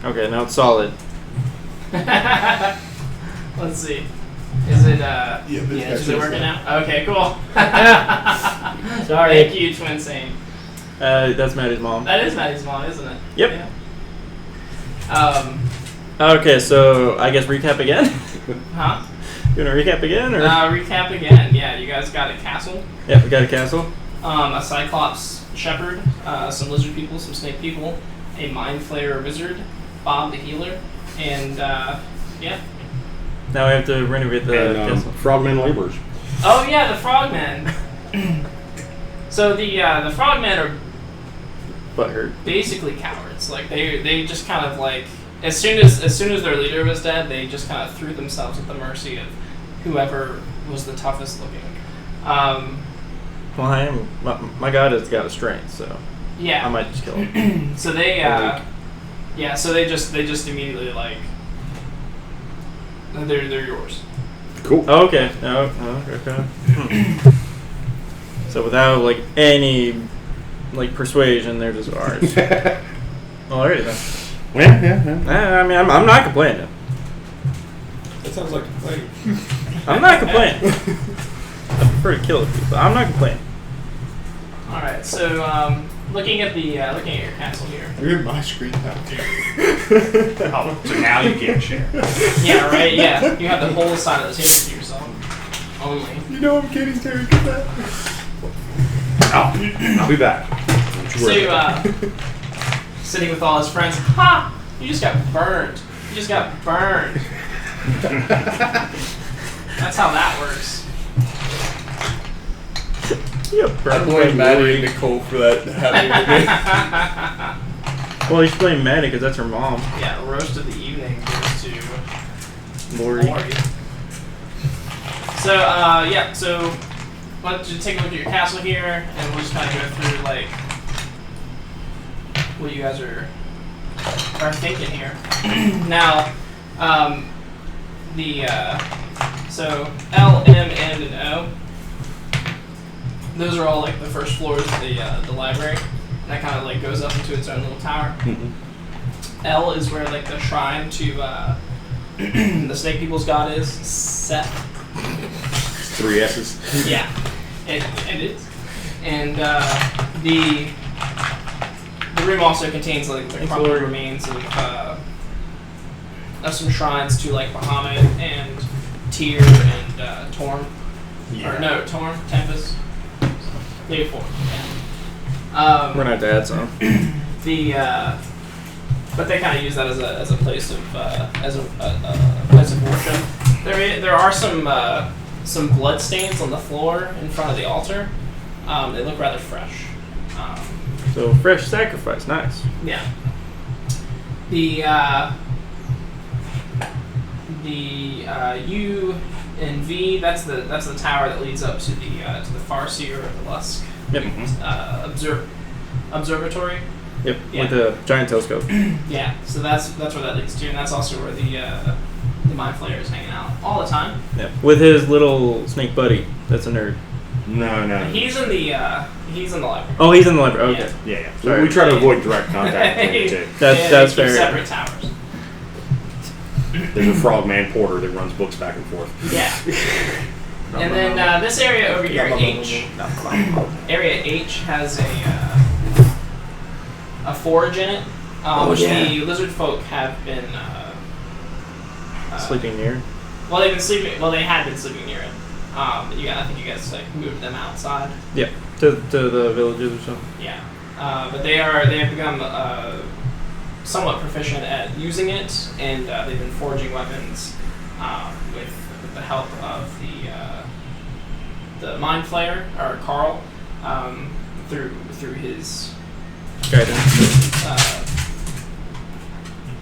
Okay, now it's solid. Let's see. Is it, is it working now? Okay, cool. Sorry. Thank you, Twin Saint. That's Maddie's mom. That is Maddie's mom, isn't it? Yep. Yeah. Okay, so I guess recap again? Huh? You want to recap again? Or? Recap again. Yeah, you guys got a castle. Yeah, we got a castle. A Cyclops shepherd, some lizard people, some snake people, a mind flayer wizard, Bob the healer, and yeah. Now we have to renovate the castle. Frogmen laborers. Oh yeah, the frogmen. So the frogmen are Butthurt. basically cowards. Like they just kind of like as soon as their leader was dead, they just kind of threw themselves at the mercy of whoever was the toughest looking. Well, my god has got a strength, so yeah, I might just kill him. So they so they just immediately like they're yours. Cool. Oh, okay. Okay. So without like any like persuasion, they're just ours. Alrighty then. Yeah. I mean, I'm not complaining. That sounds like a complaint. I'm not complaining. I prefer to kill people, but I'm not complaining. All right. So looking at your castle here. You're in my screen now. Oh, so now you can't share. Yeah. Right. Yeah. You have the whole side of the table to yourself. Only. You know I'm kidding, Terry. Get that. I'll be back. So sitting with all his friends. Ha! You just got burned. That's how that works. I blame Maddie and Nicole for that happening Well, you should blame Maddie because that's her mom. Yeah, the roast of the evening goes to Lori. So, so why don't you take a look at your castle here, and we'll just kind of go through, like, what you guys are thinking here. Now, so L, M, N, and O, those are all, like, the first floors of the library. That kind of, like, goes up into its own little tower. Mm-hmm. L is where, like, the shrine to the snake people's god is, Seth. 3 S's. Yeah, it is. And the room also contains like the crumpled remains of some shrines to like Bahamut and Tyr and Torm. Yeah. Or no, Torm, Tempest. Maybe 4. Yeah. We're gonna have to add some. But they kind of use that as a place of place of worship. There are some blood stains on the floor in front of the altar. They look rather fresh. So fresh sacrifice, nice. Yeah. The U and V, that's the tower that leads up to the Farseer or the Lusk. Yep. Observatory. Yep. Yeah. With the giant telescope. Yeah. So that's where that leads to, and that's also where the Mind Flayer is hanging out all the time. Yeah. With his little snake buddy. That's a nerd. No. He's in the library. Oh, he's in the library. Okay. Yeah. Sorry. We try to avoid direct contact with him too. That's they keep fair. Separate towers. There's a frogman porter that runs books back and forth. Yeah. And then this area over here, H. Area H has a forge in it, which the lizard folk have been Sleeping near. Well, they've been sleeping. Well, they had been sleeping near it. I think you guys like moved them outside. Yeah. To the villages or something. Yeah. But they have become somewhat proficient at using it, and they've been forging weapons with the help of the Mind Flayer or Carl through his guidance.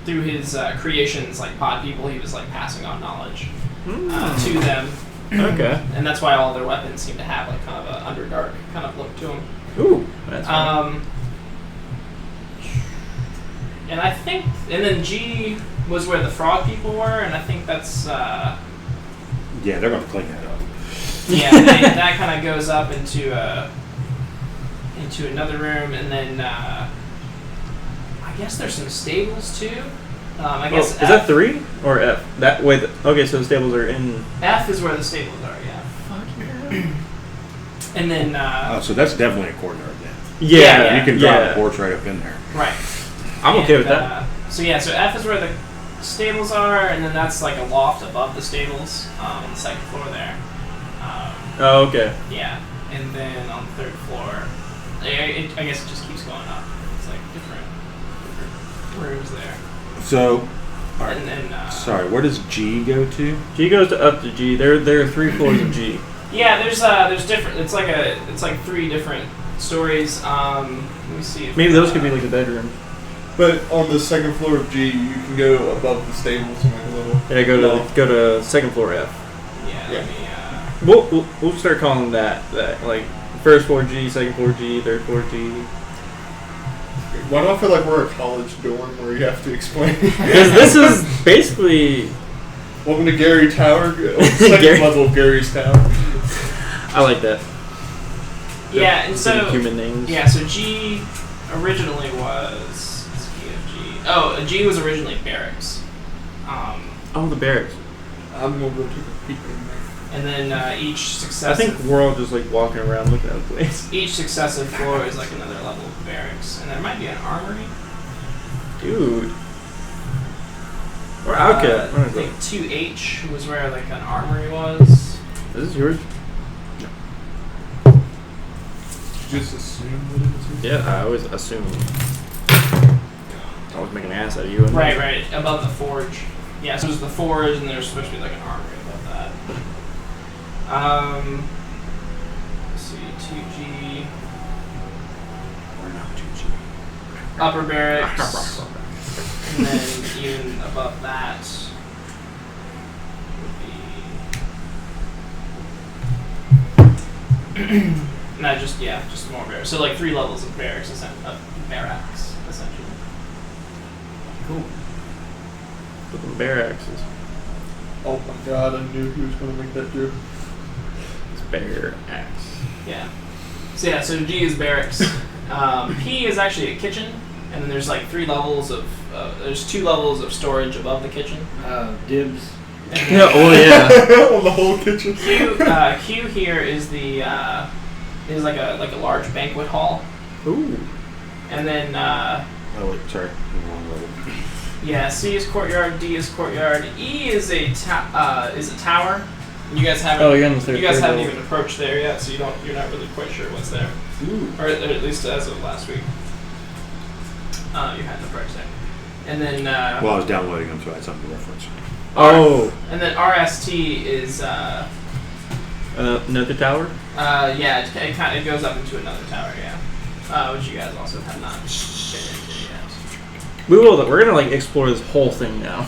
Through his creations, like pod people, he was like passing on knowledge to them. Okay. And that's why all their weapons seem to have like kind of an underdark kind of look to them. Ooh, that's fun. And I think, and then G was where the frog people were, and I think that's Yeah, they're going to clean that up. Yeah, that kind of goes up into another room, and then I guess there's some stables too. I guess is that 3 or F? That way. Okay, so the stables are in. F is where the stables are. Yeah. And then. So that's definitely a courtyard then. Yeah. You can drive a porch right up in there. Right. I'm okay with that. So F is where the stables are, and then that's like a loft above the stables on the second floor there. Oh, okay. Yeah, and then on the third floor, I guess it just keeps going up. It's like different rooms there. So, And then sorry, where does G go to? G goes up to G. There are 3 floors of G. yeah, there's different. It's like 3 different stories. Let me see. If, Maybe those could be like the bedroom. But on the second floor of G, you can go above the stables and like a little. Yeah, go to second floor F. Yeah. Let me. We'll start calling that like first floor G, second floor G, third floor G. Why do I feel like we're a college dorm where you have to explain? Because this is basically. Welcome to Gary Tower, second level of Gary's Tower. I like that. Yeah, and so human names. Yeah, so G originally was G. Oh, G was originally barracks. Oh, the barracks. I'm gonna go take a peek in there. And then each I successive. think we're all just like walking around looking at the place. Each successive floor is like another level of barracks, and there might be an armory. Dude. Or okay. I think 2H was where like an armory was. Is this yours? Just assume that it is. Yeah, I always assume. I was making an ass out of you. Right, above the forge. Yeah, so there's the forge, and there's supposed to be like an armory above that. Let's see, 2G. Or not 2G. Upper barracks. And then even above that would be no, just more barracks. So like 3 levels of barracks, essentially. Cool. Fucking barracks. Oh my god, I knew he was gonna make that joke. It's barracks. Yeah. So G is barracks. P is actually a kitchen, and then there's like 3 levels of. There's 2 levels of storage above the kitchen. Dibs. Yeah. Oh yeah. On the whole kitchen. Q here is the is like a large banquet hall. Ooh. And then Oh wait, sorry. Wrong level. yeah, C is courtyard, D is courtyard, E is a tower. You guys haven't. Oh, you're on the third haven't level. even approached there yet, so you're not really quite sure what's there, or at least as of last week. You hadn't approached there, and then. Well, I was downloading them, so I had something to reference. Oh. And then RST is. Another tower. Yeah, it goes up into another tower. Yeah, which you guys also have not been into yet. We're gonna like explore this whole thing now.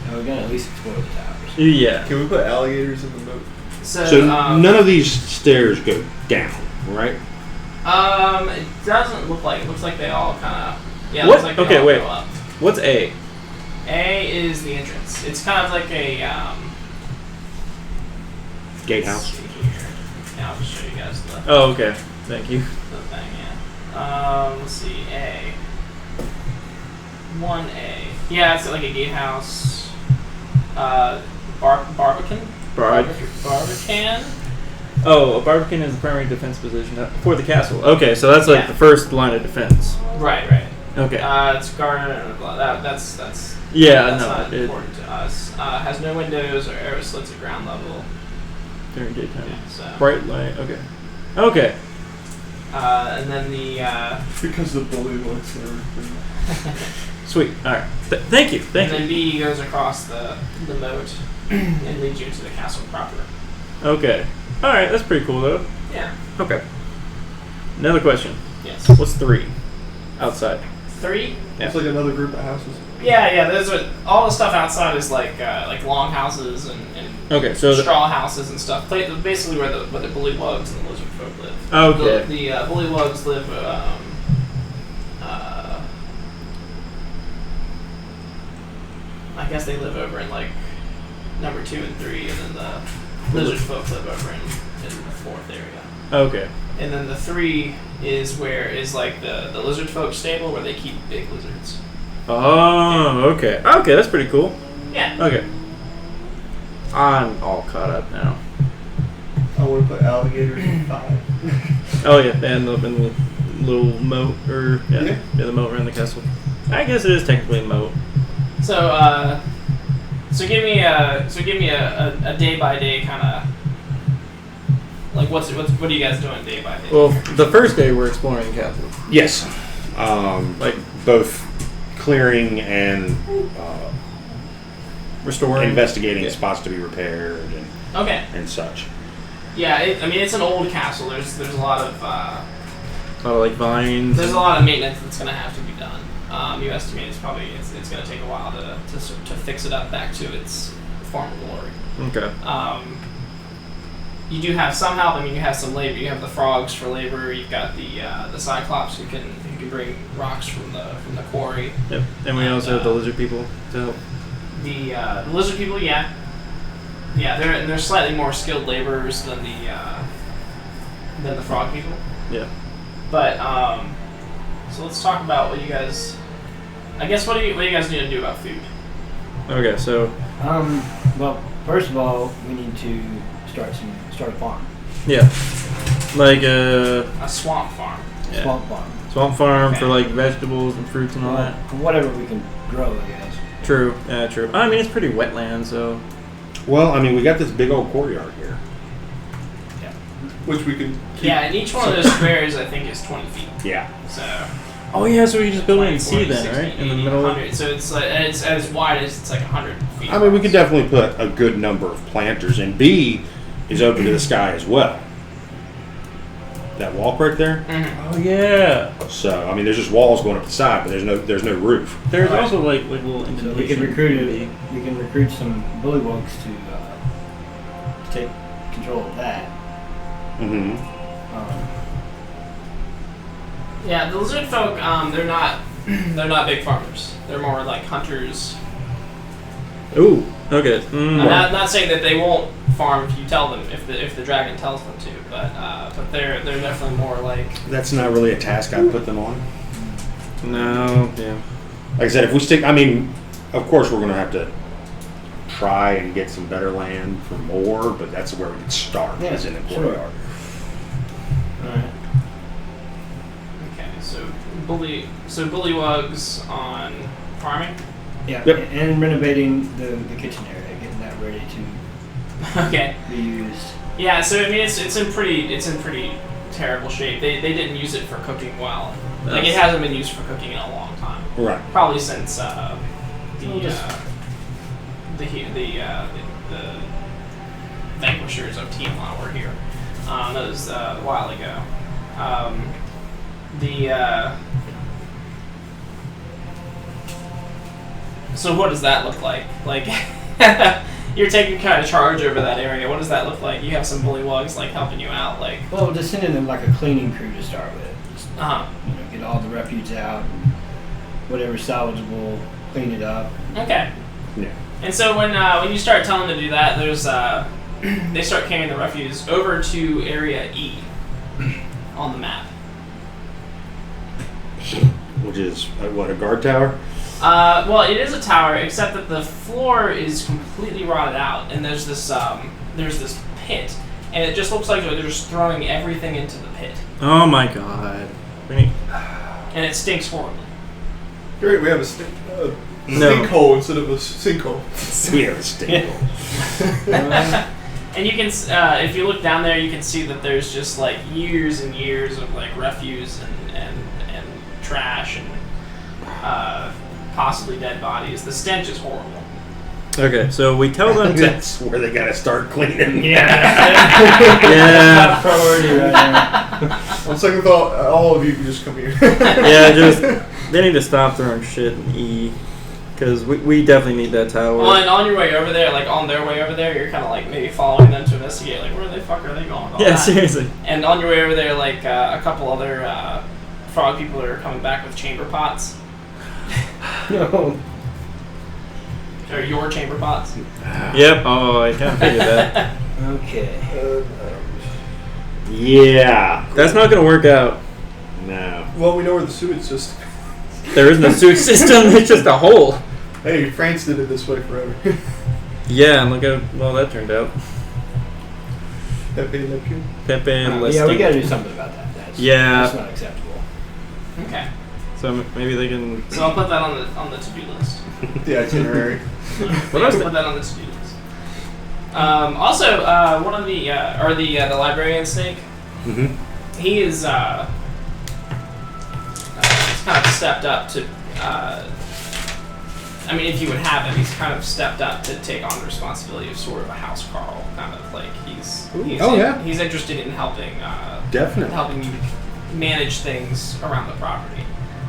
No, we're gonna at least explore the towers. Yeah. Can we put alligators in the moat? So none of these stairs go down, right? It doesn't look like. It looks like they all kind of. Yeah. It What? looks like they Okay, all wait. Go up. What's A? A is the entrance. It's kind of like a. Gatehouse. Let's see here. Yeah, I'll just show you guys the Oh, okay. Thank you. thing. Yeah. Let's see. A. 1A. Yeah, it's like a gatehouse. Barbican. Barbican. Oh, a barbican is the primary defense position for the castle. Okay, so that's like Yeah. the first line of defense. Right. Okay. It's guarded and blah. That's Yeah, that's no, not it- important to us. Has no windows or arrow slits at ground level. During daytime. Yeah, so. Bright light. Okay. Okay. And then the. Because the bully looks and everything. Sweet. All right. Thank you. Thank and then you. B goes across the moat and leads you into the castle proper. Okay. All right. That's pretty cool though. Yeah. Okay. Another question. Yes. What's 3? Outside. 3. Yeah. It's like another group of houses. Yeah. Those are all the stuff outside is like long houses and Okay. So straw houses and stuff. Basically where the bullywugs and the lizard folk live. Okay. The bullywugs live. I guess they live over in like number 2 and 3, and then the lizard folk live over in the 4th area. Okay. And then the 3 is like the lizard folk stable where they keep big lizards. Oh, okay. Okay, that's pretty cool. Yeah. Okay. I'm all caught up now. I want to put alligators in 5. Oh yeah, and the little moat, or Yeah. the moat around the castle. I guess it is technically a moat. So give me a day by day kind of like what are you guys doing day by day? Well, the first day we're exploring the castle. Yes. Like Both clearing and restoring, investigating spots to be repaired Okay. and such. Yeah, it's an old castle. There's a lot of like vines. there's a lot of maintenance that's gonna have to be done. You estimate it's gonna take a while to fix it up back to its former glory. Okay. You do have some help. I mean, you have some labor. You have the frogs for labor. You've got the cyclops who can bring rocks from the quarry. Yep. And we also have the lizard people to help. The lizard people, yeah, they're slightly more skilled laborers than the frog people. Yeah. But so let's talk about what you guys. I guess what do you guys need to do about food? Okay, so Well, first of all, we need to start a farm. yeah, like A swamp farm. yeah. Swamp farm. farm Okay. for like vegetables and fruits and all that. Whatever we can grow, I guess. True. Yeah, true. I mean, it's pretty wetland, so Well, I mean, we got this big old courtyard here. Which we can keep. Yeah, and each one of those squares I think is 20 feet. Yeah. So. oh yeah, so we just build it in 20, C 40, then, 60, right? In the 80, middle. 100. So it's like it's as wide as it's like 100 feet. I mean, we could across. definitely put a good number of planters, and B is open to the sky as well. That walk right there. Mhm. Oh yeah. So I mean, there's just walls going up the side, but there's no roof. There's Right. also like little So indentation. we can recruit maybe. We can recruit some bullywugs to take control of that. Mm-hmm. Yeah, the lizard folk, they're not big farmers. They're more like hunters. Ooh. Okay. I'm not saying that they won't farm if you tell them, if the dragon tells them to, but they're definitely more like. That's not really a task I put them on. No. Yeah. Like I said, if we stick, I mean, of course we're going to have to try and get some better land for more, but that's where we can start, Yeah, is in the sure. courtyard. Alright. Okay, so bullywugs on farming. Yeah, Yep. and renovating the kitchen area, getting that ready to Okay. be used. Yeah, so I mean it's in pretty terrible shape. They didn't use it for cooking well. Like it hasn't been used for cooking in a long time. Right. Probably since the vanquishers of Tiamat were here. That was a while ago. So what does that look like? Like you're taking kind of charge over that area. What does that look like? You have some bullywugs like helping you out, like. Well, just sending them like a cleaning crew to start with. Just, Uh-huh. get all the refuse out, and whatever's salvageable, clean it up. Okay. Yeah. And so when you start telling them to do that, there's they start carrying the refuse over to area E on the map. Which is, what, a guard tower? Well, it is a tower, except that the floor is completely rotted out, and there's this pit, and it just looks like they're just throwing everything into the pit, Oh my god. We need. and it stinks horribly. Great, we have a No. sinkhole instead of a sinkhole. We have a stink. And you can, if you look down there, you can see that there's just like years and years of like refuse and trash and possibly dead bodies. The stench is horrible. Okay, so we tell them to. That's where they gotta start cleaning. Yeah. Priority right now. On second thought, all of you can just come here. Yeah, just they need to stop throwing shit in E, because we definitely need that tower. Well, and on your way over there, like on their way over there, you're kind of like maybe following them to investigate, like where the fuck are they going? All Yeah, that. seriously. And on your way over there, like a couple other frog people are coming back with chamber pots, No. or your chamber pots. Yep. Oh, I kind of figured that. Okay. Yeah. That's not gonna work out. No. Well, we know where the sewage system is. There is no sewage system. It's just a hole. Hey, France did it this way forever. Yeah, and look how well that turned out. Pepe Le Pew. Pepe Yeah, we Lesting. got to do something about that. That's not acceptable. Okay. So maybe they can. So I'll put that on the to-do list. The itinerary. What else? Put that on the to-do list. Also, one of the the librarian snake. Mm-hmm. He is he's kind of stepped up to. I mean, if you would have him, he's kind of stepped up to take on the responsibility of sort of a house carl, kind of like he's he's interested in helping Definitely. helping you manage things around the property.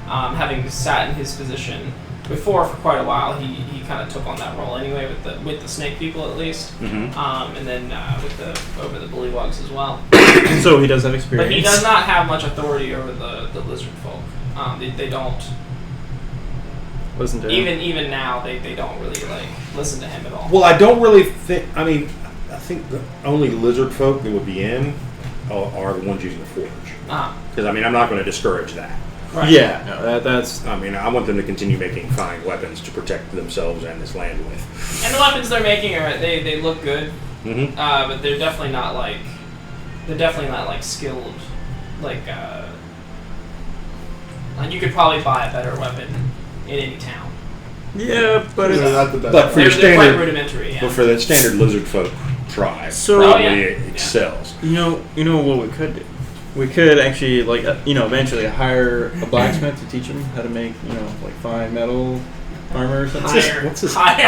Having sat in his position before for quite a while, he kind of took on that role anyway with the snake people at least, Mm-hmm. and then over the bullywugs as well. So he does have experience. But he does not have much authority over the lizard folk. They don't. Listen to him. Even now, they don't really like listen to him at all. Well, I don't really think. I mean, I think the only lizard folk that would be in are the ones using the forge. Because I mean, I'm not going to discourage that. Right. Yeah, no, that's. I mean, I want them to continue making fine weapons to protect themselves and this land with. And the weapons they're making they look good, Mm-hmm. but they're definitely not like skilled. Like you could probably buy a better weapon in any town. Yeah, but They're it's. not the best. But for They're your quite standard, rudimentary. Yeah. but for the standard lizard folk tribe, So- probably Oh, yeah. it excels. You know what we could do? We could actually, eventually hire a blacksmith to teach him how to make, fine metal armor or something. Hire. What's this? Hire.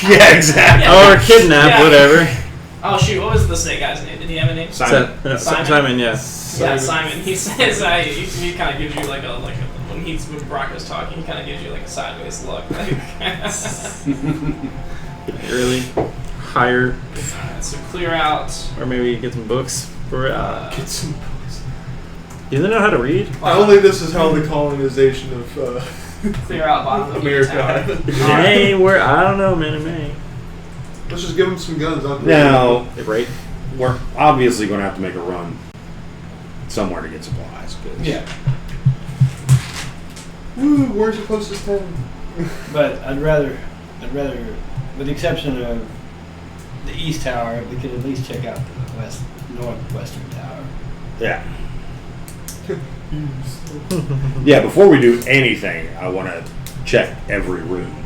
Yeah, exactly. Or kidnap, Yeah. whatever. Oh shoot! What was the snake guy's name? Did he have a name? Simon. Simon? Yeah. Yeah, Simon. He says he kind of gives you like a when Brocco's talking, he kind of gives you like a sideways look. Really hire, Alright, so clear out. or maybe get some books for it. Get some books. You don't know how to read? I don't think this is how the colonization of Clear out bottom of America the tower. happened. It may where I don't know, man. It may. Let's just give them some guns. Now, Right. we're obviously going to have to make a run somewhere to get supplies. 'Cause Yeah, Woo, where's the closest town? but I'd rather, with the exception of the east tower, we could at least check out the northwestern tower. Yeah. Yeah, before we do anything, I want to check every room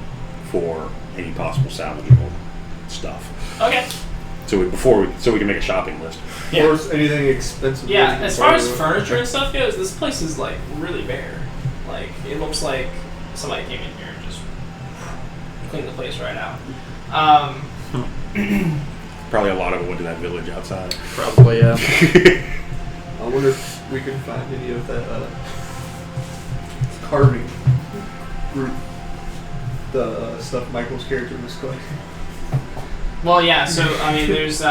for any possible salvageable stuff. Okay. So we can make a shopping list. Yeah. Or anything expensive. Yeah, that you as can far as borrow. furniture and stuff goes, this place is like really bare. Like it looks like somebody came in here and just cleaned the place right out. Probably a lot of it went to that village outside. Probably, yeah. I wonder if we can find any of that carving group. The stuff Michael's character was collecting. Well, yeah. So I mean, there's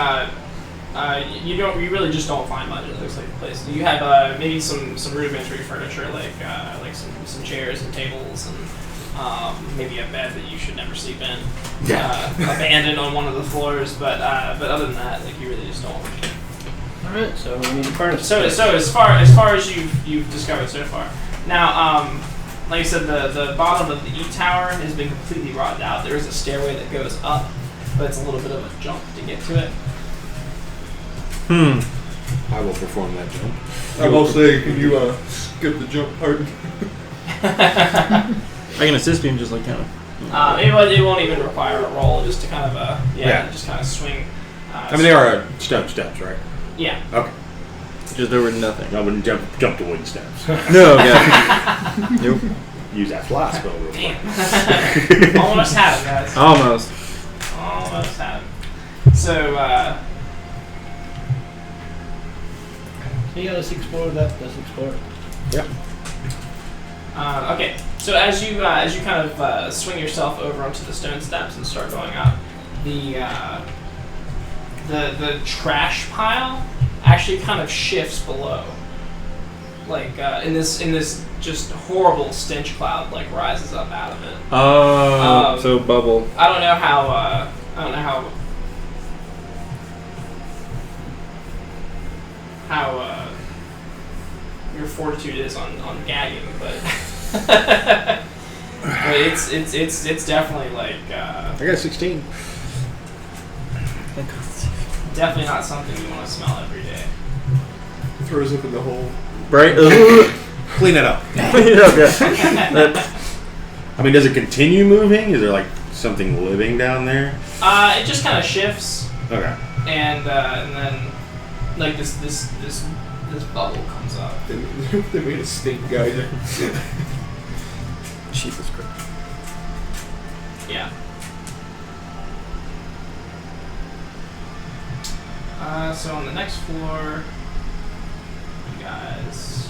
you really just don't find much. It looks like the place. You have maybe some rudimentary furniture like some chairs and tables and maybe a bed that you should never sleep in. Abandoned on one of the floors, but other than that, like you really just don't. All right, so we need to furnish. So as far as you've discovered so far, now like I said, the bottom of the E tower has been completely rotted out. There is a stairway that goes up, but it's a little bit of a jump to get to it. I will perform that jump. I will say, can you skip the jump part? I can assist him, just like kind of. It won't even require a roll, just to kind of just kind of swing. I mean, they are stone steps, right? Yeah. Okay. Just over nothing. I wouldn't jump to wooden steps. No, yeah. Nope. Use that fly spell real quick. Damn. Almost had it, guys. Almost. Almost had it. So Yeah, let's explore that. Let's explore it. Yeah. okay. So as you kind of swing yourself over onto the stone steps and start going up, the trash pile actually kind of shifts below. Like in this just horrible stench cloud like rises up out of it. Oh, so bubble. I don't know how your fortitude is on gagging, but But it's definitely like I got a 16. definitely not something you want to smell every day. Throws up in the hole. Right? Clean it up. Okay. I mean, does it continue moving? Is there like something living down there? It just kind of shifts, Okay. and then like this bubble comes up. They made a stink geyser. Jesus Christ. Yeah. So on the next floor, you guys.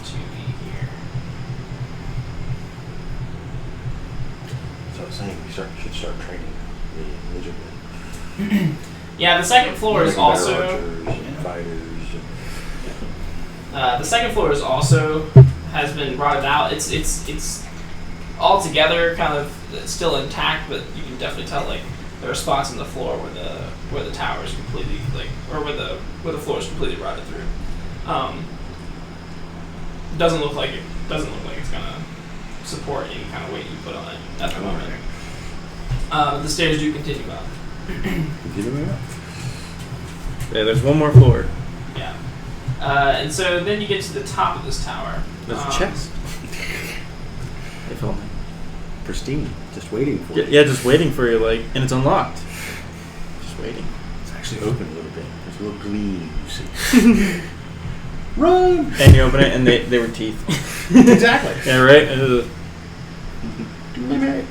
2B here. So I was saying we should start training the lizard men. Yeah, the second floor is Making better also. archers and fighters. The second floor is also has been rotted out. It's all together kind of still intact, but you can definitely tell like there are spots in the floor where the tower is completely or where the floor is completely rotted through. Doesn't look like it's gonna support any kind of weight you put on it at the moment. The stairs do continue up. Continue up. Yeah, there's one more floor. Yeah. And so then you get to the top of this tower. There's a chest. If only. Pristine. Just waiting for Yeah, you. yeah, just waiting for you, like, and it's unlocked. Just waiting. It's actually open a little bit. There's a little gleam, you see. Run! And you open it, and they were teeth. Exactly. Yeah, right? Mimic.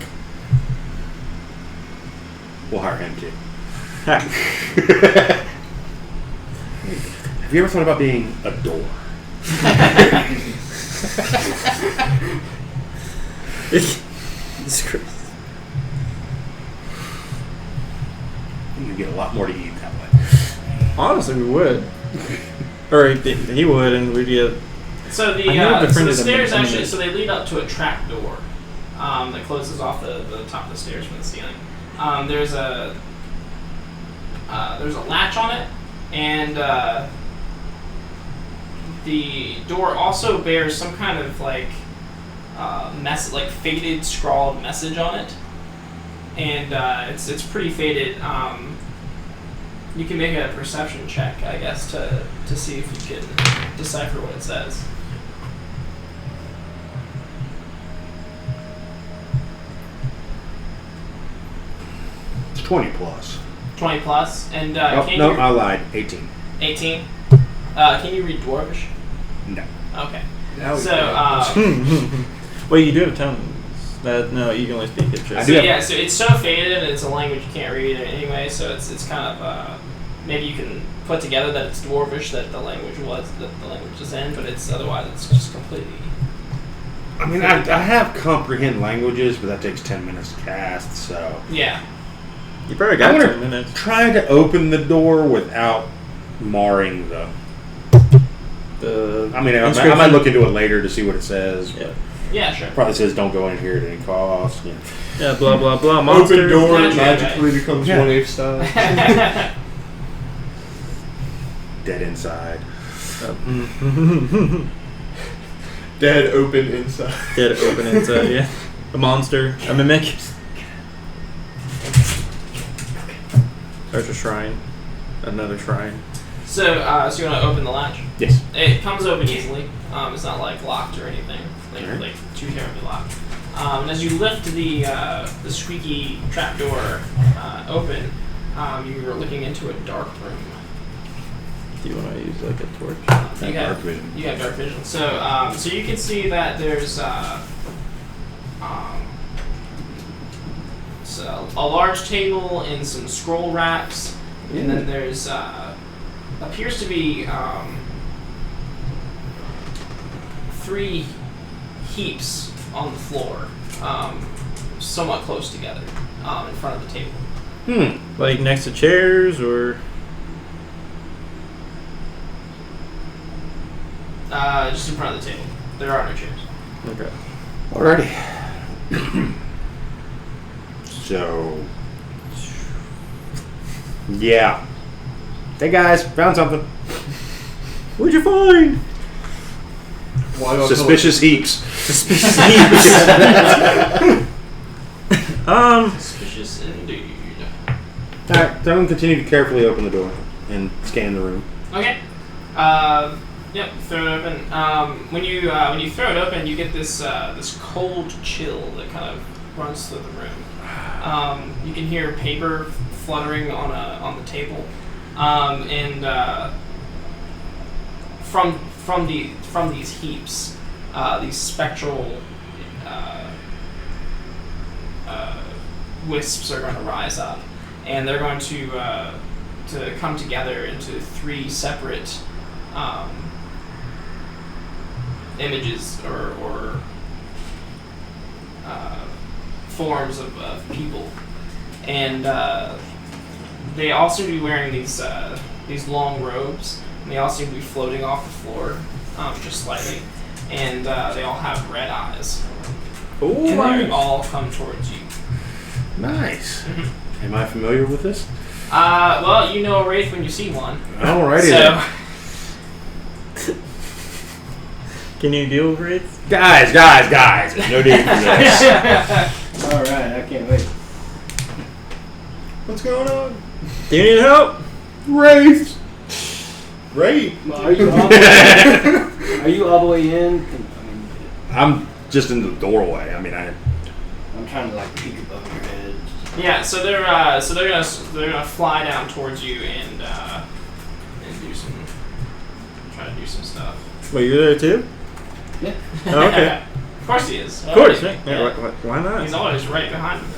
We'll hire him too. Ha. Have you ever thought about being a door? It's crazy. You get a lot more to eat that way. Honestly, we would. Or he would, and we'd get... So the stairs actually, so they lead up to a trap door that closes off the top of the stairs from the ceiling. There's a latch on it, and the door also bears some kind of like faded scrawled message on it, and it's pretty faded. You can make a perception check, I guess, to see if you can decipher what it says. It's 20 plus. 20 plus, and I lied. 18. 18. Can you read Dwarvish? No. Okay. Now we So, Well, you do have tongues. No, you can only speak it. Just. so it's so faded, and it's a language you can't read anyway. So it's kind of maybe you can put together that it's Dwarvish that the language is in, but it's otherwise it's just completely. I mean, I have comprehend languages, but that takes 10 minutes to cast, so. Yeah. You probably got 10 minutes. Try to open the door without marring the. I mean, I might look into it later to see what it says. Yeah. Yeah, sure. Probably says don't go in here at any cost. Yeah. Yeah, blah, blah, blah. Monster. Open door Magic. magically becomes 1/8 style. Dead inside. Dead open inside. Dead open inside, yeah. A monster. A mimic. There's a shrine. Another shrine. So you want to open the latch? Yes. It comes open easily. It's not like locked or anything. Like too terribly locked. And as you lift the squeaky trapdoor open, you're looking into a dark room. Do you want to use like a torch? You got dark vision. So so you can see that there's so a large table and some scroll wraps, and then there's appears to be 3 heaps on the floor, somewhat close together, in front of the table. Like next to chairs or? Just in front of the table. There are no chairs. Okay. Alrighty. So. Yeah. Hey guys, found something. What'd you find? Why do I Suspicious heaps. Suspicious heaps. Suspicious indeed. Alright, so I'm going to continue to carefully open the door and scan the room. Okay. Yep. Throw it open. When you throw it open, you get this this cold chill that kind of runs through the room. You can hear paper fluttering on the table, and from these heaps, these spectral wisps are going to rise up, and they're going to come together into 3 separate images or forms of people, and they all seem to be wearing these long robes, and they all seem to be floating off the floor just slightly, and they all have red eyes. Oh, And nice. they all come towards you. Nice. Am I familiar with this? Well, you know a wraith when you see one. Alrighty So, then. Can you deal with it? Guys. There's no need for this. All right, I can't wait. What's going on? Do you need help? Wraith. Right. Well, are you all the way in? I mean, I'm just in the doorway. I mean, I'm trying to like peek above your head. yeah, so they're gonna fly down towards you and try to do some stuff. Wait, you're there too? Yeah. Oh, okay. Of course he is. Of course. Yeah. Yeah. Why not? He's always right behind me.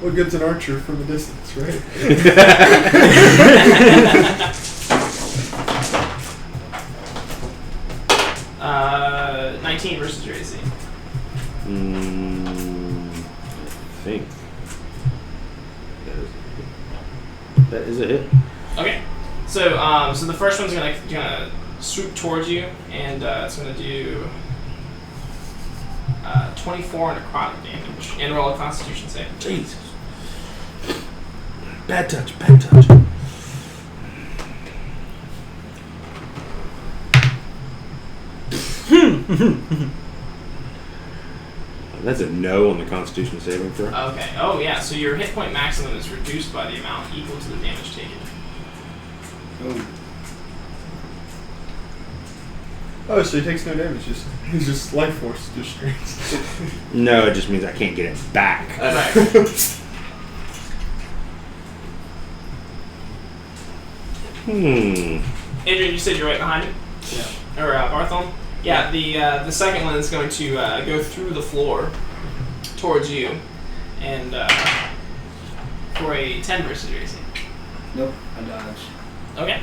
What good's an archer from a distance, right? 19 versus your AC. I think that is a hit. Okay. So the first one's gonna swoop towards you, and it's gonna do 24 necrotic damage, and roll a Constitution save. Jesus. Bad touch. That's a no on the Constitution saving throw. Okay. Oh yeah. So your hit point maximum is reduced by the amount equal to the damage taken. Oh, so he takes no damage. He's just life force restraints. No, it just means I can't get it back. Adrian, you said you're right behind him? Yeah. Or Bartholomew? Yeah, the second one is going to go through the floor towards you, and for a 10 versus your AC. Nope, I dodged. Okay.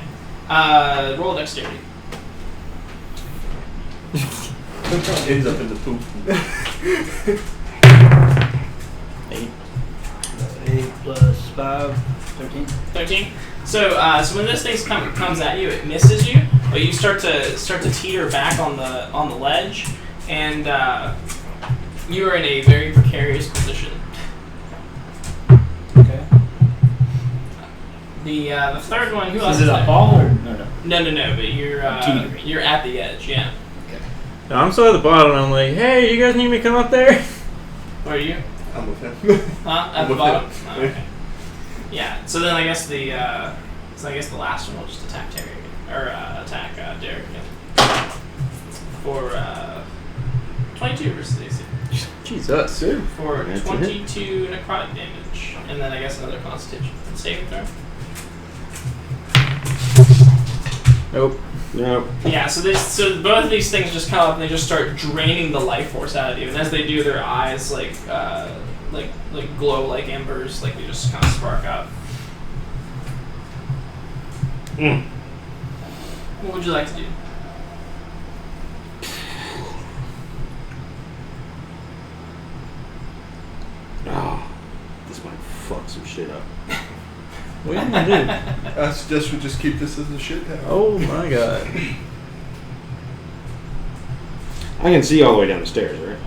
Roll dexterity. Ends up in the poop. 8. 8 plus 5, 13. 13. So when this thing comes at you, it misses you, but you start to teeter back on the ledge, and you are in a very precarious position. Okay. The third one, who So else is it is a there? ball or no? No, but you're at the edge, yeah. No, I'm still at the bottom. I'm like, hey, you guys need me to come up there? Where are you? I'm with him. Huh? At the With bottom? him. Oh, okay. Yeah. So then I guess the last one will just attack Terry again, or attack Derek again for 22 versus AC Jesus. for That's a 22 necrotic damage, and then I guess another Constitution saving throw. Nope. No. Yeah. So both of these things just come up and they just start draining the life force out of you, and as they do, their eyes like glow like embers, like they just kind of spark up. What would you like to do? Oh, this might fuck some shit up. What are you gonna do? I suggest we just keep this as a shit town. Oh my god. I can see all the way down the stairs, right?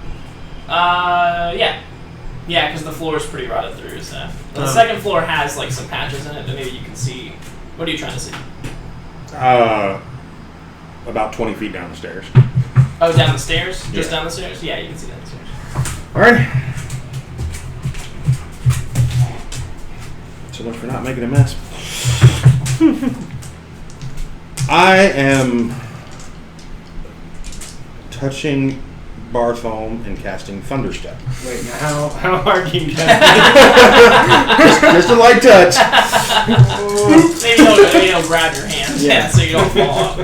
Yeah, because the floor is pretty rotted through. So the Oh. second floor has like some patches in it that maybe you can see. What are you trying to see? about 20 feet down the stairs. Oh, down the stairs? Just Yeah. down the stairs? Yeah, you can see down the stairs. All right. So much for not making a mess. I am touching Bartholomew and casting Thunderstep. Wait, now how hard do you Just a light touch. Maybe he'll grab your hand so you don't fall off.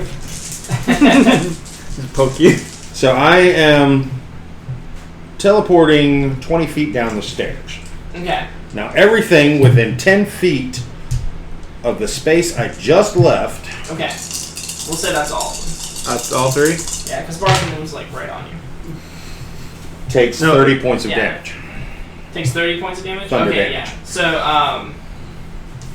Just poke you. So I am teleporting 20 feet down the stairs. Okay. Now everything within 10 feet of the space I just left. Okay. We'll say that's all of them. That's all three? Yeah, because Bartholomew's like right on you. Takes 30 points of damage. Takes 30 points of damage? Thunder okay, damage. yeah.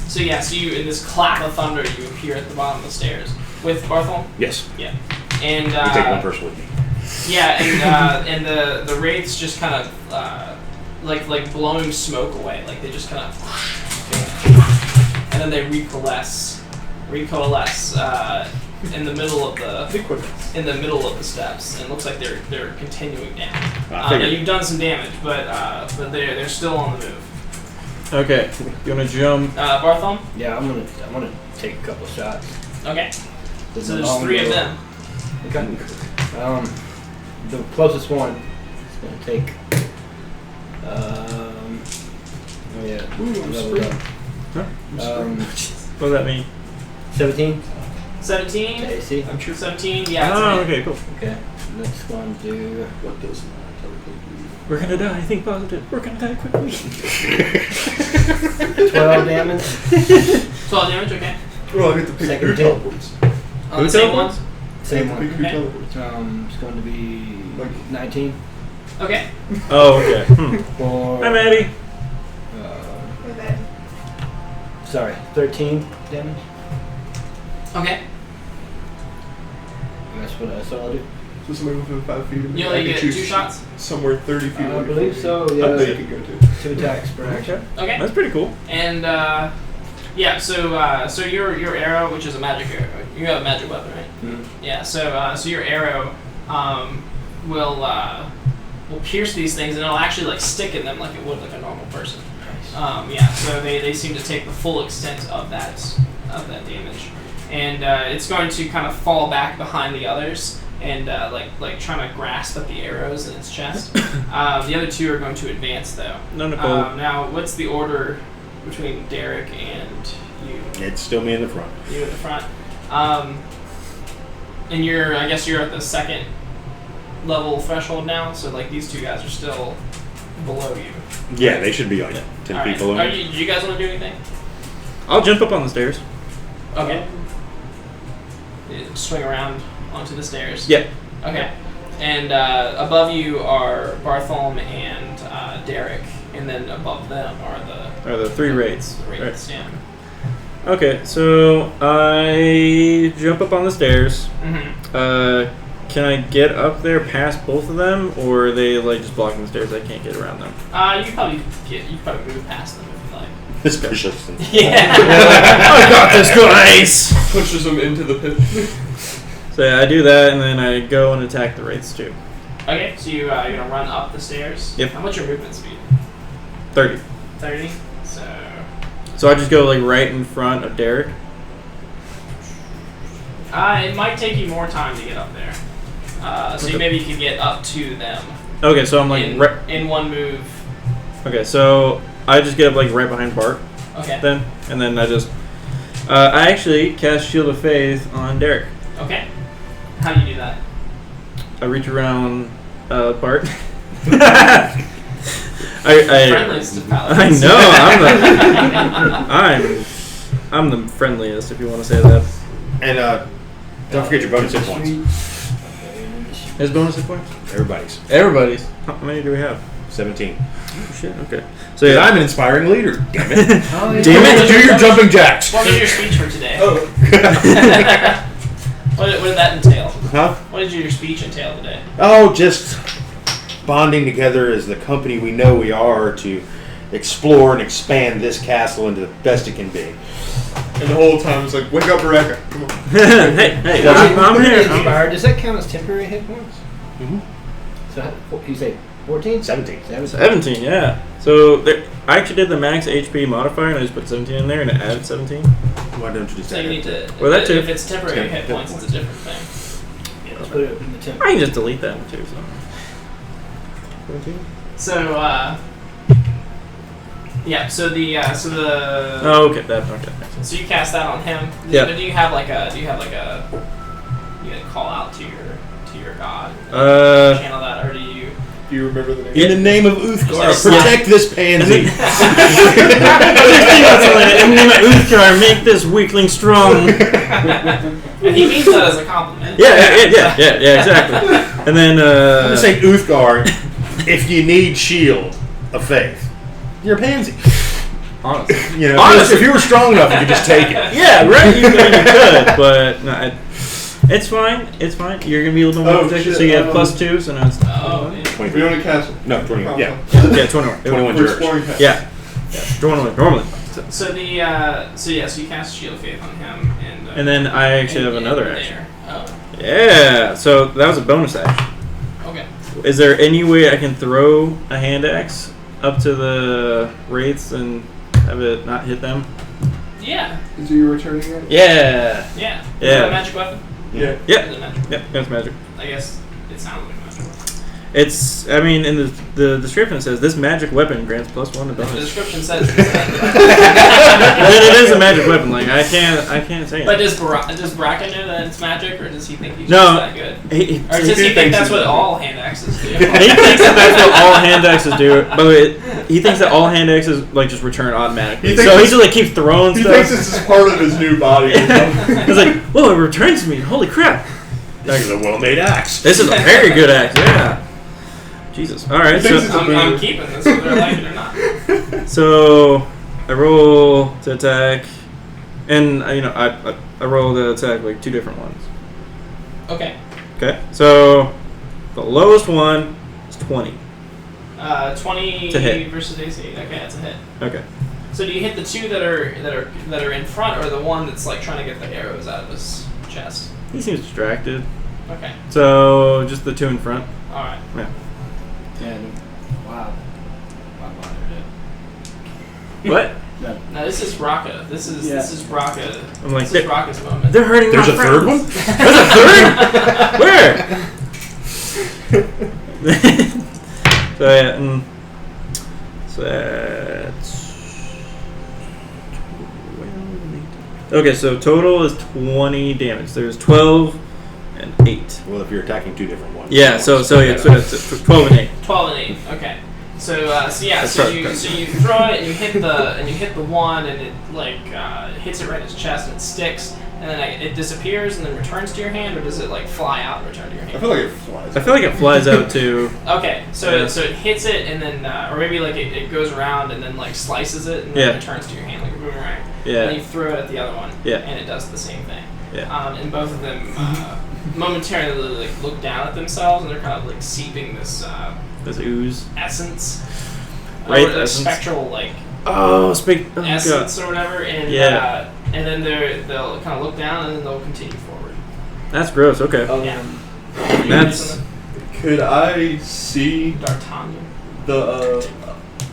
So you, in this clap of thunder, you appear at the bottom of the stairs. With Bartholomew? Yes. Yeah. And, You take one person with me. Yeah, and the wraiths just kind of, like blowing smoke away. Like, they just kind of... And then they recoalesce in the middle of the steps, and it looks like they're continuing down. Now you've done some damage, but they're still on the move. Okay. You want to jump? Bartholomew? Yeah, I'm gonna take a couple shots. Okay. So there's 3 of them. Okay. The closest one is gonna take. Oh yeah. Huh? Um, What does that mean? 17. 17? AC. I'm sure 17. Yeah. Oh, it's okay, cool. Okay. Next one do. What does not We're gonna die. Think positive. We're gonna die quickly. 12 damage. 12 damage. Okay. Well, I get to pick Second your hit. teleports. On the same ones. Same Pick one. your Okay. teleports. It's going to be 19 Okay. Oh, okay. for. Hi, Maddie. Sorry, 13 damage. Okay. That's what I saw. Do. So somebody within 5 feet of me. You I only can get choose 2 shots. somewhere 30 feet away. I from believe me. so. Up there you Yeah. can go to. 2 attacks per action. Okay. That's pretty cool. And yeah. So your arrow, which is a magic arrow, you have a magic weapon, right? Mm-hmm. Yeah. So your arrow will pierce these things, and it'll actually like stick in them like it would like a normal person. Yeah. So they seem to take the full extent of that damage, and it's going to kind of fall back behind the others and like trying to grasp at the arrows in its chest. The other 2 are going to advance though. No, Nicole. Now, what's the order between Derek and you? It's still me in the front. You at the front. And I guess you're at the 2nd level threshold now, so like these 2 guys are still below you. Yeah, they should be like 10 All right. feet below me. Do you guys want to do anything? I'll jump up on the stairs. Okay. Swing around onto the stairs. Yeah. Okay. And above you are Bartholomew and Derek, and then above them are the 3 wraiths. the wraiths. Yeah. Okay, so I jump up on the stairs. Mm-hmm. Can I get up there past both of them, or are they like just blocking the stairs? I can't get around them. You could probably move past them if you like. It's persistent. Yeah. I got this, guys! Pushes them into the pit. So yeah, I do that, and then I go and attack the wraiths too. Okay, so you're gonna run up the stairs. Yep. How much your movement speed? 30. 30. So I just go like right in front of Derek. It might take you more time to get up there. So you maybe could get up to them. Okay, so I'm like in one move. Okay, so I just get up like right behind Bart. Okay. Then, and then I just I actually cast Shield of Faith on Derek. Okay. How do you do that? I reach around Bart. Friendliest of paladins. I know. I'm the friendliest, if you want to say that. And don't forget your bonus hit points. His bonus hit points? Everybody's. How many do we have? 17. Oh, shit. Okay. So yeah, I'm an inspiring leader. Damn it. Damn it. Do your jumping jacks. What was your speech for today? Oh. What did that entail? Huh? What did your speech entail today? Oh, just bonding together as the company we know we are to explore and expand this castle into the best it can be. And the whole time it's like, wake up, Rebecca. Come on. hey, I'm here. Inspired. Does that count as temporary hit points? Mm-hmm. So you say 14? 17. 17, yeah. So I actually did the max HP modifier, and I just put 17 in there, and it added 17. Why don't you just So you need to. Well, that too. If it's temporary hit points, it's a different thing. Yeah, let's put it in the temp. I can just delete that one too. So, yeah. So the Oh, okay. That okay. Makes sense. So you cast that on him. Yeah. Do you have like a you gonna call out to your god? Channel that, or do you? Do you remember the name? In the name of Uthgar, Yes. protect this pansy. In the name of Uthgar, make this weakling strong. And he means that as a compliment. Yeah, exactly. And then I'm just saying, Uthgar, if you need shield of faith, you're a pansy. honestly, You know, Honestly. if you were strong enough, you could just take it. yeah, right. You could, but no, it's fine. It's fine. You're gonna be a little bit more protected, so you have +2. So now it's Oh, yeah. We own a castle. No, 21. Yeah, yeah, 21. 21 We're Jurors. exploring castle. Yeah, 21 normally. So you cast Shield of Faith on him, And then I actually have another there. action. Oh, Yeah, so that was a bonus action. okay. Is there any way I can throw a hand axe up to the wraiths and have it not hit them? Yeah, Is you returning it? Yeah. yeah. Is Yeah. that a magic weapon? Yeah. Is Yeah. it magic? Yeah, that's magic. I guess it sounds like magic. It's, I mean, in the description it says this magic weapon grants +1 to The bonus. description says. Then it is a magic weapon. Like I can't say But it. does Bracken know that it's magic, or does he think he's No. just that good? Or does he think that's what all hand axes do? He thinks that that's what all hand axes do. By the way, he thinks that all hand axes like just return automatically. He thinks So he it's- just like keeps throwing He stuff. thinks this is part of his new body. Or something. It's like, whoa, it returns to me. Holy crap. This is a well-made axe. This is a very good axe, yeah. Jesus. All right, He thinks so it's I'm keeping this whether I like it or not. so I roll to attack, and I roll to attack like 2 different ones. Okay. Okay, so the lowest one is 20. 20 To hit. versus AC. Okay, that's a hit. Okay. So do you hit the 2 that are in front, or the one that's like trying to get the arrows out of his chest? He seems distracted, Okay. so just the 2 in front. All right. Yeah. And wow. Wow, they're What? dead. Now this is Raka. This is Raka. I'm like, This is Raka's moment. they're hurting There's my a third friends. one? There's a third? Where? So yeah, so that's 12. Okay, so total is 20 damage. There's 12 and 8. Well, if you're attacking 2 different ones. Yeah, so it's 12 and 8. 12 and 8. Okay. So That's so right, you okay. so you throw it and you hit the one and it like hits it right in his chest and it sticks and then it disappears and then returns to your hand, or does it like fly out and return to your I hand? feel like it flies. I feel like it flies out too. Okay, so Yeah. so it hits it and then or maybe like it goes around and then like slices it and then Yeah. returns to your hand like a boomerang. And then Yeah. you throw it at the other one. Yeah. And it does the same thing. Yeah. And both of them momentarily like look down at themselves and they're kind of like seeping this This ooze. essence. Right, Or, like, essence. spectral like Oh, speak. Oh, God. essence or whatever, and Yeah. and then they'll kind of look down and then they'll continue forward. That's gross. Okay. Yeah. That's- Could I see D'Artagnan. the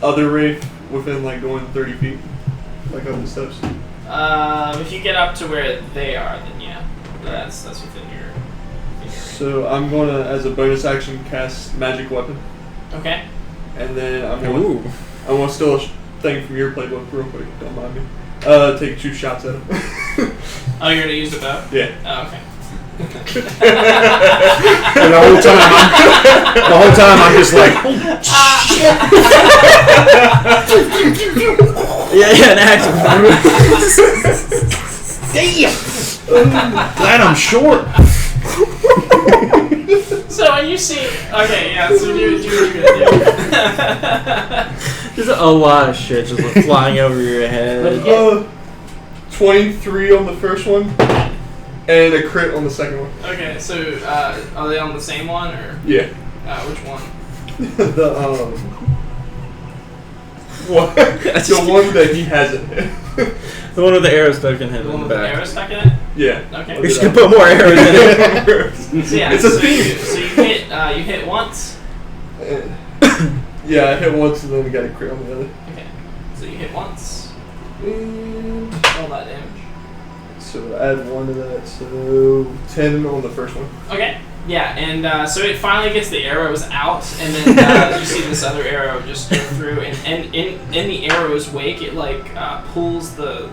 other wraith within like going 30 feet, like up the steps? If you get up to where they are, then yeah, that's within your range. So I'm gonna, as a bonus action, cast magic weapon, Okay. and then I'm gonna Ooh. steal a thing from your playbook real quick. Don't mind me. Take 2 shots at him. Oh, you're gonna use the bow? Yeah. Oh, okay. And the whole time I'm just like, oh, Yeah, an axe. damn! Glad I'm short. So when you see, okay, yeah. So do what you're gonna do. There's a lot of shit just like flying over your head. 23 on the first one, and a crit on the second one. Okay, so are they on the same one or Yeah. which one? the What? The one that he hasn't hit. The one with the arrow stuck in him The in one the with the back. arrow stuck in it? Yeah. Okay. We should put more arrows in it. So yeah, It's a so theme. you hit once. Yeah, I hit once and then we got a crit on the other. Okay. So you hit once. And All that damage. so add 1 to that, so 10 on the first one. Okay. Yeah, and so it finally gets the arrows out, and then you see this other arrow just go through, and in the arrow's wake, it like pulls the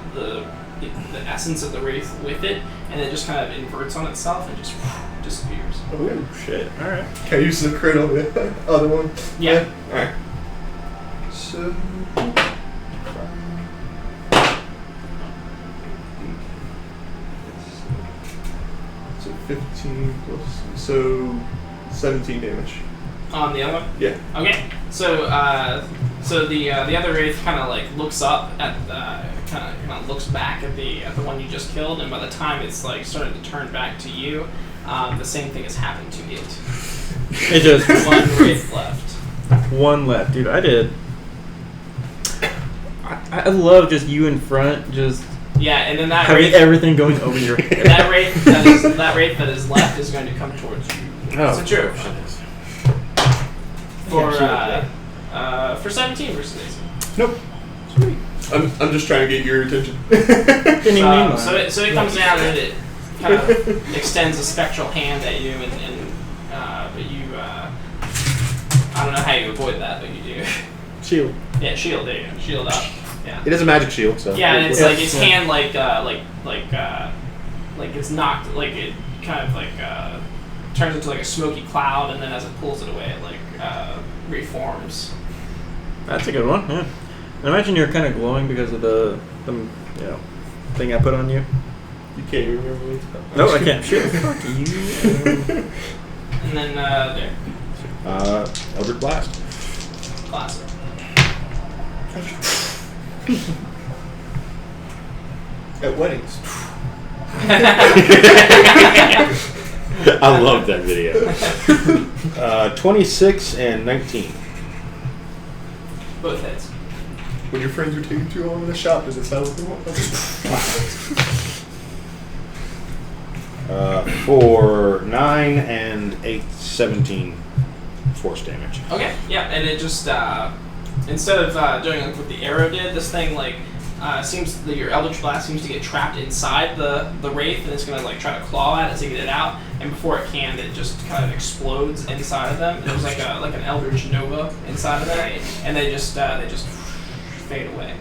essence of the wraith with it, and it just kind of inverts on itself and just disappears. Oh shit! All right. Can I use the crit on the other one? Yeah. Alright. So. So 15 plus. So 17 damage. On the other one. Yeah. Okay. So the other wraith kind of like looks up at kind of looks back at the one you just killed, and by the time it's like starting to turn back to you, the same thing has happened to it. It just One wraith left. one left, dude. I did. I love just you in front, just Yeah, and then that having wraith, everything going over your head. that wraith that is left is going to come towards you. Oh, So true. For 17 versus AC. Nope. I'm just trying to get your attention. Didn't even need mine. So it comes down and it kind of extends a spectral hand at you, and but you I don't know how you avoid that, but you do. Shield. Yeah, shield. There you go. Shield up. Yeah. It is a magic shield, so. Yeah, and it's Yeah. like its Yeah. hand like it's knocked, like it kind of like turns into like a smoky cloud, and then as it pulls it away, it like reforms. That's a good one. Yeah. I imagine you're kind of glowing because of the thing I put on you. You can't even remember me. No, I can't. Shit. Fuck you. And then there, Eldritch Blast. classic. At weddings. I love that video. 26 and 19. Both hits. When your friends are taking too long in the shop, does it sound like they want? For 9 and 8, 17 force damage. Okay, yeah, and it just instead of doing like what the arrow did, this thing like seems that your Eldritch Blast seems to get trapped inside the wraith, and it's gonna like try to claw at it to get it out. And before it can, it just kind of explodes inside of them. There's like an Eldritch Nova inside of them, and they just fade away.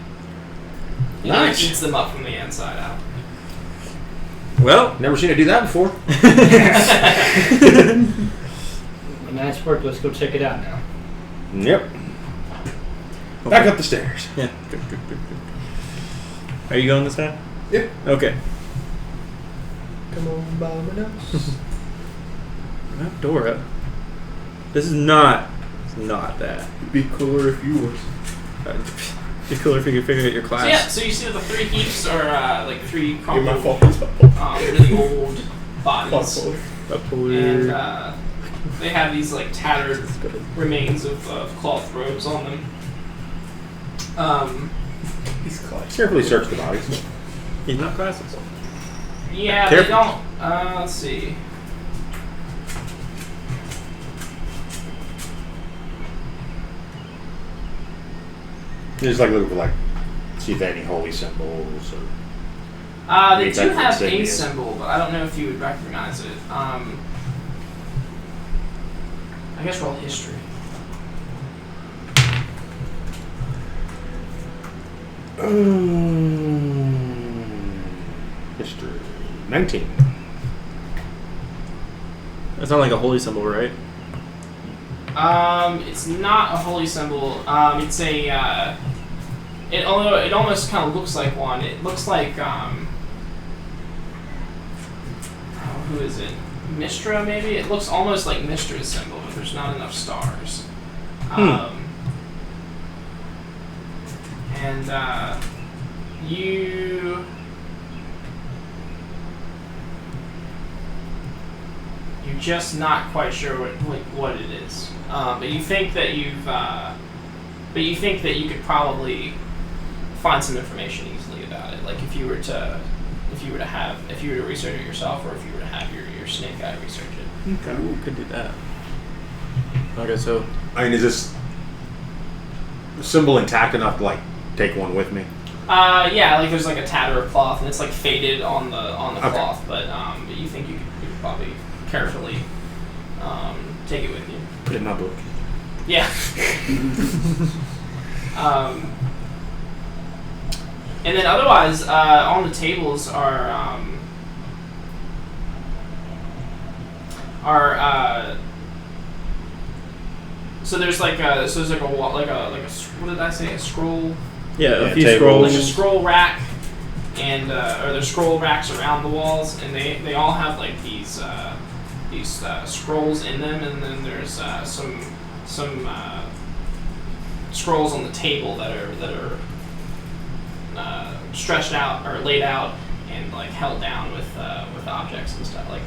And Nice. It eats them up from the inside out. Well, Never seen it do that before. Nice work. Let's go check it out now. Yep. Back up the stairs. yeah. Good. Are you going this time? Yeah. Okay. Come on, by my nose. That door up. This is not. It's not that. It'd be cooler if you was. It'd be cooler if you could figure out your class. So yeah, so you see that the three heaps are like three You're my crumpled, fault. It's my fault. really old bodies. Upward. And they have these like tattered remains of cloth robes on them. He's clutch. Carefully search the bodies. He's not classes. Yeah, Careful. they don't. Let's see. Just like looking for see if they have any holy symbols or. They Maybe do that's have what a it is. symbol, but I don't know if you would recognize it. I guess roll history. History. 19. It's not like a holy symbol, right? It's not a holy symbol. It's a. It almost kind of looks like one. It looks like who is it? Mistra maybe. It looks almost like Mistra's symbol, but there's not enough stars. And you're just not quite sure what it is. But you think that But you think that you could probably find some information easily about it, like if you were to research it yourself, or if you were to have your snake guy research it. Okay, we could do that. Okay, so I mean, is this symbol intact enough to like take one with me? Yeah, like there's like a tatter of cloth and it's like faded on the Okay. cloth, but you think you could probably carefully take it with you. Put it in my book. Yeah. And then otherwise, on the tables are so there's like a what did I say, a scroll? yeah, Yeah, a few tables. Like a scrolls. scroll rack, and or there's scroll racks around the walls, and they all have like these scrolls in them, and then there's some scrolls on the table that are stretched out or laid out and like held down with objects and stuff like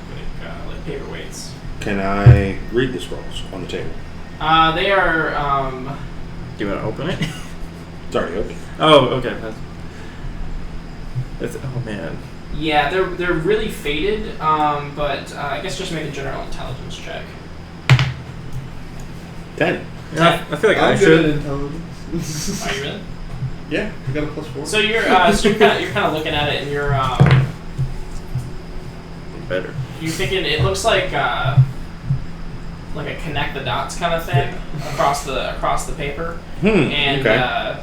paperweights. Can I read the scrolls on the table? They are. Do you want to open it? It's already open. Oh, okay. That's oh man. Yeah, they're really faded, but I guess just make a general intelligence check. 10. Yeah, I feel like I I'm good should. at intelligence. Are you really? Yeah, I got a +4. So you're kind of looking at it, and you're Better. thinking it looks like a connect the dots kind of thing across the paper, and Okay.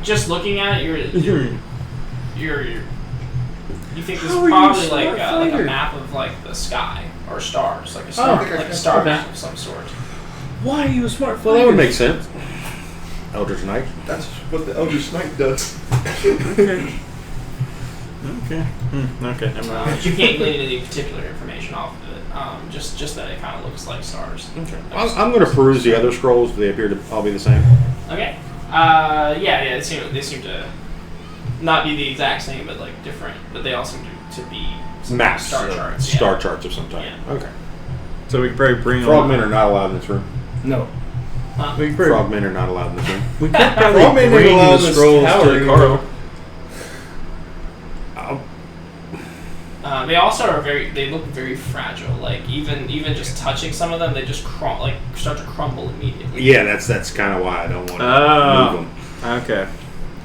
just looking at it, you think this is How are you probably smart like a fighter? map of like the sky or stars, like a I star, think I like a can- star okay. map of some sort. Why are you a smart Well, that would make sense. Eldritch Knight. That's what the Eldritch Knight does. Okay. Okay. Okay. Never mind. But you can't glean any particular information off of it. Just that it kind of looks like stars. Okay. I'm going to peruse the other scrolls. They appear to all be the same. Okay. Yeah. They seem to not be the exact same, but like different. But they all seem to be some Maps. star charts. Star charts of some type. Yeah. Okay. So we could probably bring Frogmen are not allowed in this room. No. Huh? We could probably, Frogmen are not allowed in this room. we could probably Frogmen ain't bring allowed the in this scrolls tower to anymore. Carl. They also are they look very fragile. Like even just touching some of them, they just start to crumble immediately. Yeah, that's kind of why I don't want to Oh. move them. Okay.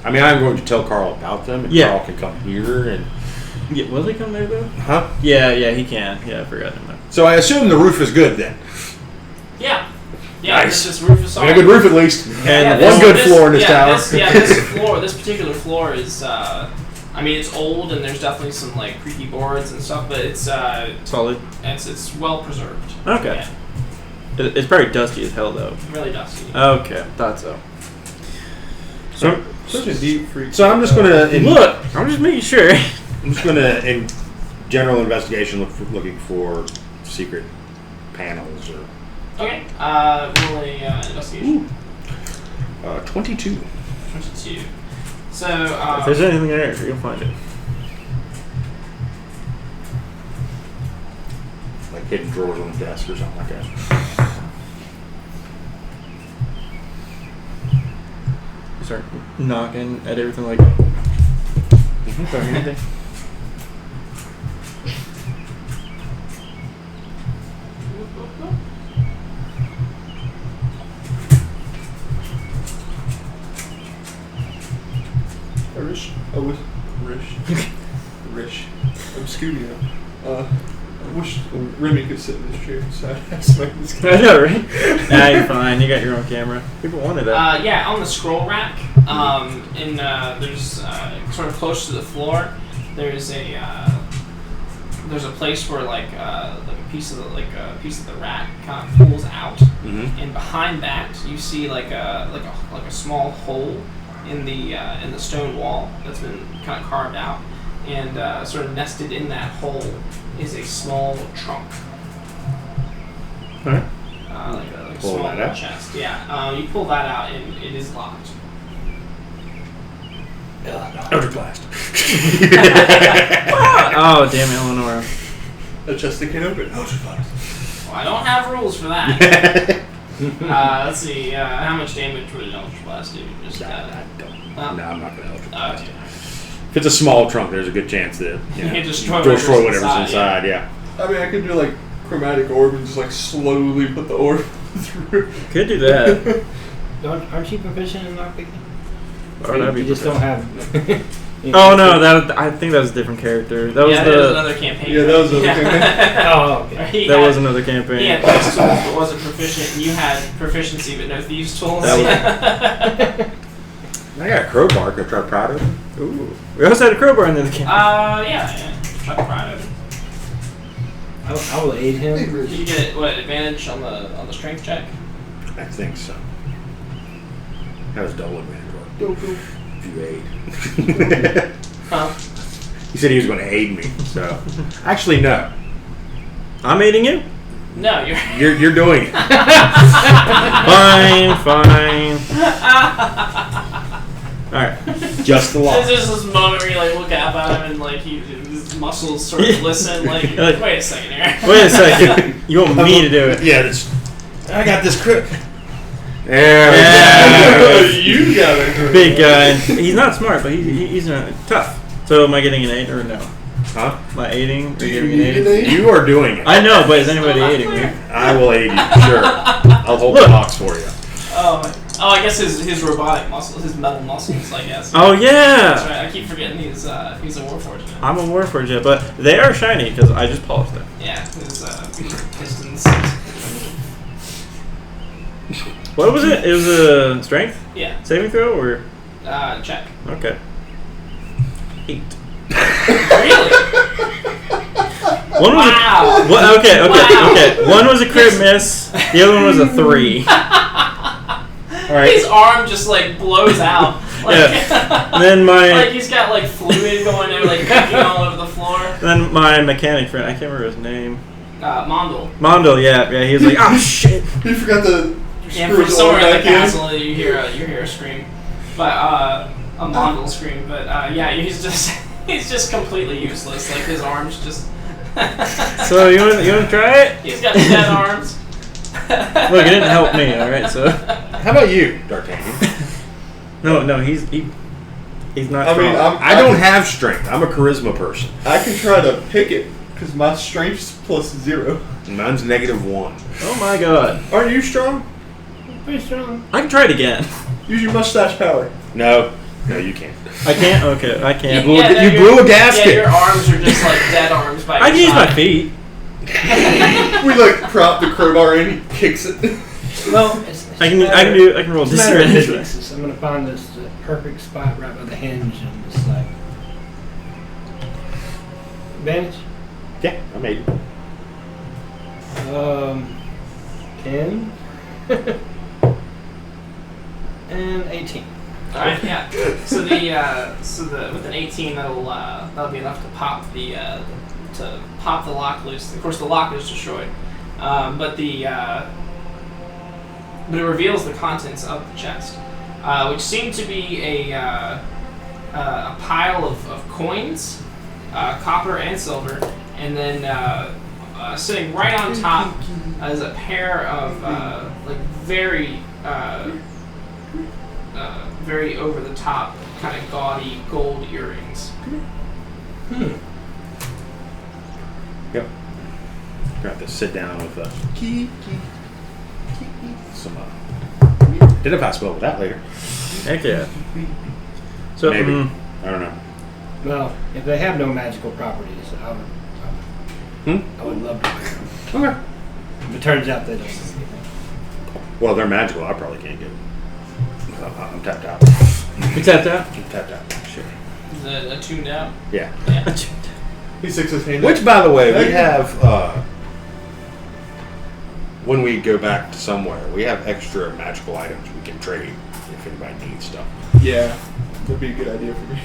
I mean, I'm going to tell Carl about them, and Yeah. Carl can come here and. Yeah, will he come there though? Huh? Yeah, he can. Yeah, I forgot him. So I assume the roof is good then. Yeah. Nice. This roof is I solid. got a good roof at least. And one good floor in this tower. This particular floor is. I mean, it's old and there's definitely some like creaky boards and stuff, but it's Solid. it's well preserved. Okay. Yeah, It's probably dusty as hell though. really dusty. Okay, thought so. So, Such a deep freak. So I'm just going to look, I'm just making sure. I'm just going to, in general investigation, looking for secret panels or. Okay. Roll a investigation. 22. 22. So If there's anything there, you'll find it. Like hidden drawers on the desk or something like that. You start knocking at everything like. Sorry, anything? Rish. I'm Scooby now. I wish Remy could sit in this chair so I'd have somebody in this I know, right? Nah, you're fine. You got your own camera. People wanted that. yeah, on the scroll rack, there's sort of close to the floor. There's a place where like a piece of the rack kind of pulls out, and behind that you see like a small hole in the stone wall that's been kind of carved out, and sort of nested in that hole is a small trunk. Alright. Like a Pull small that out? chest. Yeah, you pull that out and it is locked. Eldritch Blast. Oh, damn it, Eleanor. A chest that can't open. Eldritch Blast. Well, I don't have rules for that. Let's see. How much damage would an Eldritch Blast do? Just I don't. no? No, I'm not going to Eldritch Blast. Okay. If it's a small trunk, there's a good chance that You can destroy whatever's whatever's inside. Yeah. I mean, I could do like chromatic orb and just like slowly put the orb through. Could do that. Aren't you proficient in lockpicking? Or that'd be You just don't proficient. have. Oh no, I think that was a different character. That was That was another campaign. Yeah, that was another campaign. Oh, okay. that was another campaign. He had thieves tools but wasn't proficient, and you had proficiency but no thieves tools. That I got a crowbar. Can I try to pry it open? Ooh. We also had a crowbar in the campaign. Yeah. Try to pry it open. I will aid him. Did you get advantage on the strength check? I think so. That was double advantage. Don't go. If you aid. Huh? He said he was going to aid me. So, actually, no. I'm aiding you. No, you're. You're doing it. Fine. All right. Just the law. There's just this moment where you like look up at him and like his muscles sort of listen. Like, wait a second here. Wait a second. You want me to do it? Yeah, I got this crit. Yeah. You got it. Big guy. He's not smart, but he's tough. So am I getting an 8 or no? Huh? Am I aiding? Are Do you you giving me an need 8? an aid? You are doing it. I know, but is anybody aiding me? I will aid you. Sure. I'll hold the box for you. Oh, I guess his robotic muscles, his metal muscles, I guess. Oh yeah. That's right. I keep forgetting he's a Warforged now. I'm a Warforged, yeah, but they are shiny because I just polished them. Yeah, his pistons. What was it? It was a strength Yeah. saving throw or Check. okay. 8. Really? One was Wow. okay. One was a crit miss. The other one was a 3. All right. His arm just like blows out. Like, Yeah. And then my like he's got like fluid going there, like dripping all over the floor. then my mechanic friend, I can't remember his name. Mondel. Mondo, yeah, he was like, oh shit. You forgot to Yeah, screw from his somewhere orb in the back in. castle, you hear a scream, but a Mondel scream. But yeah, he's just completely useless. Like his arms just. So you want to try it? He's got dead arms. Look, it didn't help me. All right, so How about you, D'Artagnan? no, he's not. I mean, strong. I don't have strength. I'm a charisma person. I can try to pick it because my strength's +0. Mine's -1. Oh my god, Aren't you strong? Pretty strong. I can try it again. Use your mustache power. No, you can't. I can't. Okay, I can't. blew a- no, you your- blew a gasket. Yeah, your arms are just like dead arms by I your can use my side. feet. We like prop the crowbar in, he kicks it. Well, it's I can roll It's a matter of disadvantage. business. I'm gonna find this perfect spot right by the hinge and just like advantage. Yeah, I made it. 10 and 18. All right, yeah. So the with an 18 that'll be enough to pop the lock loose. Of course, the lock is destroyed, but it reveals the contents of the chest, which seem to be a pile of coins, copper and silver, and then sitting right on top is a pair of like very very over the top, kind of gaudy gold earrings. Yep. Gonna have to sit down with some. Didn't pass well with that later. Heck yeah. So Maybe. I don't know. Well, if they have no magical properties, I would love to. Okay. It turns out they don't. Well, they're magical. I probably can't get them. I'm tapped out. you tapped out. I'm tapped out. Sure. Is it attuned out? Yeah. Yeah. He sticks his hand Which, out. by the way, we have. When we go back to somewhere, we have extra magical items we can trade if anybody needs stuff. Yeah, that'd be a good idea for me.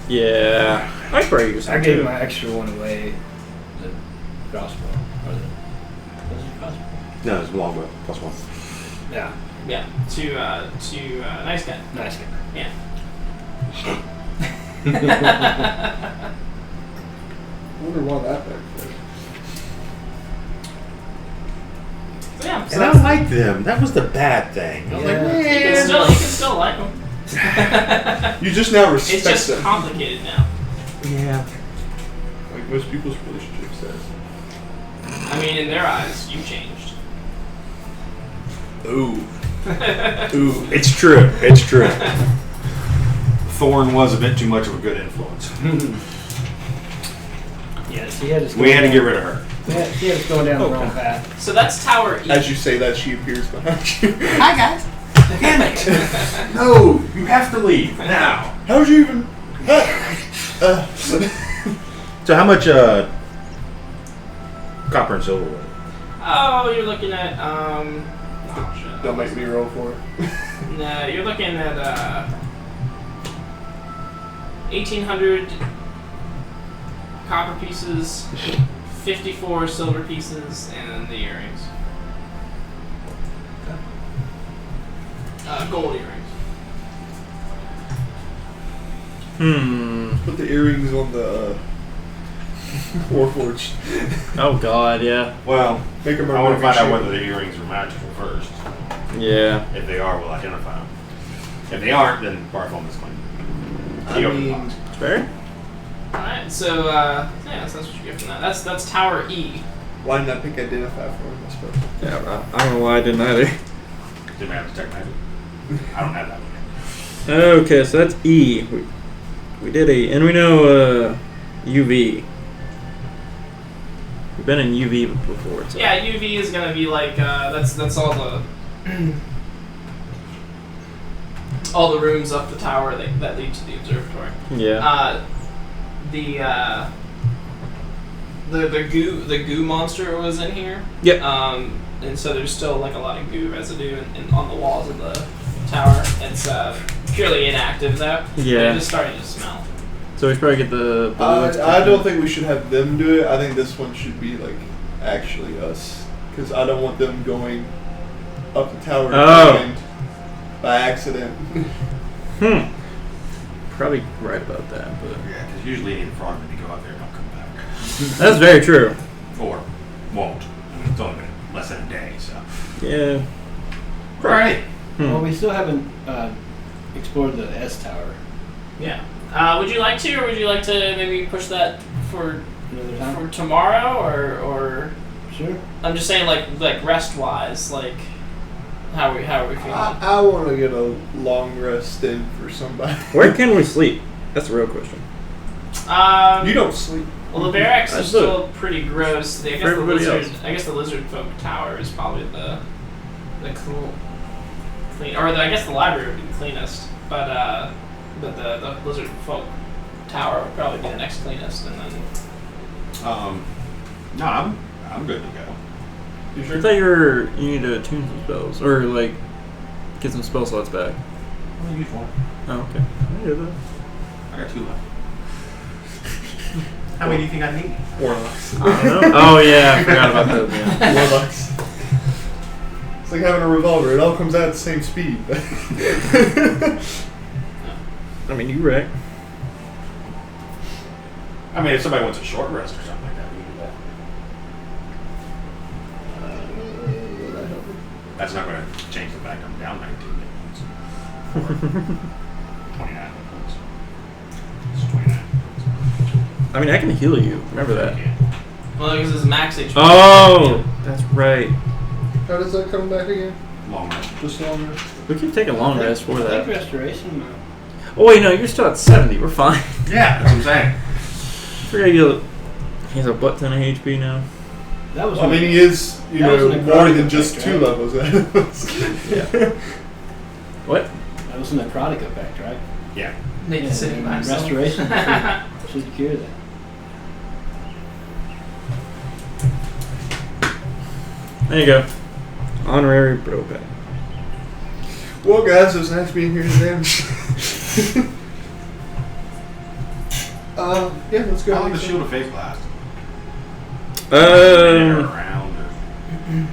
Yeah, I could probably use I some gave too. my extra one away. The crossbow. Was it crossbow? No, it's longbow +1. Yeah. Yeah. To nice guy. Nice guy. Yeah. I wonder why that backfired. So yeah. So And I that's like them. That was the bad thing. I was like, You man. can still like them. You just now respect It's just them. complicated now. Yeah. Like most people's relationships says. I mean, in their eyes, you changed. Ooh. Ooh. It's true. It's true. Thorn was a bit too much of a good influence. Yes, he had us. We had to get rid of her. Yeah, she had us going down the wrong path. So that's Tower E. As you say that, she appears behind you. Hi guys. Damn it. No, you have to leave now. How'd you even? So how much copper and silver was it? Oh, you're looking at Don't make me roll for it. No, you're looking at 1,800 copper pieces, 54 silver pieces, and the earrings. Gold earrings. Put the earrings on the Warforged. Oh God, yeah. Well, Make them. I want to find out whether the earrings are magical first. Yeah. If they are, we'll identify them. If they aren't, then Bartholomew is going. I mean, Fair? Alright, so so that's what you get from that. That's Tower E. why didn't I pick identify for him? I suppose. Yeah, I don't know why I didn't either. Didn't have to check magic. I don't have that one. Okay, so that's E. We did and we know UV. We've been in UV before. So. Yeah, UV is gonna be like that's all the all the rooms up the tower that lead to the observatory. Yeah. The goo monster was in here. Yep. And so there's still like a lot of goo residue on the walls of the tower. It's purely inactive though. Yeah. It's just starting to smell. So we should probably get the. I don't think we should have them do it. I think this one should be like actually us, because I don't want them going up the tower and by accident. Probably right about that, but Yeah, because usually any frogmen that go out there don't come back. that's very true. Or won't. I mean, it's only been less than a day, so. Yeah. Right. Well, we still haven't explored the S tower Yeah. Would you like to, or would you like to maybe push that for another time. for tomorrow, or Sure. I'm just saying like rest wise, like how are we feeling? I want to get a long rest in for somebody. Where can we sleep? That's the real question. You don't sleep. Well, the barracks I are still pretty gross. I guess everybody else. the lizard folk tower is probably the clean, or I guess the library would be the cleanest, but the lizard folk tower would probably be the next cleanest, and then. No, I'm good to go. You I sure? thought you need to tune some spells or like get some spell slots back. I'll use one. Oh, okay. I hear that. I got 2 left. How many do you think I need? Warlocks. I don't know. Oh yeah, I forgot about those. Yeah. Warlocks. It's like having a revolver. It all comes out at the same speed. I mean, you're right. I mean, if somebody wants a short rest or something like that, we can do that. That's not going to change the fact I'm down 19 points. 29 points. It's 29 points. I mean, I can heal you. Remember that. Yeah. Well, because it's max HP. Oh, that's right. How does that come back again? Long rest. Just long rest? We can take a long rest for I think that. restoration. Oh wait, no, you're still at 70. We're fine. Yeah, that's what I'm saying. I forgot he has a butt ton of HP now. That was. I mean, he is, That know, was an more than necrotic just effect, 2 right? levels ahead of us. Yeah. What? That was a necrotic effect, right? Yeah. Nathan sitting by himself. Restoration should cure that. There you go. Honorary bro pet. Well, guys, it was nice being here today. Yeah, let's go. How long does Shield of Faith last? Around or...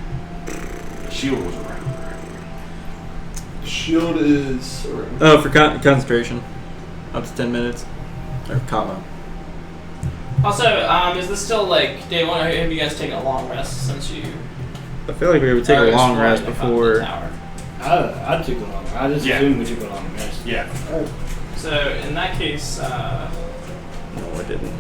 Shield was around, right? Shield is around. Oh, for concentration. Up to 10 minutes. Or comma. Also, is this still like day one? Or have you guys taken a long rest since you? I feel like we would take a long rest before. I took a long rest. I just assumed we took a long rest. Yeah. So in that case, No, I didn't.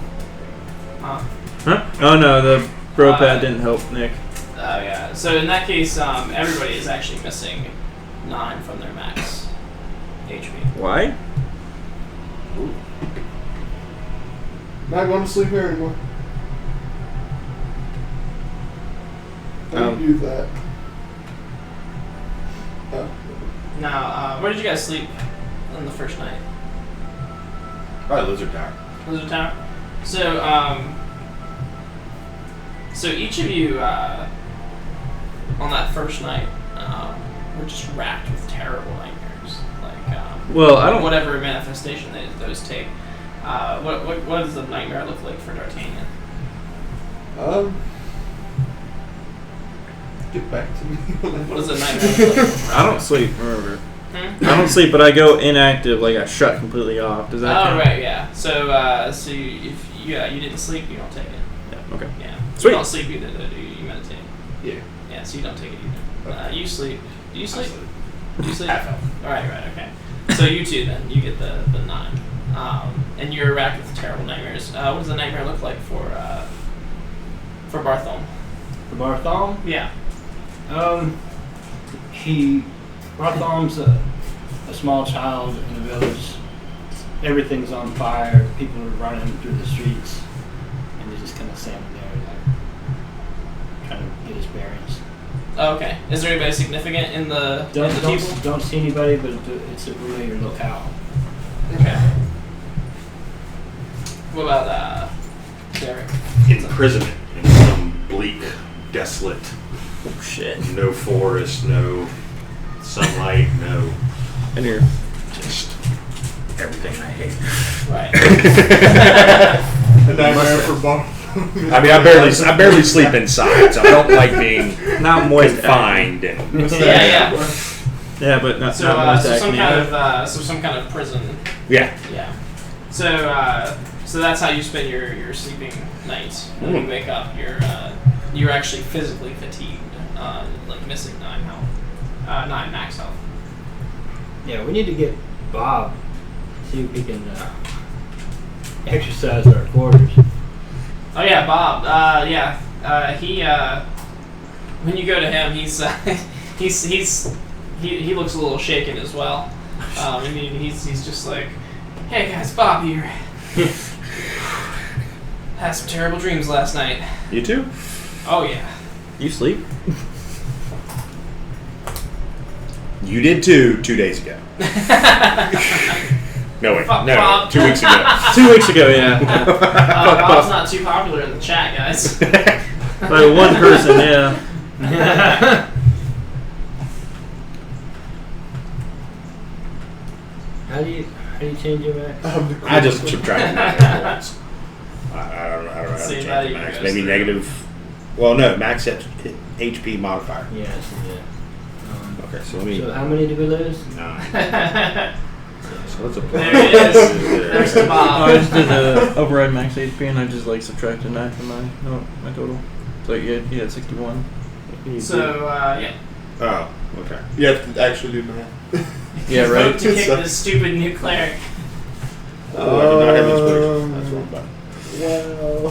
huh? Huh? Oh no, the bro pad didn't help Nick. Oh yeah. So in that case, everybody is actually missing 9 from their max HP. Why? Not going to sleep here anymore. How do you do that? Now, where did you guys sleep on the first night? Probably Lizard Tower. Lizard Tower. So, so each of you on that first night were just racked with terrible nightmares. Like, Well, I don't. whatever manifestation those take. What does the nightmare look like for D'Artagnan? Get back to me. What does the nightmare look like? For I don't sleep. Remember, Hmm? I don't sleep, but I go inactive. Like I shut completely off. Does that Oh count? right, yeah. So if you didn't sleep, you don't take it. Yeah. Okay. Yeah. Sweet. You don't sleep either, though, do you? You meditate. Yeah. Yeah. So you don't take it either. You sleep. Do you sleep? You sleep. Half health. All right. Okay. So you two then you get the 9, and you're racked with terrible nightmares. What does the nightmare look like for Bartholomew? For Bartholomew? Yeah. Bartholomew's a small child in the village. Everything's on fire. People are running through the streets, and he's just kind of standing there, like trying to get his bearings. Oh, okay. Is there anybody significant in the people? Don't see anybody, but it's a familiar locale. Okay. What about Derek? Imprisonment in some bleak, desolate, Oh shit. no forest, no sunlight, no And you're. just everything I hate. Right. A nightmare for Bob. I mean, I barely sleep inside, so I don't like being Not moist. confined. Yeah. Yeah, but not So, not moist so some acne. some kind of prison. Yeah. Yeah. So that's how you spend your sleeping nights. When you wake up, you're actually physically fatigued, like missing 9 health, 9 max health. Yeah, we need to get Bob, see if we can exercise our quarters. Oh yeah, Bob. He. When you go to him, he looks a little shaken as well. I mean, he's just like, hey guys, Bob here. Had some terrible dreams last night. You too? Oh yeah. You sleep? You did too 2 days ago. No, wait. No, Bob. 2 weeks ago. 2 weeks ago, yeah. Bob's not too popular in the chat, guys. By one person, yeah. How do you change your max? I just subtracted negative points. I don't know how to See, change now the you max. goes Maybe through. negative. Well, no, max HP modifier. Yeah, I see that. Okay, so let me. So how many did we lose? 9. So let's apply. There it is. There's the I Bob. just did the override max HP and I just like subtracted 9 from my total. So you had 61. So yeah. Oh, okay. You have to actually do math. Yeah, Vote right. to kick this stupid new cleric. Oh, I did not have inspiration. That's what I'm about. Well.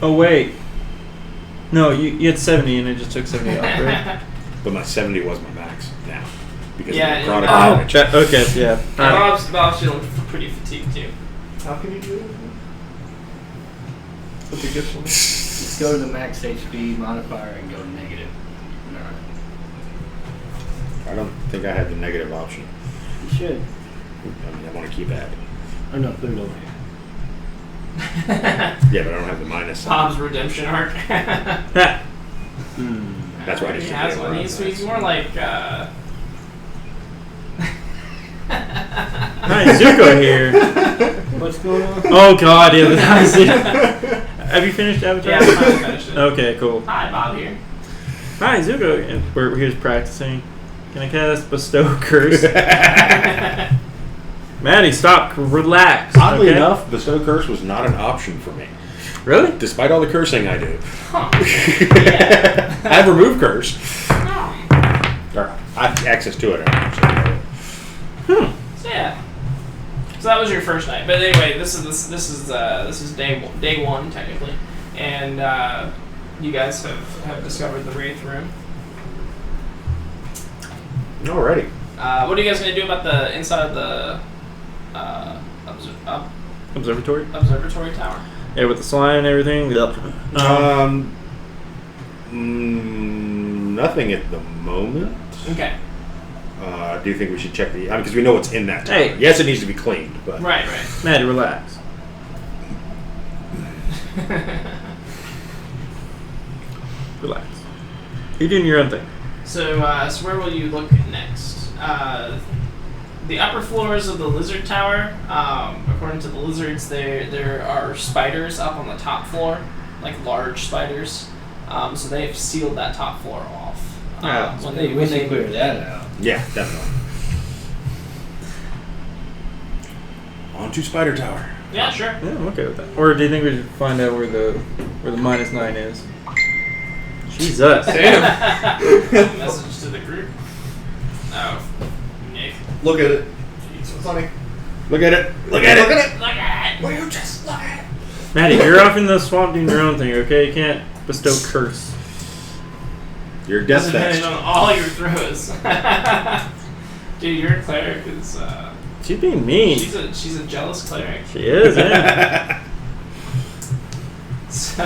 Oh wait. No, you had 70 and I just took 70 off, right? But my 70 was my max now. Because Yeah, of the chronic yeah. damage. Okay, yeah. Bob's feeling pretty fatigued too. How can you do that? What's a good one? Just go to the max HP modifier and go negative. I don't think I have the negative option. You should. I mean, I want to keep at it. Oh no, put it over here. Yeah, but I don't have the minus sign. Bob's redemption arc. That's why I he just has did one. it. He's more like. Hi, Zuko here. What's going on? Oh god, yeah, but hi, Zuko. Have you finished Avatar? Yeah, I finally finished it. Okay, cool. Hi, Bob here. Hi, Zuko. And we're here's practicing. Can I cast Bestow Curse? Maddie, stop. Relax. Oddly okay? enough, Bestow Curse was not an option for me. Really? Despite all the cursing I do. Huh. Yeah. I have removed curse. Oh. Or I have access to it. So yeah. So that was your first night. But anyway, this is day one technically, and you guys have discovered the wraith room. Alrighty. What are you guys going to do about the inside of the observatory tower? Yeah, with the slime and everything. Nothing at the moment. Okay. Do you think we should check the? Because we know what's in that tower. Hey. Yes, it needs to be cleaned, but Right. Maddie, relax. Relax. You're doing your own thing. So where will you look next? The upper floors of the lizard tower. According to the lizards, there are spiders up on the top floor, like large spiders. So they've sealed that top floor off. When they clear that out. yeah, definitely. On to Spider Tower. Yeah, sure. Yeah, I'm okay with that. Or do you think we should find out where the -9 is? Jesus. Message to the group. Oh, Nick. Look at it. Jesus. Funny. Look at it. Look at Look it. at it. Look at it. Will you just look at it? Maddie, you're off in the swamp doing your own thing, okay? You can't bestow curse. Your death Disadvantage fest. on all your throws. Dude, your cleric is. She's being mean. She's a jealous cleric. She is, yeah. So.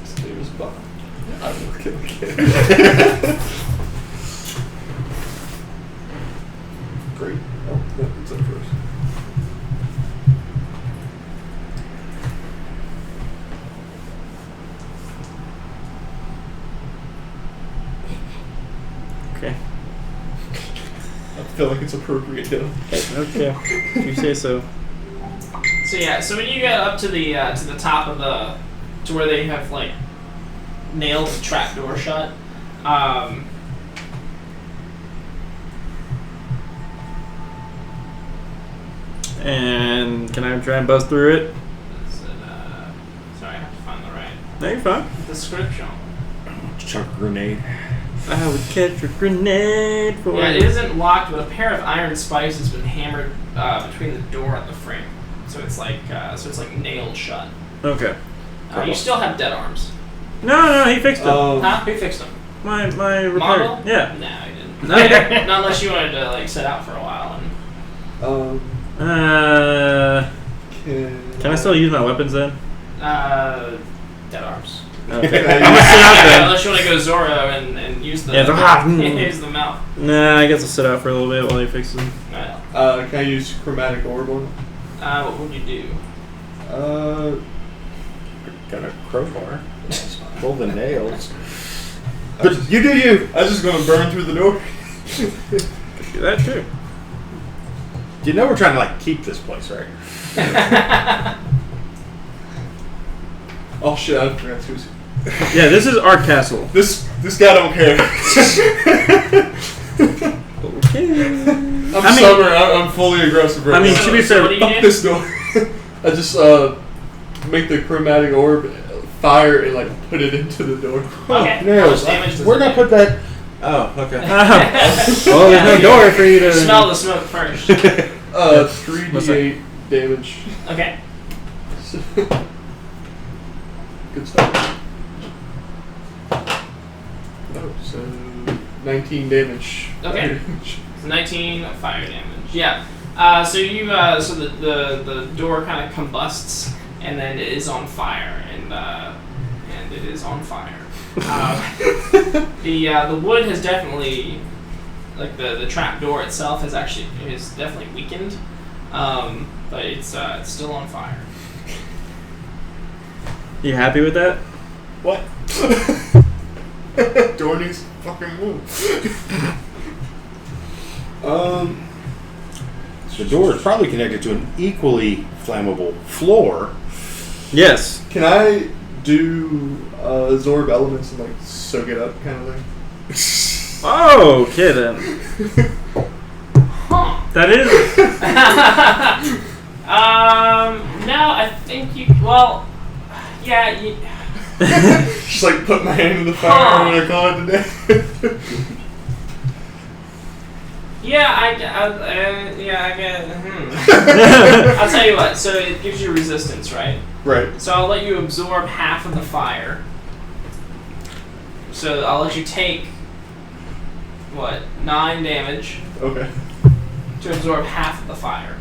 Steve's butt. I'm okay. Great. Oh, no, it's up first. Okay. I feel like it's appropriate, though. Okay. If you say so. So yeah, so when you get up to the top of to where they have like nailed the trapdoor shut, And can I try and bust through it? sorry, I have to find the right No, you're fine. description. Chunk of grenade. I would catch a grenade for Yeah, it you. isn't locked, but a pair of iron spikes has been hammered between the door and the frame, so it's like nailed shut. Okay. You still have dead arms. No, he fixed it. Huh? Who fixed them? My repair. Model? Yeah. No, he didn't. No, he didn't. Not unless you wanted to like sit out for a while and. Can I still use my weapons then? Dead arms. Okay. I'm gonna sit out then. Unless you want to go Zorro and use the use the mouth. Nah, I guess I'll sit out for a little bit while he fixes them. Alright. Can I use chromatic orb on it? What would you do? Got a crowbar. Pull the nails. But you do you. I was just gonna burn through the door. Could do that too. You know we're trying to like keep this place, right? Oh shit! I forgot to. Yeah, this is our castle. This guy don't care. Okay. I'm fully aggressive right I mean, now. to be So fair, what do you Fuck do? this door. I just make the chromatic orb fire and like put it into the door. Okay. How Nails. much damage does We're it gonna do? put that. Oh, okay. Well, there's no door for you to Smell the smoke first. 3d8 damage. Okay. Good stuff. Oh, so 19 damage. Okay. 19 fire damage. Yeah. So the door kind of combusts and then it is on fire and it is on fire. The wood has definitely, like the trap door itself is definitely weakened, but it's still on fire. You happy with that? What? Door needs fucking move. The door is probably connected to an equally flammable floor. Yes. Can I do absorb elements and like soak it up kind of thing? Oh, okay then. Huh. That is. No, I think you. Well, yeah. Just like put my hand in the fire. I'm gonna call it today. Yeah, I get. I'll tell you what. So it gives you resistance, right? Right. So I'll let you absorb half of the fire. So I'll let you take 9 damage Okay. to absorb half of the fire.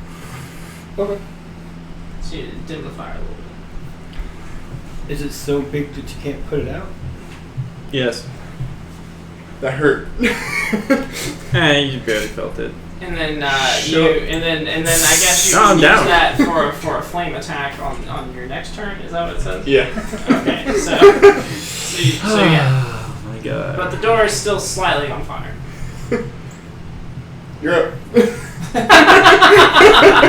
Okay. So you dim the fire a little bit. Is it so big that you can't put it out? Yes. That hurt. You barely felt it. And then Sure. and then I guess you Calm can down. use that for a flame attack on your next turn. Is that what it says? Yeah. Okay. So yeah. Oh my god. But the door is still slightly on fire. You're up.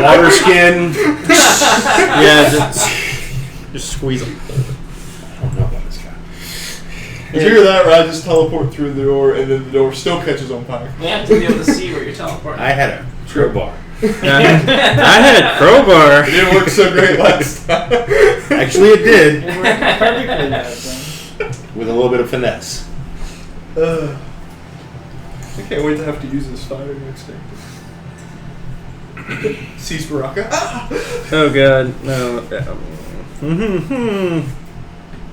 Water skin. Yeah, just squeeze them. I don't know about this guy. Did you hear that? Right? I just teleport through the door, and then the door still catches on fire. We have to be able to see where you're teleporting. I had a crowbar. I had a crowbar. It didn't work so great last time. Actually, it did. It worked perfectly last time. With a little bit of finesse. I can't wait to have to use this fire next time. Cease Baraka. Oh god, no.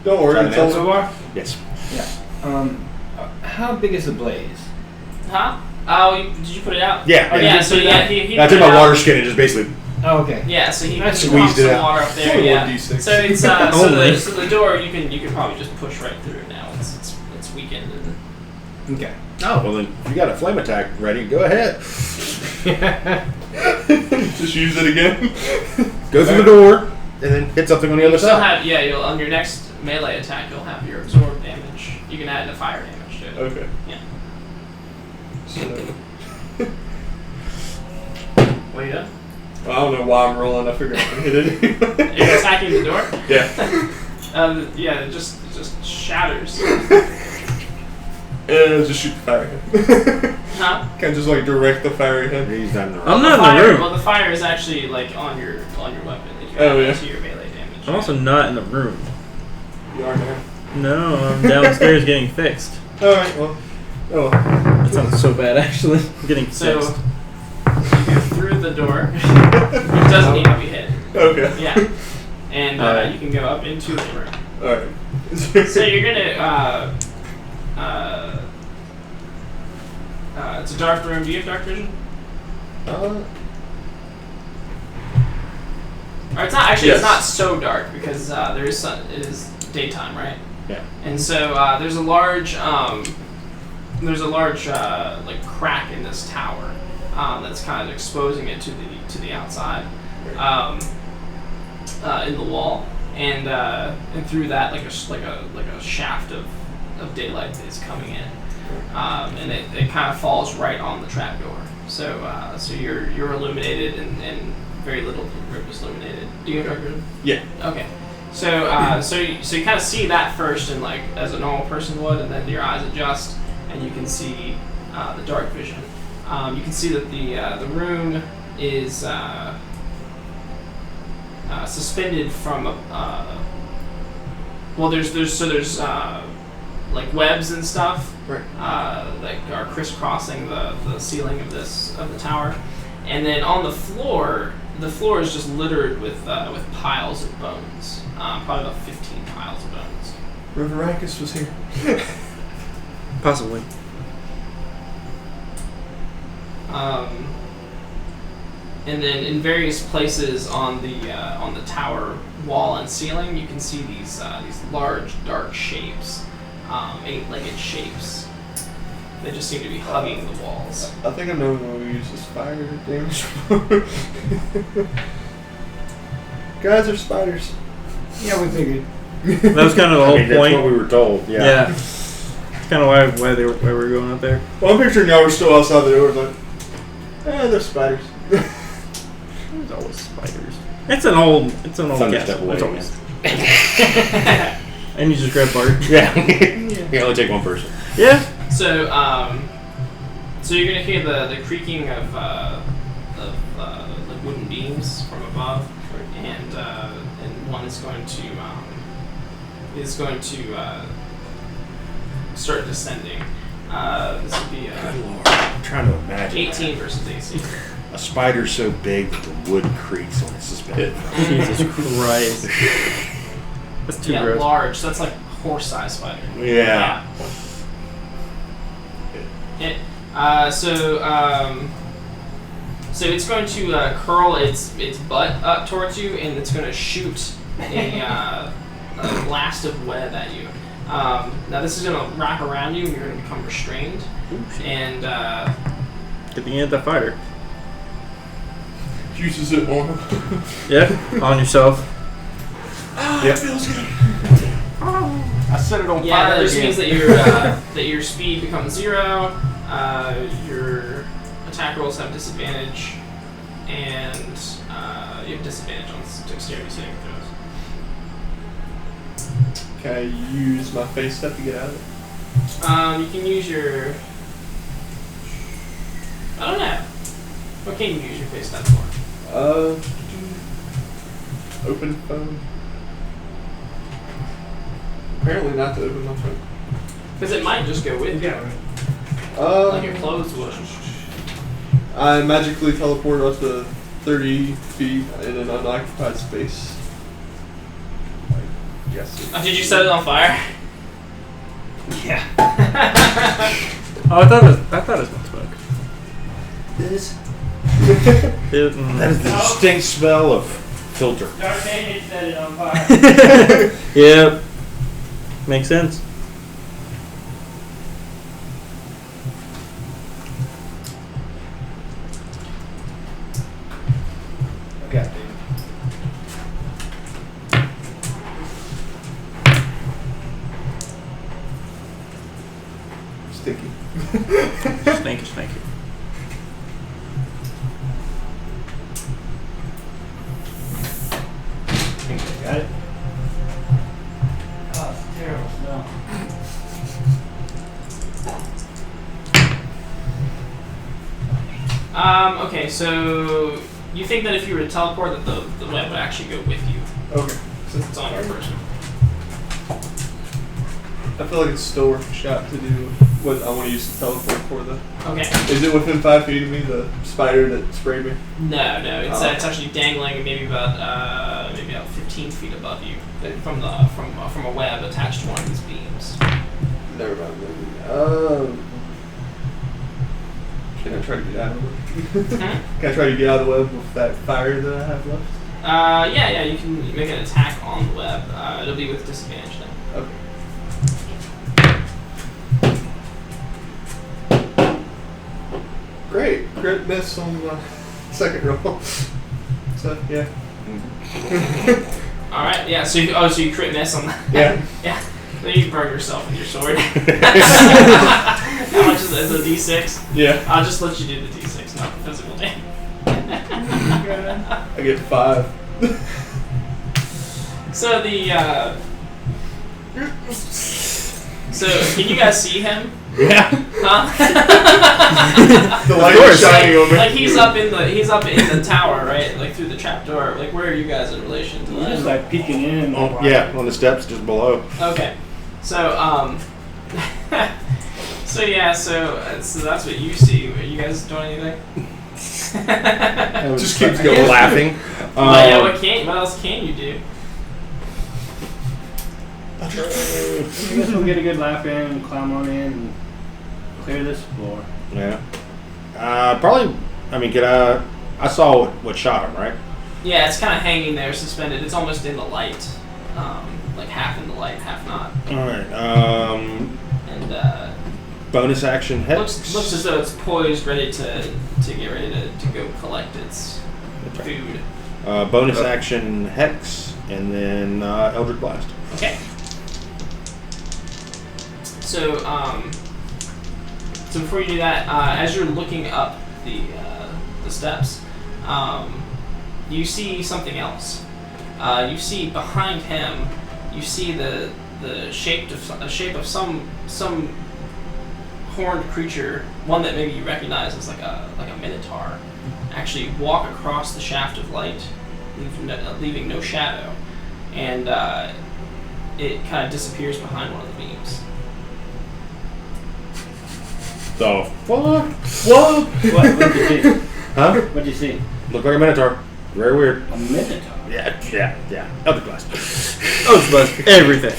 Don't worry, it's all Crowbar? Yes. Yeah. How big is the blaze? Huh? Oh, did you put it out? Yeah. Oh, yeah. So yeah, he I put took it my out. water skin and just basically. Oh, okay. Yeah, so he I pumped squeezed it some out. water up there. Only Yeah. 1d6. So it's Only. so the door you can probably just push right through it now. It's weakened. Okay. Oh, well then, if you got a flame attack ready, go ahead. Just use it again. Go through the door, and then hit something on the other You still side. have you'll on your next melee attack you'll have your absorb damage. You can add the fire damage to it. Okay. Yeah. So, What are you doing? I don't know why I'm rolling. I figured I could hit it. You're attacking the door? Yeah. Yeah, it just shatters. Just shoot the fire head. Huh? Can't just like direct the fire head. He's not in the room. I'm not in fire, the room. Well, the fire is actually like on your weapon. Like you Oh, add yeah. to your melee damage. I'm also not in the room. You are now. No, I'm downstairs getting fixed. Alright, well. Oh. That sounds so bad, actually. Getting So fixed. you go through the door. It doesn't need to be hit. Okay. Yeah. And Alright. you can go up into the room. Alright. So you're gonna it's a dark room. Do you have dark vision? Or it's not actually. Yes. It's not so dark because there is sun. It is daytime, right? Yeah. And so there's a large like crack in this tower that's kind of exposing it to the outside in the wall, and through that like a shaft of daylight is coming in, and it kind of falls right on the trapdoor. So you're illuminated and very little of the room is illuminated. Do you have dark vision? Yeah. Okay. So you kind of see that first, and like as a normal person would, and then your eyes adjust, and you can see the dark vision. You can see that the room is suspended from there's like webs and stuff Right. that are crisscrossing the ceiling of the tower, and then on the floor is just littered with piles of bones, probably about 15 piles of bones. River Rankus was here. Possibly. And then in various places on the tower wall and ceiling, you can see these large dark shapes, 8-legged shapes. They just seem to be hugging the walls. I think I know when we use this fire damage. Guys are spiders. Yeah, we figured. That was kind of the whole That's point. what we were told. Yeah. Yeah. It's kind of why we were going up there. Well, I'm picturing y'all were still outside the door, like, they're spiders. There's always spiders. It's an old Thunder castle. step away, It's always. man. And you just grab Bart. Yeah. You can only take one person. Yeah. So you're gonna hear the creaking of like wooden beams from above, and one is going to start descending. This would be Good Lord. I'm trying to imagine 18 that. versus AC. A spider so big that the wood creaks when it's suspended. Jesus Christ. That's too Yeah, gross. large. So that's like horse-sized spider. Yeah. So it's going to curl its butt up towards you, and it's going to shoot a blast of web at you. Now this is going to wrap around you, and you're going to become restrained. And Good thing you had that fighter. Uses it on him. Yeah, on yourself. Yep. Feels good. I set it on yeah, fire that just again. means that your speed becomes 0. Your attack rolls have disadvantage, and you have disadvantage on dexterity saving throws. Can I use my face step to get out of it? You can use your. I don't know. What can you use your face step for? Open phone. Apparently not to open my phone. Because it might just go with you, like your clothes would. I magically teleport up to 30 feet in an unoccupied space. Yes. Oh, did you set it on fire? Yeah. Oh, I thought it was my smoke. This? It, That is the distinct smell of filter. D'Artagnan set it on fire. yeah. Makes sense. Okay. Sticky. Thank you. Got it? Oh, it's a terrible smell. Okay, so you think that if you were to teleport, that the web would actually go with you, Okay. since it's on your person. I feel like it's still worth a shot to do what I want to use the teleport for, though. Okay. Is it within 5 feet of me, the spider that sprayed me? No, it's Oh. it's actually dangling maybe about 15 feet above you from a web attached to one of these beams. Never mind. Can I try to get out of it? Hmm? Can I try to get out of the web with that fire that I have left? Yeah, you can make an attack on the web. It'll be with disadvantage then. Okay. Great. Crit miss on the second roll. So, yeah. Alright, yeah, so you crit miss on that. Yeah. Yeah. Then you burn yourself with your sword. How much is it? Is it a d6? Yeah. I'll just let you do the d6, not the physical damage. I get 5. So so can you guys see him? Yeah. Huh? The light is shining on me. Like he's up in the tower, right? Like through the trapdoor. Like where are you guys in relation to We're just that? like peeking in. Yeah, on the steps just below. Okay. So so that's what you see. Are you guys doing anything? Just keeps going laughing. Yeah, what else can you do? I guess we'll get a good laugh in and climb on in and clear this floor. Yeah. Probably. I mean, I saw what shot him, right? Yeah, it's kind of hanging there, suspended. It's almost in the light, like half in the light, half not. All right. And Bonus action hex. looks as though it's poised, ready to get ready to go collect its food. Bonus action hex, and then Eldritch Blast. Okay. So before you do that, as you're looking up the steps, you see something else. You see behind him, you see the shape of some horned creature, one that maybe you recognize as like a minotaur, actually walk across the shaft of light, leaving no shadow, and it kind of disappears behind one of the beams. The fuck? What did you see? Huh? What did you see? Look like a Minotaur. Very weird. A Minotaur. Yeah. Elder Blast. Oh, but everything.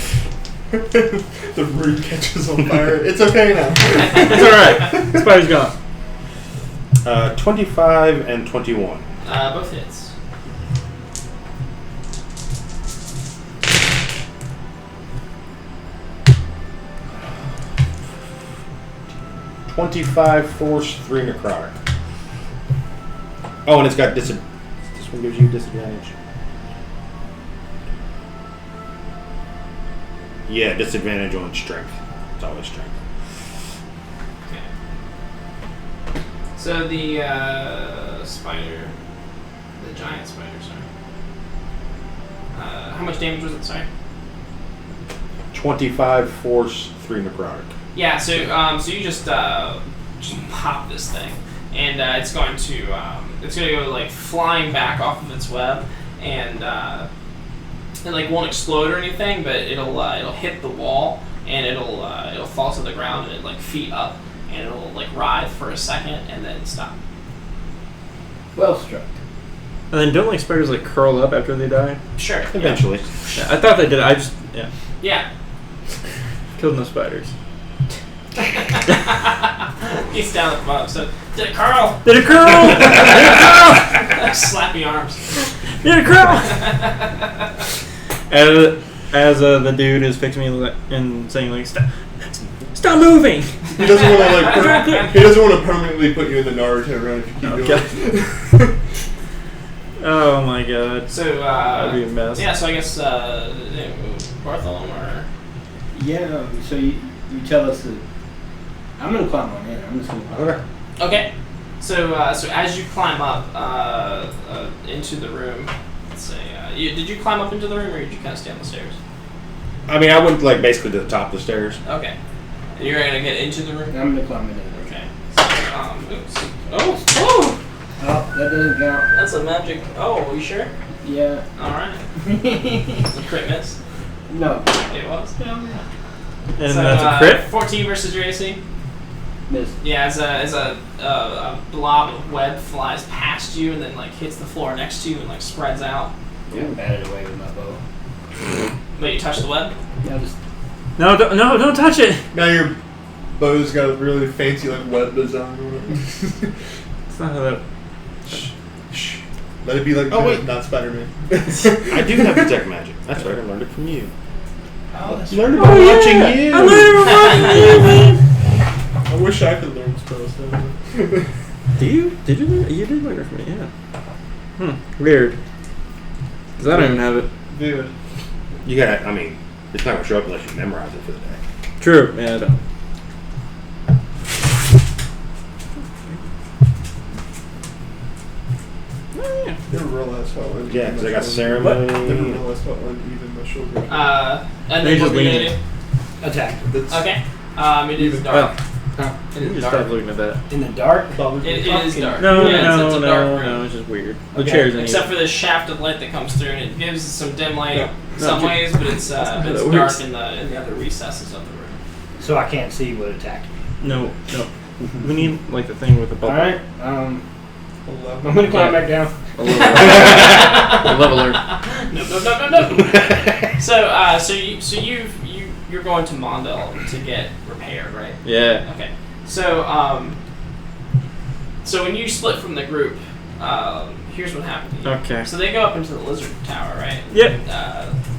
The room catches on fire. It's okay now. It's alright. The spider's gone. 25 and 21. Both hits. 25 force, 3 necrotic. Oh, and it's got this one gives you disadvantage. Yeah, disadvantage on strength. It's always strength. Okay. So the spider, the giant spider, sorry. How much damage was it? Sorry. 25 force, 3 necrotic. Yeah. So you just pop this thing, and it's going to go like flying back off of its web, and it like won't explode or anything, but it'll hit the wall, and it'll fall to the ground, and it like feet up, and it'll like writhe for a second, and then stop. Well struck. And then don't like spiders like curl up after they die? Sure. Eventually. Yeah, I thought they did. I just Yeah. killed no spiders. He's down at the bottom. So did it curl? Did it curl? Did it curl? Slappy arms. Did it curl? As the dude is fixing me and saying like stop moving. He doesn't want to like. He doesn't want to permanently put you in the Naerytar run if you keep doing it. Oh my god. So that'd be a mess. yeah. So I guess Bartholomew or Yeah. So you tell us that. I'm gonna climb on in. I'm just gonna climb. Okay. okay. So as you climb up into the room, let's say did you climb up into the room or did you kind of stay on the stairs? I mean, I went like basically to the top of the stairs. Okay. You're gonna get into the room. I'm gonna climb in. Okay. So, oops. Oh. Oh, that doesn't count. That's a magic. Oh, are you sure? Yeah. All right. It's a crit miss. No. It was. And So, that's a crit? 14 versus your AC. Miss. Yeah, as a blob of web flies past you and then like hits the floor next to you and like spreads out. Yeah, I batted away with my bow. But you touch the web. Yeah, just. No, don't touch it. Now your bow's got a really fancy like web design on it. It's not how that. Shh. Let it be like not Spider-Man. I do have detect magic. That's right. I learned it from you. Oh, that's Learned it by watching you. I learned it from you. I wish I could learn spells. Do you? Did you learn? You did learn it from me, yeah. Weird. Because I don't even have it. Dude. You got. I mean, it's not gonna show up unless you memorize it for the day. True. Yeah, I don't. Never realized how uneven. Yeah, because I got Never ceremony. realized how uneven my shoulder. and They then just what are you lean. gonna Attack. That's do? Okay. It is dark. Huh? It You is just dark. stop looking at that. In the dark? It is dark. No, yeah, it's a dark room. no, it's just weird. The Okay. chairs in Except for this shaft of light that comes through, and it gives some dim light No, some no, ways, but it's that dark works. in the other recesses of the room. So I can't see what attacked me. No. We need like the thing with the bubble. Alright, 11. I'm gonna climb back down. A leveler. No. So you're going to Mondel to get repaired, right? Yeah. Okay. So so when you split from the group, here's what happened to you. Okay. So they go up into the lizard tower, right? Yep.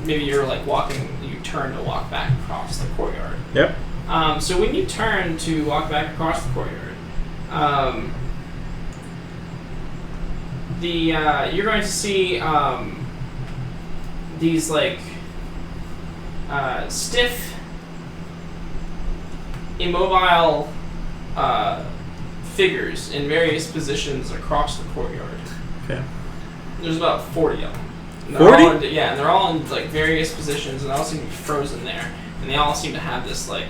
Maybe you're like walking. You turn to walk back across the courtyard. Yep. So when you turn to walk back across the courtyard, you're going to see these like stiff, immobile figures in various positions across the courtyard. Okay. There's about 40 of them. And they're 40? all in- yeah, and they're all in like various positions, and they all seem to be frozen there, and they all seem to have this like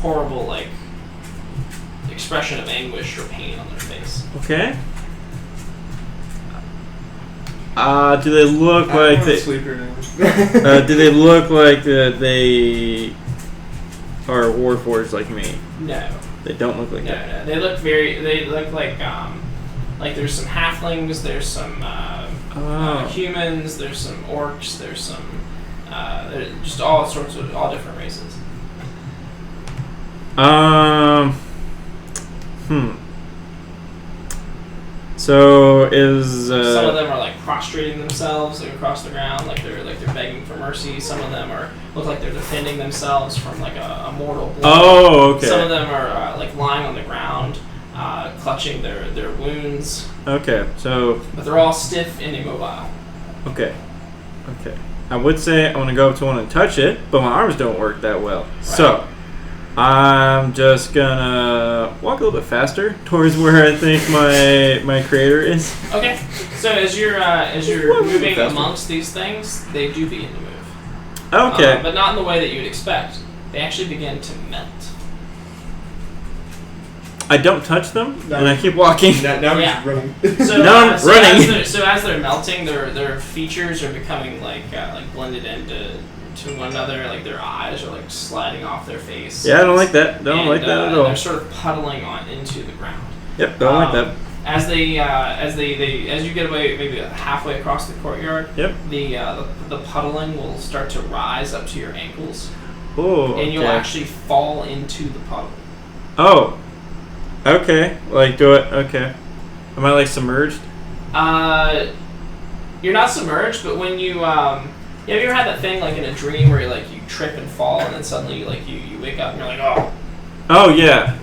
horrible like expression of anguish or pain on their face. Okay. Do they look like I'm they? asleep here now. Do they look like they are warforged like me? No. They don't look like that. No. They look like there's some halflings, there's some humans, there's some orcs, there's some just all sorts of all different races. So is some of them are like prostrating themselves like across the ground, like they're begging for mercy. Some of them look like they're defending themselves from like a mortal blow. Oh, okay. Some of them are like lying on the ground, clutching their wounds. Okay, so but they're all stiff and immobile. Okay. I would say I want to go up to one and touch it, but my arms don't work that well. Right. So I'm just gonna walk a little bit faster towards where I think my creator is. Okay. So as you're moving amongst these things, they do begin to move. Okay. But not in the way that you'd expect. They actually begin to melt. I don't touch them, and I keep walking. Now we're just running. So, now I'm running. As they're melting, their features are becoming like blended into one another. Like their eyes are like sliding off their face. Yeah, I don't like that. Don't like that at all. They're sort of puddling on into the ground. Yep, don't like that. As you get away maybe halfway across the courtyard, yep. The puddling will start to rise up to your ankles. Oh, and you'll actually fall into the puddle. Oh. Okay, like do it. Okay, am I like submerged? You're not submerged, but when you have you ever had that thing like in a dream where you trip and fall, and then suddenly you wake up and you're like, oh. Oh yeah.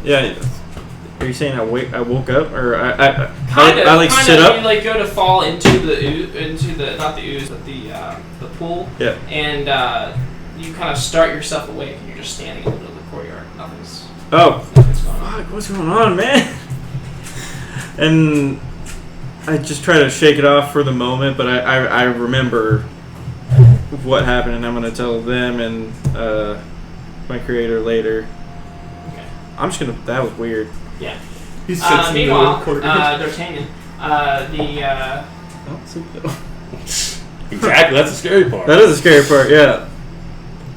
Are you saying I woke up, or I sit up? You go to fall into the not the ooze but the pool. Yeah. And you kind of start yourself awake, and you're just standing in the middle of the courtyard. Nothing's going on. Fuck, what's going on, man? And I just try to shake it off for the moment, but I remember what happened, and I'm going to tell them and my creator later. Okay. I'm just going to... That was weird. Yeah. He sits meanwhile, D'Artagnan, Exactly, that's the scary part. That is the scary part, yeah.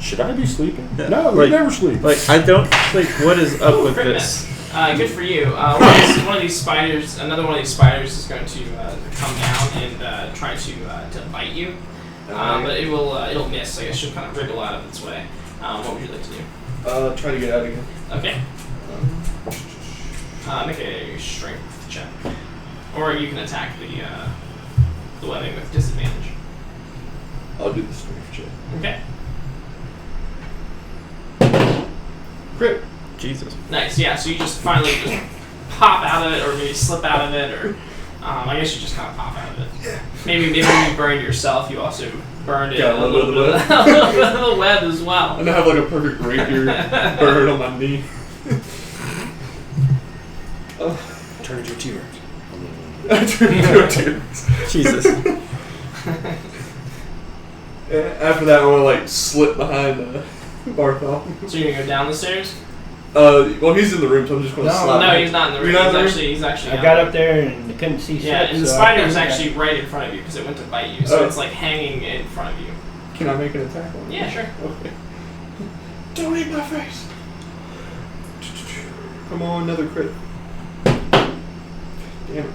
Should I be sleeping? Yeah. No, we never sleep. Like, I don't sleep. What is up with this? Good for you. One of these spiders, another one of these spiders is going to come down and try to bite you. But it'll miss. I guess she'll kind of wriggle out of its way. What would you like to do? Try to get out again. Okay. Make a strength check. Or you can attack the webbing with disadvantage. I'll do the strength check. Okay. Crit. Jesus. Nice, yeah, so you just finally just pop out of it, or maybe slip out of it, or I guess you just kind of pop out of it. Yeah. Maybe when you burned yourself, you also burned Got a little bit of the a little bit of the web as well. And I have like a perfect rapier burn on my knee. Turn into a T-Rex. I turned into a T-Rex. Jesus. After that, I want to like slip behind Barthol. So you're gonna go down the stairs? Well, he's in the room, so I'm just going to slap. No, he's not in the room. He's actually. I got up there and I couldn't see shit. Yeah, and the so spider is actually right in front of you because it went to bite you, so it's like hanging in front of you. Can I make an attack on it? Yeah, sure. Okay. Don't eat my face. Come on, another crit. Damn it.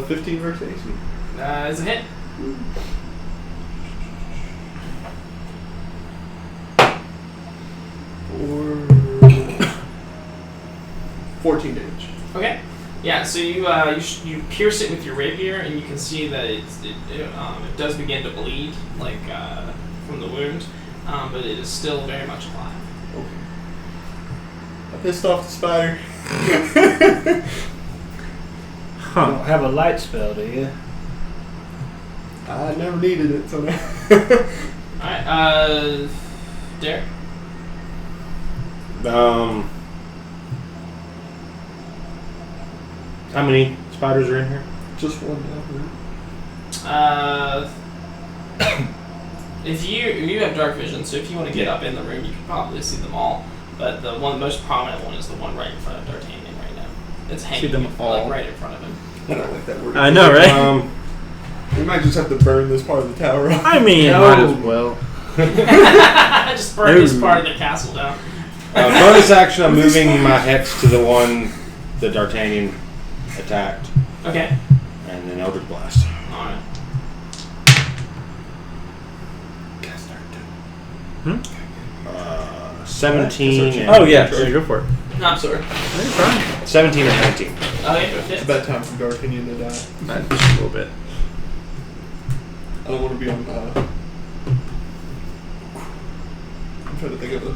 15 versus AC. It's a hit. 14 damage. Okay. Yeah. So you pierce it with your rapier, and you can see that it does begin to bleed from the wound, but it is still very much alive. Okay. I pissed off the spider. You don't have a light spell, do you? I never needed it, so now. Alright, Derek? How many spiders are in here? Just one now. If you have dark vision, so if you want to get up in the room, you can probably see them all. But the most prominent one is the one right in front of D'Artagnan right now. It's hanging See them all right in front of him. I don't like that word. I know, right? We might just have to burn this part of the tower up. I mean, No. might as well. Just burn this part of the castle down. Bonus action, I'm moving my hex to the one that D'Artagnan attacked. Okay. And then Eldritch Blast. Alright. 17. and- Oh yeah, go for it. No, I'm sorry. No, you're fine. 17 and 19. Okay, It's hits. a bad time for D'Artagnan to die. Just a little bit. I don't want to be on. I'm trying to think of a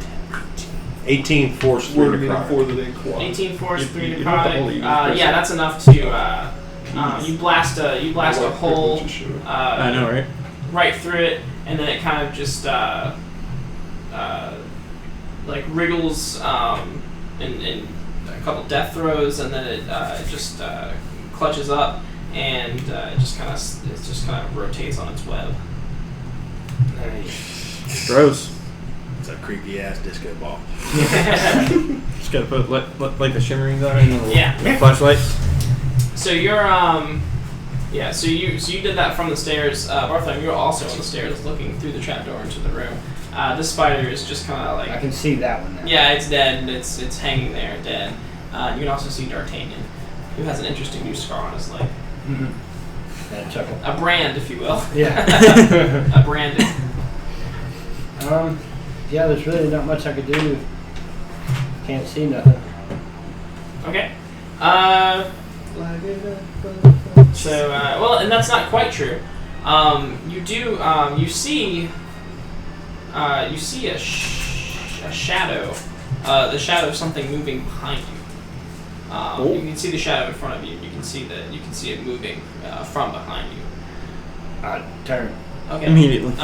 18 force 3 word to meaning cry. for that ain't quad. 18 force, You- 3 you to know what the necrotic. hole you use, Yeah, that's enough to. You blast a hole. I know, right? Right through it, and then it kind of just like wriggles in a couple death throws, and then it just clutches up, and it just kind of rotates on its web. Gross. It's a creepy ass disco ball. Just gotta put like the shimmering on and the Yeah. flashlight. So you're so you did that from the stairs. Bartholomew, you're also on the stairs, looking through the trapdoor into the room. This spider is just kind of like I can see that one now. yeah, it's dead, and it's hanging there dead. You can also see D'Artagnan, who has an interesting new scar on his leg. That chuckle. A brand, if you will. Yeah. A branding. Yeah, there's really not much I could do. Can't see nothing. Okay. So, well, and that's not quite true. You do, you see a shadow, the shadow of something moving behind you. You can see the shadow in front of you. You can see it moving from behind you. Turn. Okay. Immediately.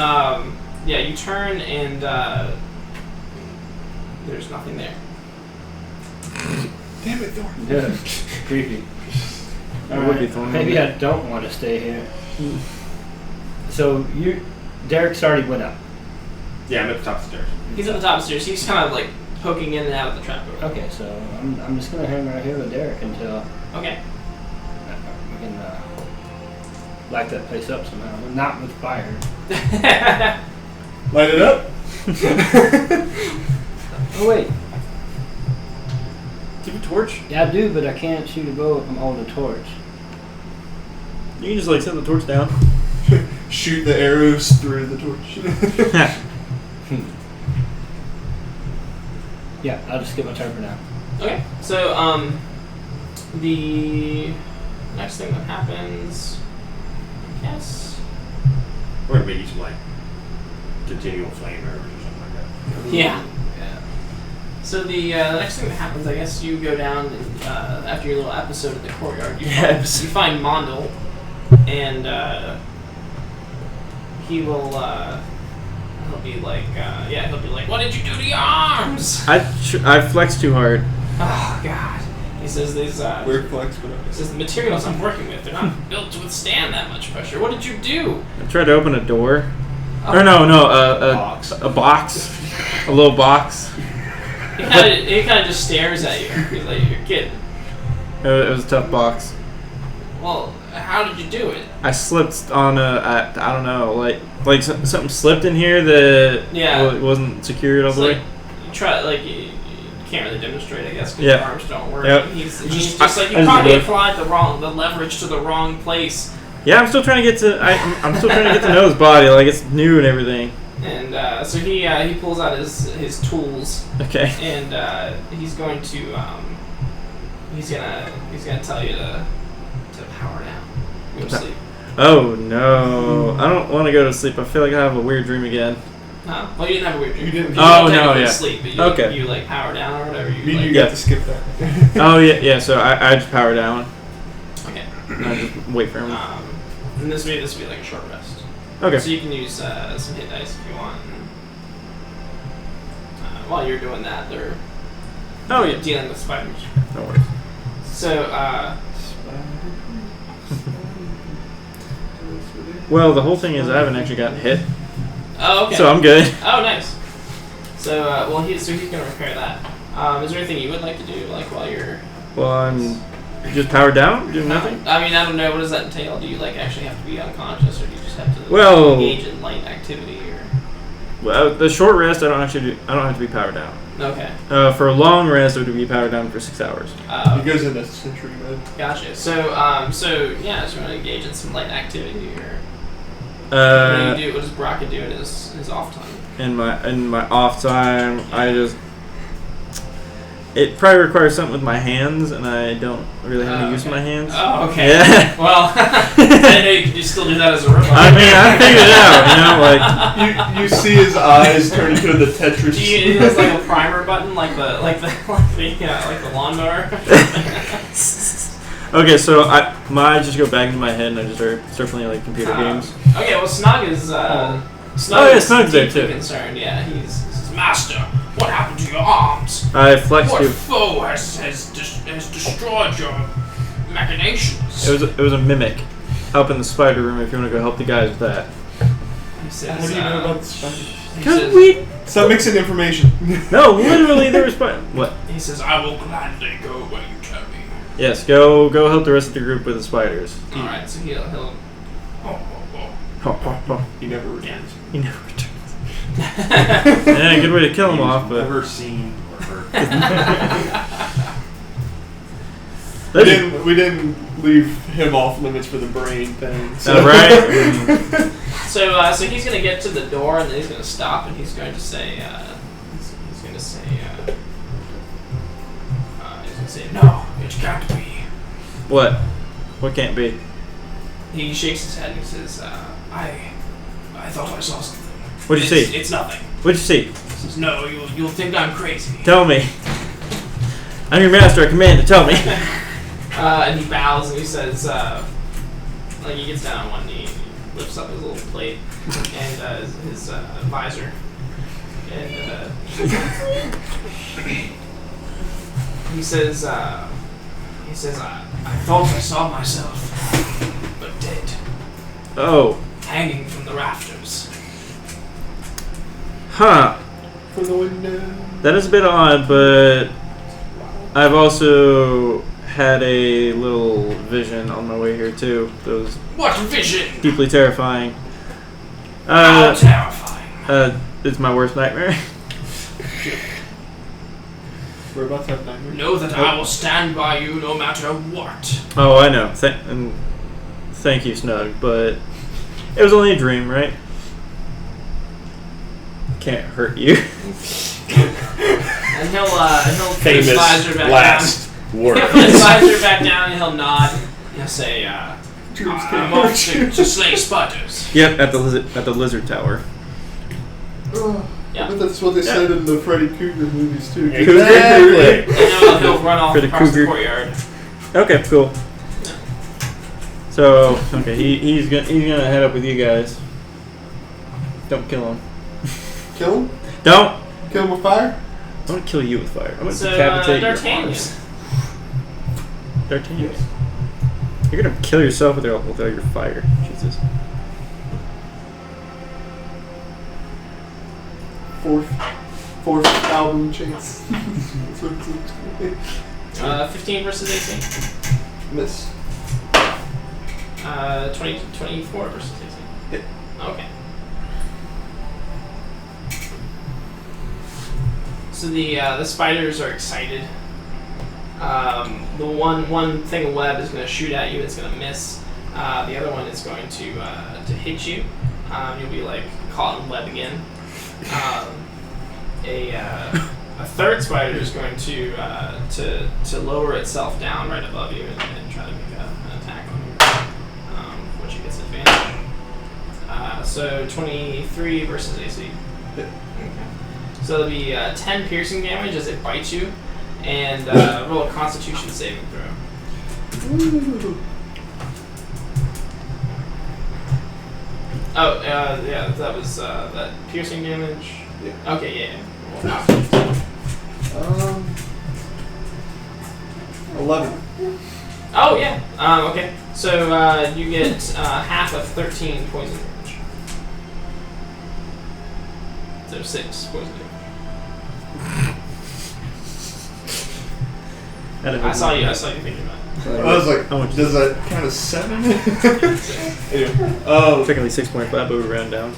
Yeah, you turn and there's nothing there. Damn it, Thor. Yeah. Creepy. It would be fun. Maybe I don't want to stay here. So Derek's already went up. Yeah, I'm at the top of the stairs. He's at the top of the stairs. He's kind of like poking in and out of the trapdoor. Okay, so I'm just gonna hang right here with Derek until Okay. we can light that place up somehow. Not with fire. Light it up. Oh wait, Keep a torch. yeah I do, but I can't shoot a bow if I'm holding a torch. You can just like set the torch down. Shoot the arrows through the torch. Yeah, I'll just skip my turn for now. Okay. So the next thing that happens, I guess. We're gonna make some like continual flame arrows or something like that. Yeah. So the next thing that happens, I guess you go down and after your little episode in the courtyard, you find Mondel, and he'll be like, what did you do to your arms? I flexed too hard. Oh God. He says these. Weird flex, but He says the materials I'm working with, they're not built to withstand that much pressure. What did you do? I tried to open a door. Oh. Or no, Box. a box, a little box. He kind of just stares at you. He's like, you're kidding. It was a tough box. Well, how did you do it? I slipped on I don't know, like something slipped in here that wasn't secured all It's the like, way. you try, like, you can't really demonstrate, I guess, because Yeah. your arms don't work. Yep. He's Just- just like, you I just probably do it. applied the leverage to the wrong place. Yeah, I'm still trying to get to. I'm still trying to get to know his body. Like it's new and everything. And so he pulls out his tools, Okay. and he's going to he's gonna tell you to power down. Go to sleep. Oh no! I don't want to go to sleep. I feel like I have a weird dream again. Huh? Well, you didn't have a weird dream. You didn't- You Oh, didn't no, technically yeah. sleep, but Okay. you like power down or whatever. You You like, got to skip that. Oh yeah. So I just power down. okay. And I just wait for him. And this will be like a short rest. Okay. So you can use some hit dice if you want. And, while you're doing that, they're dealing with spiders. No worries. So Well, the whole thing is I haven't actually gotten hit, oh okay. so I'm good. Oh nice. So he's gonna repair that. Is there anything you would like to do, like while you're? Well, I'm Just powered down? Do nothing? I mean, I don't know. What does that entail? Do you like actually have to be unconscious, or do you just have to engage in light activity? Or well, the short rest I don't have to be powered down. Okay. For a long rest, it would be powered down for 6 hours. He goes into sentry mode. Gotcha. So you want to engage in some light activity, or what do you do? What does Braca do in his off time? In my off time, it probably requires something with my hands, and I don't really have any use of my hands. Oh, okay. Yeah. Well, I know you can still do that as a robot. I mean, I figured it out. You see his eyes turn into the Tetris. He has like a primer button, like the lawnmower. Okay, so I just go back into my head and I just start playing like computer games. Okay, well Snug is Snug's there too. Concerned, yeah. He says, Master, what happened to your arms? I flexed What you. foe has destroyed your machinations? It was a mimic up in the spider room. If you want to go help the guys with that. He says, How do you know about the spider? Stop mixing information. No, literally there was spider. What? He says, I will gladly go where you tell me. Yes, go help the rest of the group with the spiders. All right, so he'll. He never returns. He never returns. Yeah, good way to kill him off, but Never seen or heard. We didn't leave him off limits for the brain thing. So. Right. So he's gonna get to the door and then he's gonna stop and he's going to say, no, it can't be. What? What can't be? He shakes his head and he says, I thought I saw something. What'd you see? It's nothing. What'd you see? He says, no, you'll think I'm crazy. Tell me. I'm your master. I command to tell me. And he bows and he says, he gets down on one knee, and he lifts up his little plate and his visor, and he says, I thought I saw myself, but dead. Oh. Hanging from the rafters. Huh. From the window. That is a bit odd, but I've also had a little vision on my way here too. That was What vision? deeply terrifying. How terrifying. It's my worst nightmare. We're about to have nightmares. Know that I will stand by you no matter what. Oh, I know. Thank you, Snug, but it was only a dream, right? Can't hurt you. And he'll put his Famous visor back last down. word. He'll put his visor back down and he'll nod. He'll say, Dreams I'm can't off hurt you. to slay spiders. Yep, at the lizard tower. Yeah. But that's what they said in the Freddy Krueger movies too. Exactly. And he'll run off For the across the cougar. courtyard. Okay, cool. So he's gonna head up with you guys. Don't kill him. Kill him? Don't. Kill him with fire? I'm gonna kill you with fire. I'm gonna So, decapitate your D'Artagnan. arms. D'Artagnan. You're gonna kill yourself with all your fire. Jesus. Fourth album chance. 15 versus 18. Miss. 24 versus 18. Hit. Okay. So the spiders are excited. The one thing of web is going to shoot at you. It's going to miss. The other one is going to hit you. You'll be like caught in web again. A third spider is going to lower itself down right above you and try to make an attack on you, which it gets advantage. So 23 versus AC. Hit. Okay. So it'll be 10 piercing damage as it bites you, and roll a Constitution saving throw. Ooh. Oh, yeah, that was that piercing damage. Yeah. Okay, yeah. 11. Oh, yeah. Okay. So you get half of 13 poison damage. So 6 poison damage. I saw you thinking about it. I was like, How much does that count as 7? Anyway, technically 6.5, but we ran down.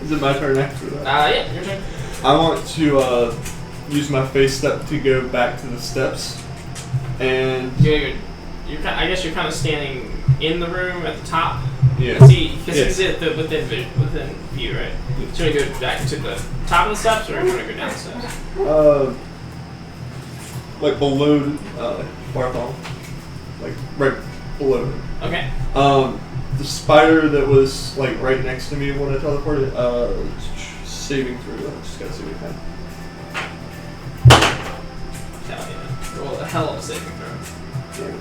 is it my turn after that? Yeah, your turn. I want to use my face step to go back to the steps, and I guess you're kind of standing in the room at the top. yeah, Because he's at within view, right? So you want to go back to the top of the steps, or you want to go down the steps? like below Barthol, like right below him. Okay. The spider that was like right next to me when I teleported, saving through. I just gotta see what I can. Hell yeah. Roll a hell of a saving throw.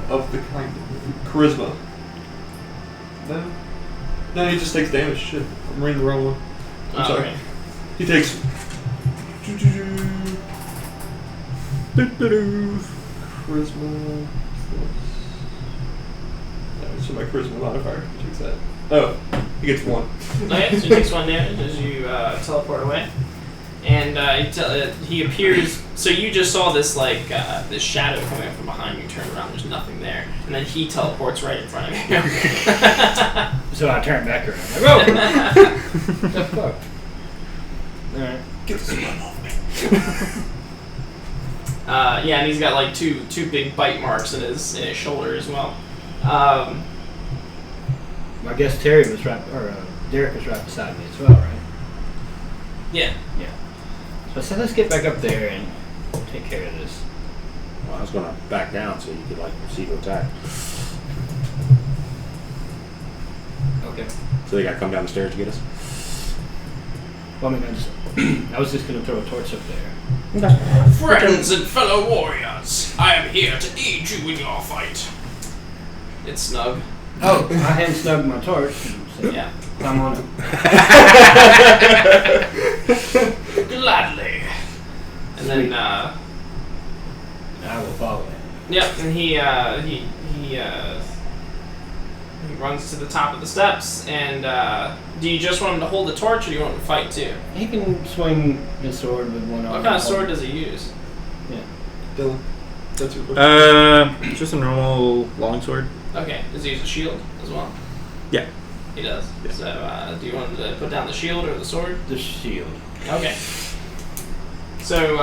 Of the kind of charisma. No, he just takes damage. Shit, I'm reading the wrong one. I'm sorry. Okay. He takes. Charisma. So my charisma modifier takes that. Oh, he gets 1. Okay, so he takes 1 damage as you teleport away. And he appears. So you just saw this this shadow coming up from behind you. Turn around, there's nothing there, and then he teleports right in front of you. So I turn back around. Like, whoa! The fuck? All right. Get this one off me. Yeah, and he's got like two big bite marks in his shoulder as well. I guess Terry was right, or Derek was right beside me as well, right? Yeah. Yeah. So I said, let's get back up there and take care of this. Well, I was gonna back down so you could like receive an attack. Okay. So they gotta come down the stairs to get us. Well, I mean, I was just gonna throw a torch up there. Friends and fellow warriors, I am here to aid you in your fight. It's snug. Oh, I hand snugged my torch. And said, Yeah. Climb on it. Gladly. And then, I will follow him. yep, and he runs to the top of the steps. And do you just want him to hold the torch, or do you want him to fight too? He can swing his sword with one arm. What kind of sword does he use? Yeah. Dylan, that's your question. Just a normal longsword. Okay. Does he use a shield as well? Yeah. He does. Yeah. So, do you want him to put down the shield or the sword? The shield. Okay. So,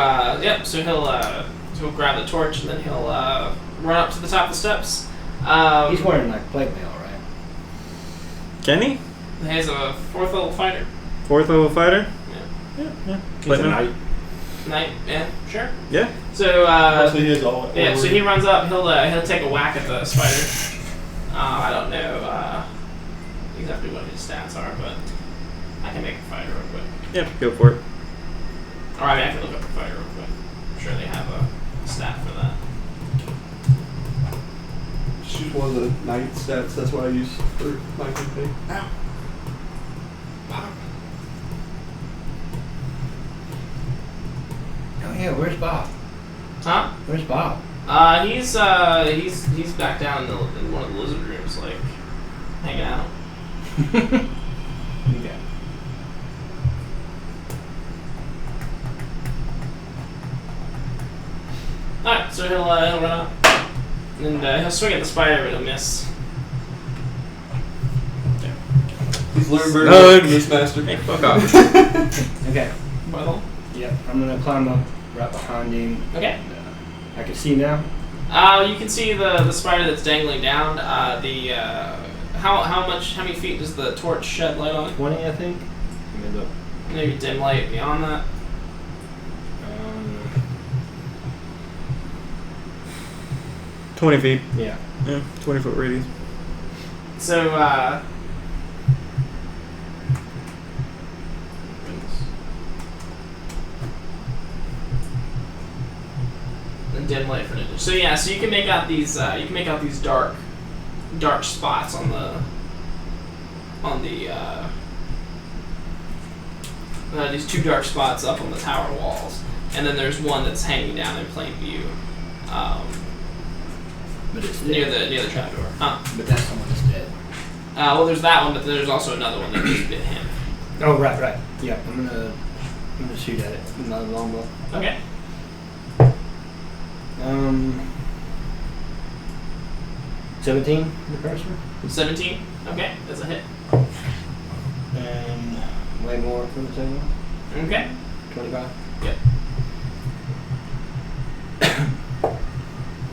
yep. So he'll grab the torch and then he'll run up to the top of the steps. He's wearing like plate mail, right? Can he? He's a 4th level fighter. 4th level fighter? Yeah. Yeah. He's a knight. Knight. Yeah. Sure. Yeah. So, Also, he has all. yeah. So he runs up. He'll take a whack at the spider. I don't know exactly what his stats are, but I can make a fighter real quick. Yeah, go for it. Or I mean, I can look up the fighter real quick. I'm sure they have a stat for that. She's one of the night stats. That's what I use for my campaign. Ow. Pop. Oh yeah, where's Bob? Huh? Where's Bob? He's back down in one of the lizard rooms, like hanging out. Okay. Alright, so he'll run up. And he'll swing at the spider, but he'll miss. He's learned very Snug. well from this master. Hey, fuck off. Okay. Well, Yep. I'm gonna climb up right behind him. okay. And, I can see now. You can see the spider that's dangling down. How many feet does the torch shed light on? 20, I think. Let me look. Maybe dim light beyond that. 20 feet. Yeah. Yeah, 20-foot radius. So, and dim light for ninja. So yeah, so you can make out these dark spots on the these 2 dark spots up on the tower walls, and then there's one that's hanging down in plain view, But it's near dead. the trapdoor. Huh? But that's the one that's dead. Well, there's that one, but there's also another one that just bit him. Oh, right. Yeah, I'm gonna shoot at it with my longbow. Okay. 17, the first one. 17. Okay, that's a hit. And way more for the second one. Okay. 25. Yep.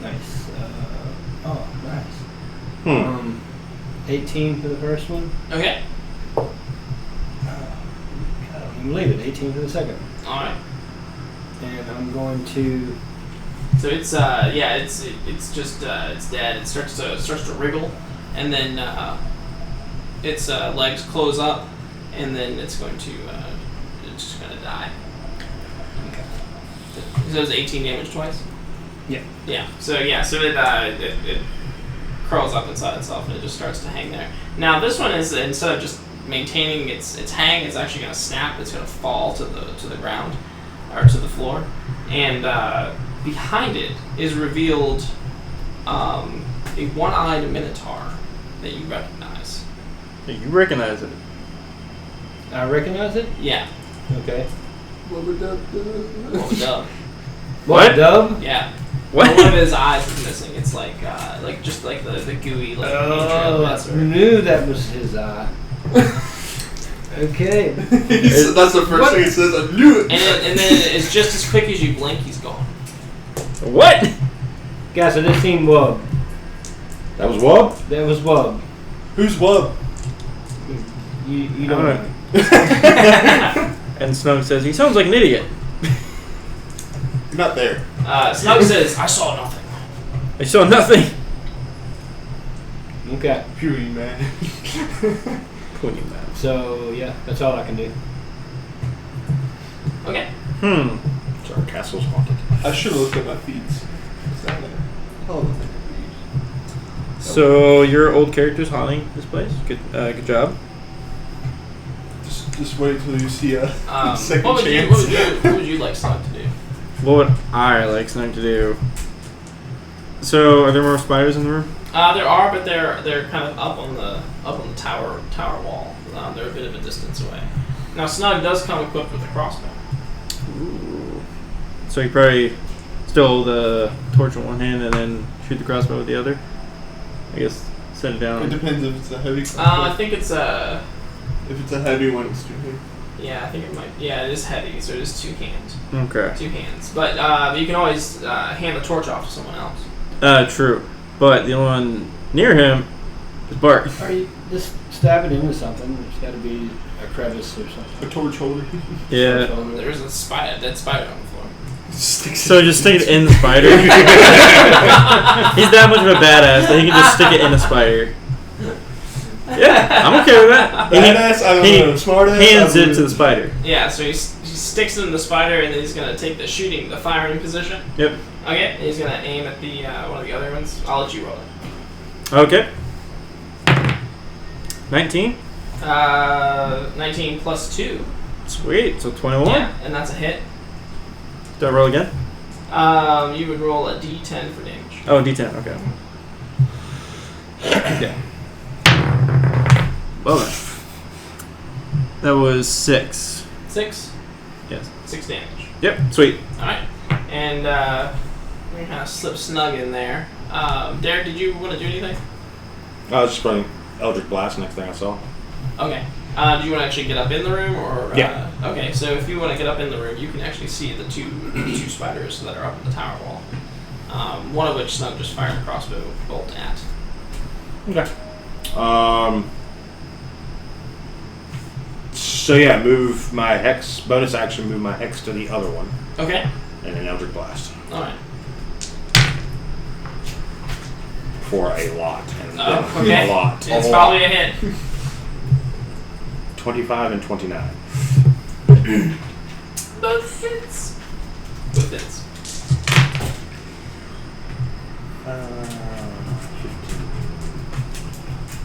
Nice. Nice. 18 for the first one. Okay. I don't even believe it. 18 for the second one. All right. And I'm going to. So it's it's dead. It starts to wriggle, and then its legs close up, and then it's just gonna die. Okay. So it was 18 damage twice. Yeah. Yeah. So it curls up inside itself and it just starts to hang there. Now this one is, instead of just maintaining its hang, it's actually going to snap. It's going to fall to the ground or to the floor, and behind it is revealed a one-eyed minotaur that you recognize. You recognize it. I recognize it? Yeah. Okay. What a dub. What? Dub? Yeah. What? One of his eyes is missing. It's like just like the gooey nature of that I sort. knew that was his eye. Okay. That's the first thing he says. I knew it. And then it's just as quick as you blink, he's gone. What? Guys, I just seen Wub. That was Wub? That was Wub. Who's Wub? You don't know. And Snug says, he sounds like an idiot. You're not there. Snug says, I saw nothing. I saw nothing. Okay. Puny man. Puny man. So, yeah, that's all I can do. Okay. So our castle's haunted. I should have looked at my feeds. So your old character's haunting this place. Good job. Just wait until you see a second what chance. would you like Snug to do? What would I like Snug to do? So are there more spiders in the room? There are, but they're kind of up on the tower wall. They're a bit of a distance away. Now Snug does come equipped with a crossbow. Ooh. So you probably still the torch in one hand and then shoot the crossbow with the other. I guess set it It down. depends if it's a heavy. I think it's If it's a heavy one, it's too heavy. yeah, I think it might. Yeah, it is heavy, so it is two hands. Okay. Two hands, but you can always hand the torch off to someone else. True. But the only one near him is Bart. Or you just stab it into something. There's got to be a crevice or something. A torch holder. Yeah. There's a dead spider on the floor. So just stick it in the spider. He's that much of a badass that he can just stick it in a spider. Yeah, I'm okay with that. Badass, I don't know. Smart ass. Hands it to the spider. Yeah, so he sticks it in the spider, and then he's gonna take the firing position. Yep. Okay, and he's gonna aim at the one of the other ones. I'll let you roll it. Okay. 19. 19 plus 2. Sweet. So 21. Yeah, and that's a hit. Do I roll again? You would roll a d10 for damage. Oh, D10. Okay. Okay. Well then. That was 6. 6? Yes. 6 damage. Yep. Sweet. Alright. And we're gonna kind of slip Snug in there. Derek, did you want to do anything? I was just running Eldritch Blast next thing I saw. Okay. Do you want to actually get up in the room, or Yeah. Okay, so if you want to get up in the room, you can actually see the two spiders that are up in the tower wall. One of which Snug just fired a crossbow bolt at. Okay. So yeah, move my hex bonus action. Move my hex to the other one, Okay. and an Eldritch Blast All right. for a lot. And Okay. A lot. It's probably a hit. 25 and 29. Both hits. Both hits.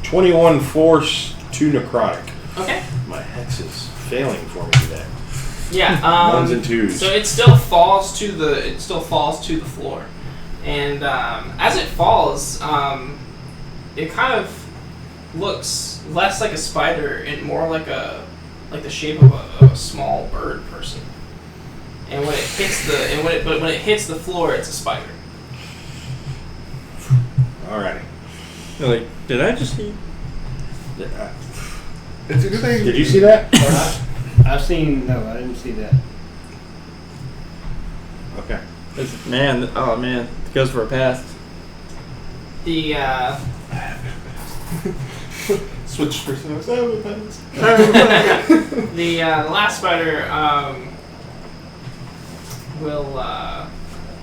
21 force, 2 necrotic. Okay. My hex is failing for me today. Yeah. Ones and twos. So it still falls to the floor, and as it falls, it kind of looks less like a spider and more like the shape of a small bird person. And when it hits when it hits the floor, it's a spider. Alrighty. Like, did I just see? It's a good thing. Did you see that? I didn't see that. Okay. Man, it goes for a pass. The Switch personalities. the last spider will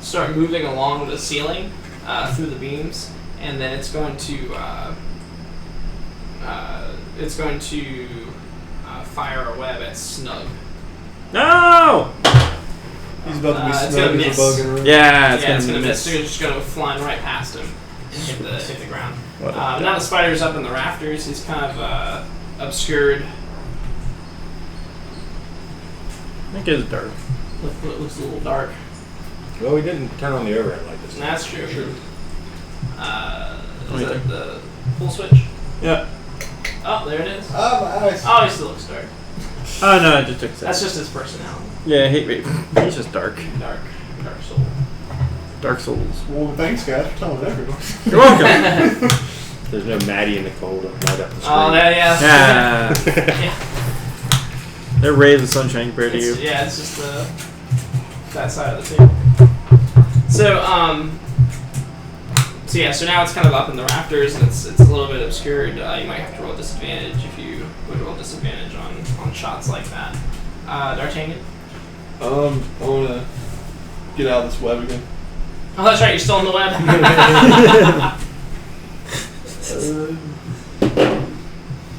start moving along the ceiling through the beams, and then it's going to fire a web at Snug. No! He's about to be It's snug gonna as a miss. bug in a room. Yeah, It's gonna miss. It's just gonna fly right past him and hit the ground. Now the spider's up in the rafters. He's kind of obscured. I think it's dark. Looks a little dark. Well, we didn't turn on the overhead like this. That's true. Is Wait that there. the full switch? Yeah. Oh, there it is. Ah, my eyes. Oh, he still looks dark. Oh no, it just took a second. That's just his personality. Yeah, he's just dark. Dark soul. Dark souls. Well, thanks, guys, for telling everyone. You're welcome. There's no Maddie and Nicole to light up the screen. Oh, yeah. Yeah. They're rays of sunshine compared to you. Yeah, it's just that side of the table. So now it's kind of up in the rafters, and it's a little bit obscured. You might have to roll disadvantage if you would roll disadvantage on shots like that. D'Artagnan? I want to get out of this web again. Oh, that's right, you're still in the web.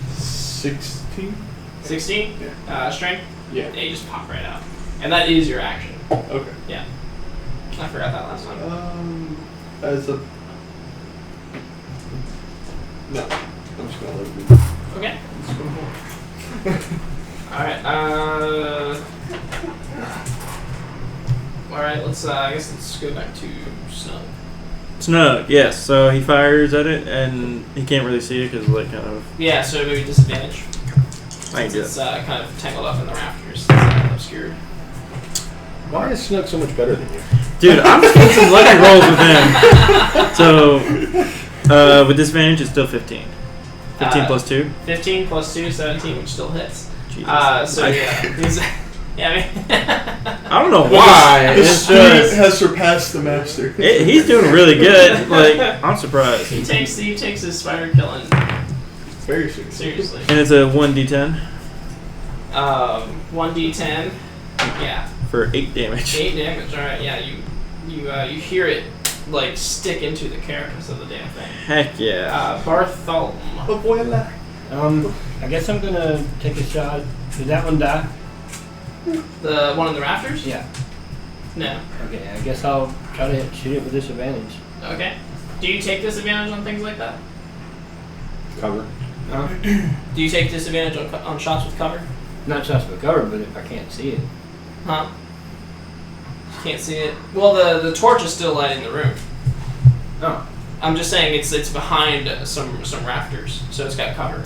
16? 16? Yeah. Strength? Yeah. Yeah, you just pop right out. And that is your action. Okay. Yeah. I forgot that last time. As a... No. I'm just going to let it be. Okay. Alright, let's, I guess let's go back to Snug. Snug, yes. So he fires at it, and he can't really see it because, like, kind of. Yeah, so maybe disadvantage. I can do It's it. kind of tangled up in the rafters. It's obscured. Why is Snook so much better than you? Dude, I'm just getting some lucky rolls with him. So, with disadvantage, it's still 15. 15 plus 2? 15 plus 2, 17, which still hits. Jesus. He's... Yeah, I mean... I don't know why. The It's student just... has surpassed the master. He's doing really good. Like, I'm surprised. He takes his spider killing Very serious. seriously. And it's a 1d10 1d10. Yeah. for 8 damage. 8 damage. All right. Yeah. You hear it like stick into the carapace of the damn thing. Heck yeah. Bartholomew. Abuela. I guess I'm gonna take a shot. Did that one die? The one in the rafters? Yeah. No. Okay, I guess I'll try to shoot it with disadvantage. Okay. Do you take disadvantage on things like that? Cover. Do you take disadvantage on shots with cover? Not shots with cover, but if I can't see it. Huh? Can't see it. Well, the torch is still lighting the room. Oh. I'm just saying it's behind some rafters, so it's got cover.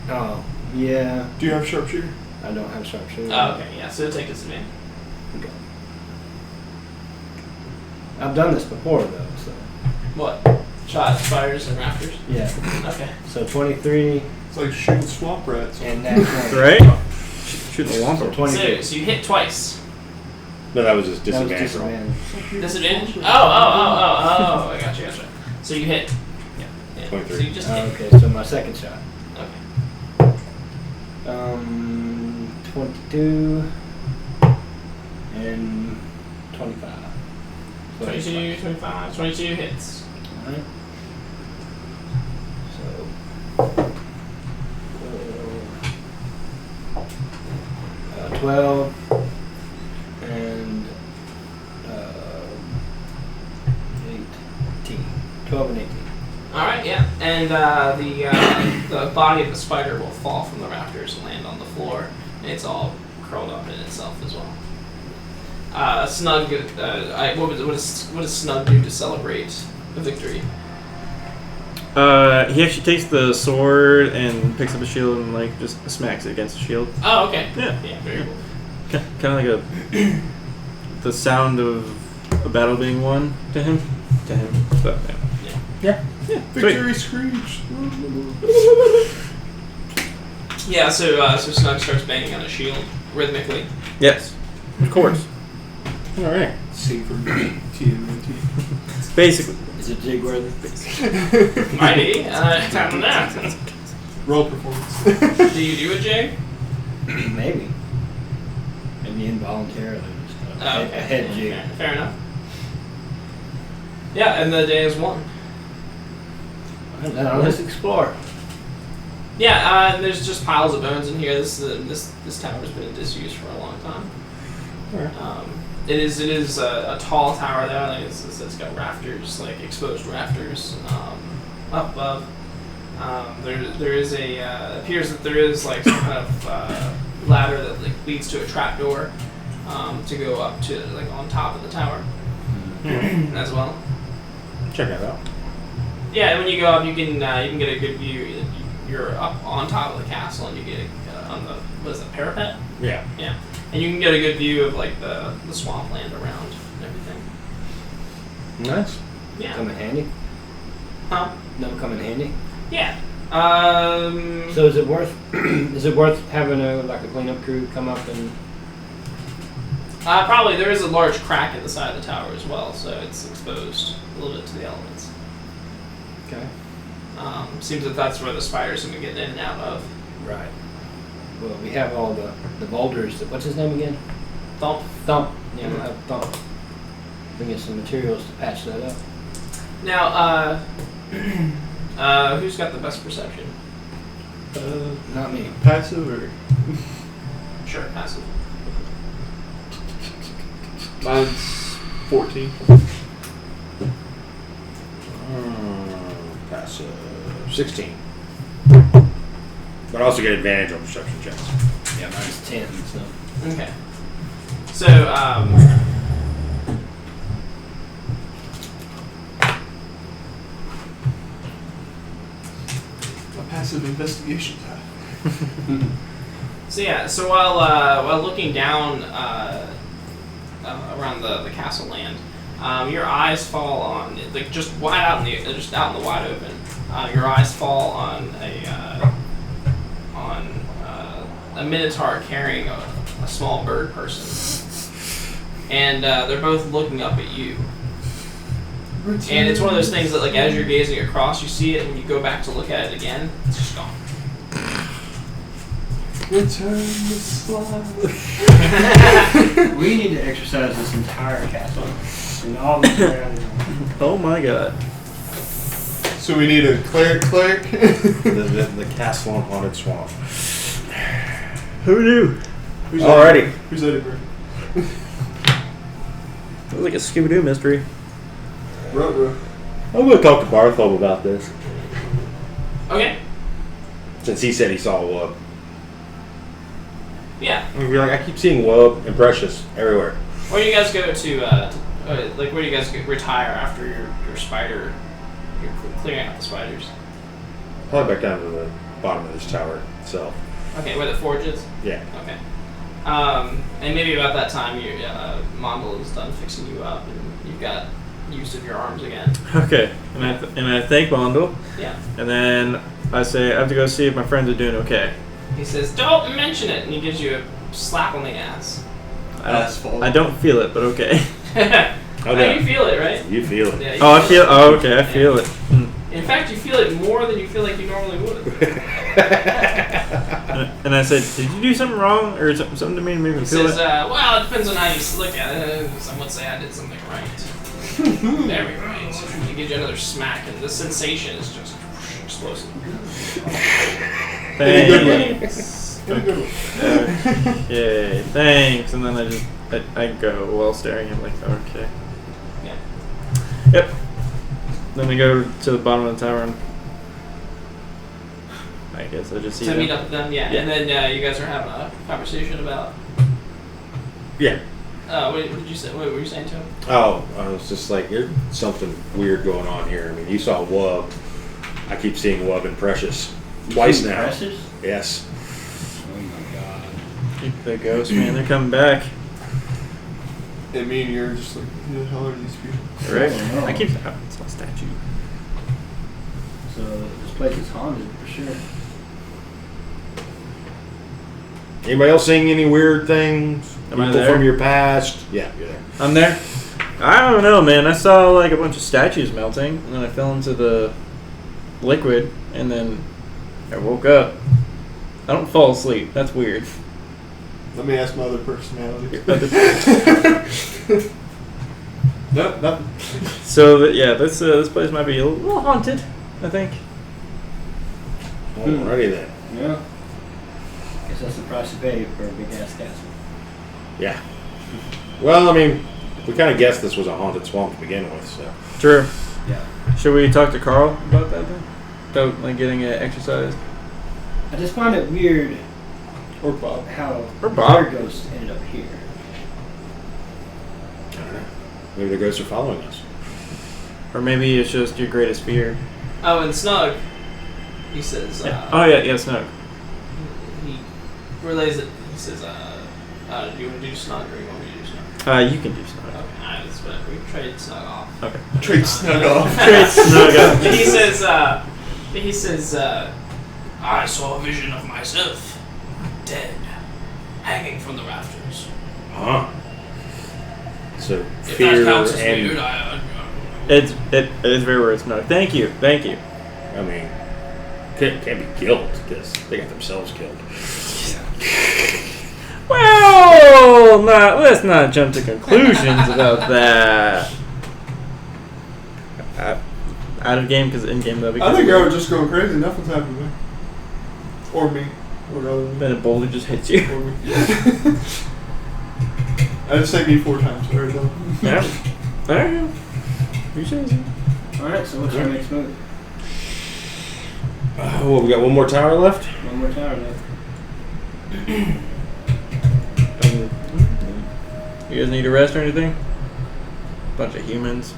Oh. Yeah. Do you have sharpshooter? I don't have sharpshooter. Oh, okay. Yeah. So take disadvantage. Okay. I've done this before though, so. What? Shots, fires, and rafters. Yeah. Okay. So 23 It's like shooting swamp rats. and that 20. Right? Shoot the So womper. 22. So you hit twice. No, that was just That was disadvantage. roll. Disadvantage? Oh, I gotcha. So you hit. Yeah. 23. So you just hit. Okay, so my second shot. Okay. 22 and 25. So 22, 25, 22 hits. Alright. So 12 and 18. 12 and 18. All right, yeah, and the body of the spider will fall from the rafters and land on the floor, and it's all curled up in itself as well. Snug, what does Snug do to celebrate the victory? He actually takes the sword and picks up a shield and like just smacks it against the shield. Oh, okay. Yeah. Yeah, very cool. Kind of like the sound of a battle being won to him. So, yeah. Victory screech. Yeah, so Snug starts banging on a shield rhythmically. Yes. Of course. All right. C for TMNT. Basically. Is it jig worthy? Might be. I don't know. Roll performance. Do you do a jig? Maybe. Maybe involuntarily. Just Oh, a okay. head jig. Okay, fair enough. Yeah, and the day is won. Now let's explore. Yeah, there's just piles of bones in here. This tower's been in disuse for a long time. It is a tall tower though. Like it's got rafters, like exposed rafters up above. There is appears that there is like some kind of ladder that like leads to a trap door to go up to like on top of the tower as well. Check that out. Yeah, when you go up, you can get a good view. You're up on top of the castle, and you get on the parapet. Yeah. Yeah, and you can get a good view of like the swampland around and everything. Nice. Yeah. Come in handy? Huh? No, come in handy? Yeah. So is it worth having a cleanup crew come up and... Probably there is a large crack in the side of the tower as well, so it's exposed a little bit to the elements. Okay. Seems that that's where the spiders have been getting in and out of. Right. Well, we have all the boulders. What's his name again? Thump. Thump. Yeah, we'll have Thump. Bring us some materials to patch that up. Now, who's got the best perception? Not me. Passive or? Sure, passive. Mine's 14. Passive 16. But I also get advantage on perception checks. Yeah, mine's 10, so... Okay. So, A passive investigation time. so while looking down around the castle land, your eyes fall on like just out in the wide open. Your eyes fall on a minotaur carrying a small bird person, and they're both looking up at you. And it's one of those things that, like, as you're gazing across, you see it, and when you go back to look at it again, it's just gone. Return the slime. We need to exercise this entire castle. And all the around here. Oh my god. So we need a cleric. the castle on haunted swamp. Who knew? Alrighty. Who's Edinburgh? It was like a Scooby-Doo mystery. Ruh-roh. I'm going to talk to Bartholomew about this. Okay. Since he said he saw a wub. Yeah. I'm gonna be like, I keep seeing wub and precious everywhere. Where do you guys go to, where do you guys retire after your spider, you're clearing out the spiders? Probably back down to the bottom of this tower itself. Okay, where the forge is? Yeah. Okay. And maybe about that time, Mondel is done fixing you up, and you've got use of your arms again. Okay, and I thank Mondel, Yeah. and then I say I have to go see if my friends are doing okay. He says, "Don't mention it," and he gives you a slap on the ass. I don't feel it, but okay. You feel it, right? You feel it. Yeah, I feel. Oh, okay, I feel it. In fact, you feel it more than you feel like you normally would. And I said, "Did you do something wrong, or something to me to make me He feel says, it?" "Well, it depends on how you look at it. Some would say I did something right. Very right." He gives you another smack, and the sensation is just explosive. Thanks. Yay, thanks. And then I go while staring at him like, okay. Yeah. Yep. Then we go to the bottom of the tower and I guess I just see To meet up with them, yeah. And then you guys are having a conversation about. Yeah. What did you say? What were you saying to him? Oh, I was just like, there's something weird going on here. I mean, you saw a wub. I keep seeing Love and Precious twice now. Precious? Yes. Oh my god. The ghosts, man, they're coming back. And me and you're just like, who the hell are these people? Right? Oh, no. I keep it's a statue. So this place is haunted for sure. Anybody else seeing any weird things? Am I People there? from your past? Yeah, you're there. I'm there. I don't know, man. I saw like a bunch of statues melting, and then I fell into the liquid, and then I woke up. I don't fall asleep. That's weird. Let me ask my other personality. Nope, nothing. So yeah, this place might be a little haunted. I think. Alrighty then. Yeah. Guess that's the price you pay for a big ass castle. Yeah. Well, I mean, we kind of guessed this was a haunted swamp to begin with, so. True. Yeah. Should we talk to Carl about that then? About like getting it exercised? I just find it weird Or Bob. how Or Bob. their ghost ended up here. I don't know. Maybe the ghosts are following us. Or maybe it's just your greatest fear. Oh, and Snug, he says, Oh yeah, Snug. he relays it. He says, do you want to do Snug or you want me to do Snug? You can do Snug. Okay, it's whatever. We trade Snug off. Okay. Trade Snug off. Trade Snug up. He says, I saw a vision of myself, dead, hanging from the rafters. Huh. So, If fear that counts as and... weird, It is very weird. Snug. Thank you. I mean, can't be guilt, because they got themselves killed. Well, let's not jump to conclusions about that. Out of game because in game that'd be. I think I was just going crazy. Nothing's happened to me. Or me. Or other than Then a boulder just hits you. Or me. I just say me 4 times. There we go. Yeah. Alright. You say so. Alright, so what's your next move? Well, we got one more tower left? One more tower left. You guys need a rest or anything? Bunch of humans.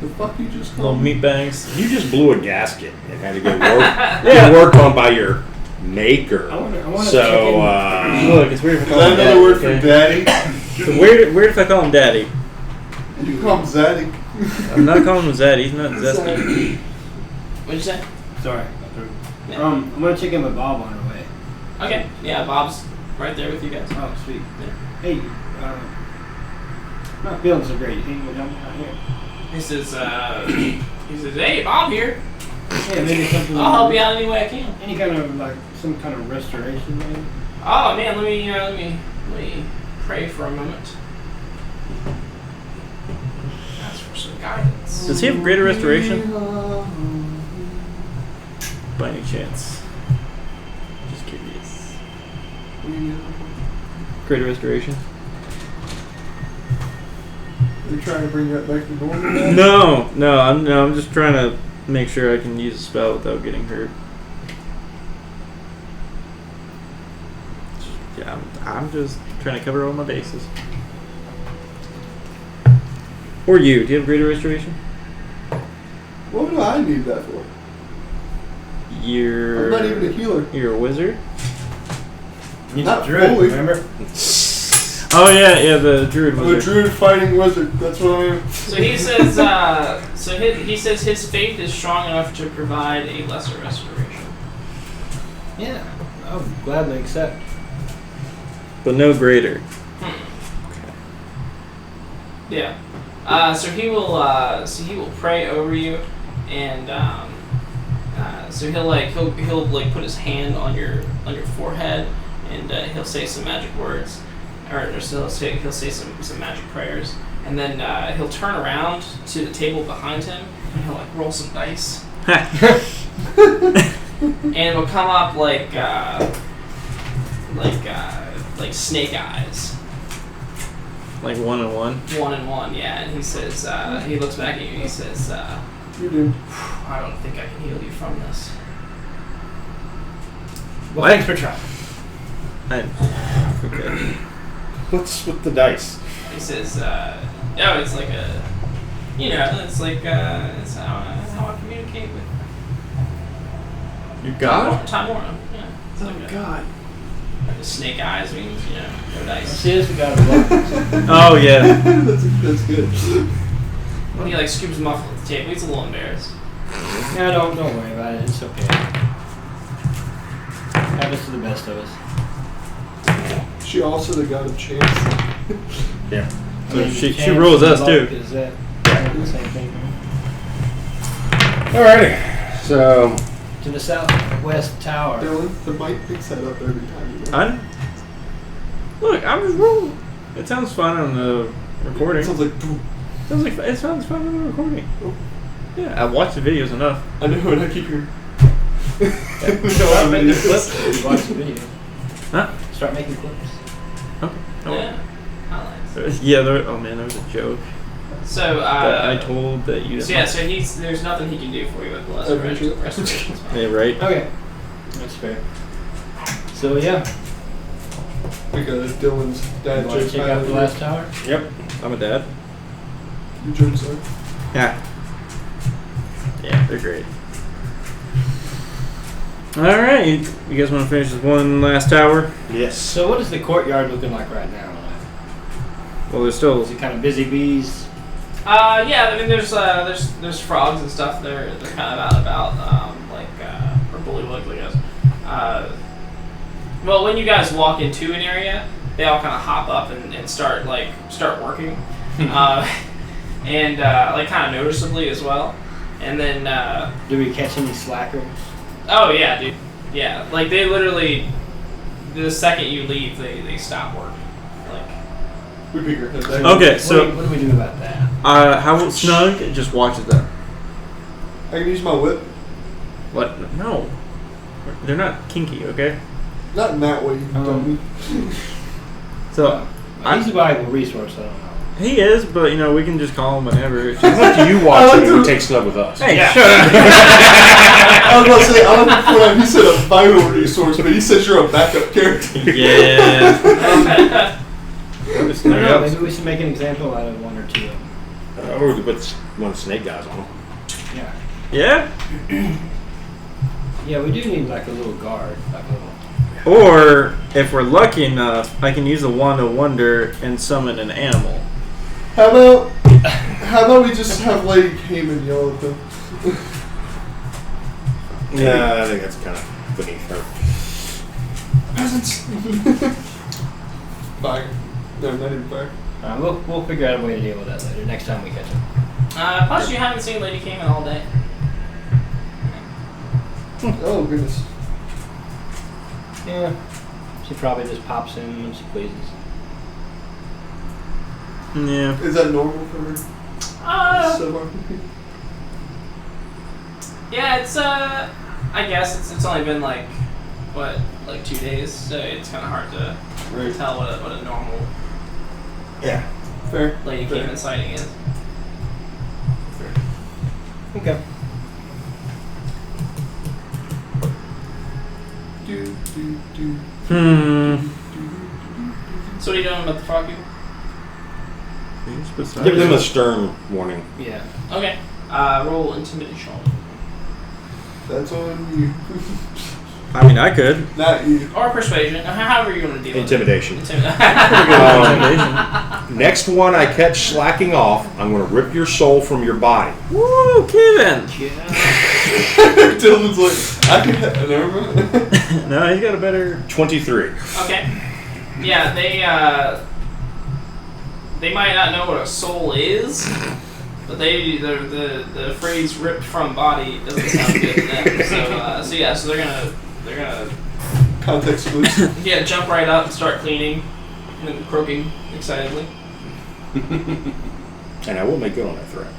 The fuck you just Little called me? meat bags. You just blew a gasket and had to go work. Get worked on by your maker. I wanna So, Look, it's weird if I Is call that him another Daddy, word okay? for daddy? So weird if I call him Daddy. You call him Zaddy. I'm not calling him Zaddy. He's not zesty. What'd you say? Sorry. Yeah. I'm gonna check in with Bob on our way. Okay, yeah, Bob's right there with you guys. Oh, sweet. Yeah. Hey, not feeling so great. You think we'll jump out here? He says, hey, Bob here. Yeah, maybe something. I'll help you out any way I can. Any kind of like some kind of restoration, maybe. Oh man, let me pray for a moment. Ask for some guidance. Does he have greater restoration? By any chance? Just curious. Greater restoration? Are you trying to bring that back to normal? No, I'm just trying to make sure I can use a spell without getting hurt. Yeah, I'm just trying to cover all my bases. Or you? Do you have greater restoration? What do I need that for? You're I'm not even a healer. You're a wizard. He's Not a druid, fully. remember? Oh yeah, the druid I'm a wizard. druid fighting wizard. That's what I am. So he says, he says his faith is strong enough to provide a lesser restoration. Yeah, I would gladly accept. But no greater. Yeah. So he will pray over you, and so he'll put his hand on your forehead, and he'll say some magic words, or so he'll say some magic prayers, and then he'll turn around to the table behind him, and he'll roll some dice, and it'll come up like snake eyes. Like 1 and 1. 1 and 1, yeah. And he says, he looks back at you and he says, You do. I don't think I can heal you from this. Well, thanks for trying. Okay. What's with the dice? He says, it's like a, it's like, it's how I communicate with You got Timora. Yeah. It's Oh like God. the snake eyes means, no dice. See this? We got a block. Oh yeah. that's good. When he like scoops him off the table, he's a little embarrassed. Yeah, don't worry about it. It's okay. Happens to the best of us. She also the god of chance. Yeah. So she chance rules and us, luck, too. Is that the same thing? Alrighty. So To the southwest tower. Dylan, the mic picks that up every time. Look, I'm just rolling. It sounds fun on the recording. It sounds like boom. It sounds fun on the recording. Yeah, I've watched the videos enough. I know, and I keep hearing. Start making clips. You watch the video. Huh? Start making clips. Okay. Oh, Yeah. I like it. yeah. Oh man, there was a joke So, that I told that you. So yeah, so there's nothing he can do for you with the restoration. Yeah, right. Okay. That's fair. So yeah, Because Dylan's dad you want to jokes. check out the last tower? Yep. I'm a dad. You jokes are. Yeah. Yeah, they're great. All right, you guys want to finish this one last tower? yes. So what is the courtyard looking like right now? Well, there's still. Is it kind of busy bees? Yeah, I mean there's frogs and stuff. They're kind of out and about, or bullywugs, I guess. Well, when you guys walk into an area, they all kind of hop up and start working, and kind of noticeably as well. And then Do we catch any slackers? oh yeah, dude, yeah, like they literally the second you leave, they stop work. Like We pick your head back. Okay, so what do we do about that? how Snug just watches them. I can use my whip. What? No, they're not kinky. Okay. Not in that way, you dummy. So He's a valuable resource, I don't know. he is, but we can just call him whenever. It's How just, about you watch it and take Snug with us? hey, Yeah. shut up. I was about to say, I don't know what he said a vital resource, but he says you're a backup character. Yeah. What is I Snug don't know, else? maybe we should make an example out of one or two of them. Or we put one of the snake guys on them. Yeah. Yeah. Yeah, we do need like a little guard. Like a little... Or if we're lucky enough, I can use the Wand of Wonder and summon an animal. How about we just have Lady Cayman yell at them? Yeah, I think that's kind of beneath her. Peasants! Fire. No, not even fire. We'll figure out a way to deal with that later. Next time we catch him. plus you haven't seen Lady Cayman all day. Oh, goodness. Yeah. She probably just pops in when she pleases. Yeah. Is that normal for her? Yeah, it's I guess it's only been like 2 days, so it's kind of hard to tell what a normal Yeah. Fair. Lady Fair. Cayman sighting is. Okay. So what are you doing about the frog people? Give them a stern warning. Yeah. Okay. Roll intimidation. That's on you. I mean, I could. Not you. Or persuasion, however you want to deal Intimidation. with it. Intimidation. Next one I catch slacking off, I'm going to rip your soul from your body. Woo, Kevin. Dylan's like, I can never mind. No, he's got a better. 23. Okay. Yeah, they might not know what a soul is, but the phrase "ripped from body" doesn't sound good to them. So they're gonna Context clues. jump right up and start cleaning and croaking excitedly. And I will make good on that threat.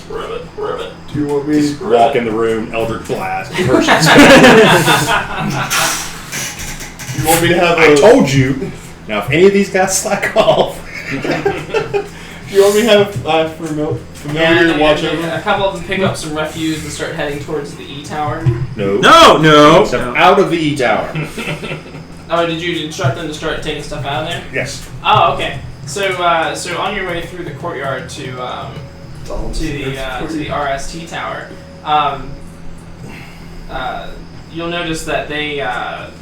Ribbit. Do you want me to Walk in the room, Eldritch Blast, versus. You want me to have I told you. Now, if any of these guys slack off. Do you want me to have familiar to watch over? A couple of them pick up some refuse and start heading towards the E tower. No. No. Step out of the E tower. Oh, did you instruct them to start taking stuff out of there? Yes. Oh, okay. So on your way through the courtyard to to the RST tower. You'll notice that they a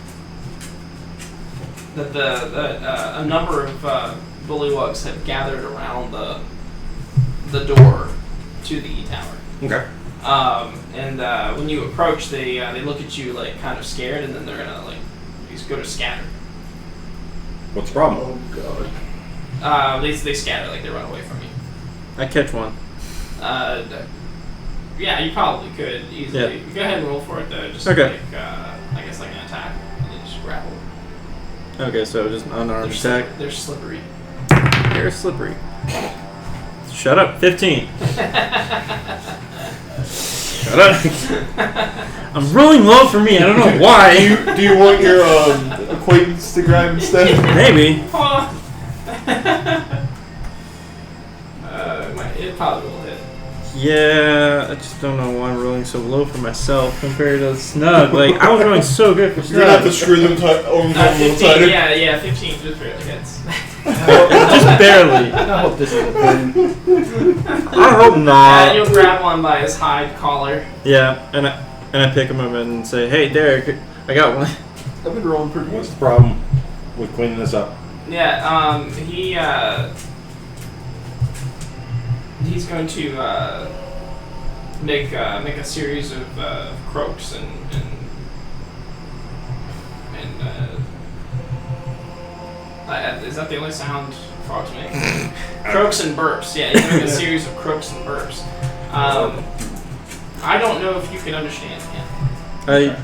number of bullywugs have gathered around the door to the tower. Okay. And when you approach, they look at you like kind of scared, and then they're gonna like just go to scatter. What's the problem? Oh god. They scatter, like they run away from you. I catch one. Yeah, you probably could easily. Yeah. Go ahead and roll for it though. Just Okay. like I guess like an attack. And you just grapple. Okay, so just an unarmed attack. They're slippery. They're slippery. Shut up. 15. Shut up. I'm rolling low for me. I don't know why. Do you want your acquaintance to grab instead? Maybe. It probably will hit. Yeah, I just don't know why I'm rolling so low for myself compared to Snug. Like, I was rolling so good for You're gonna have to Snug. screw them a little 15, tighter. yeah, 15 just barely hits. Just barely. I hope this is a thing. I hope not. You'll grab one by his hide collar. Yeah, and I pick him up and say, "Hey, Derek, I got one." I've been rolling pretty What's good. the problem with cleaning this up? Yeah, he's going to make a series of croaks and is that the only sound frogs make? Croaks and burps. Yeah, he's going to make a series of croaks and burps. I don't know if you can understand him. I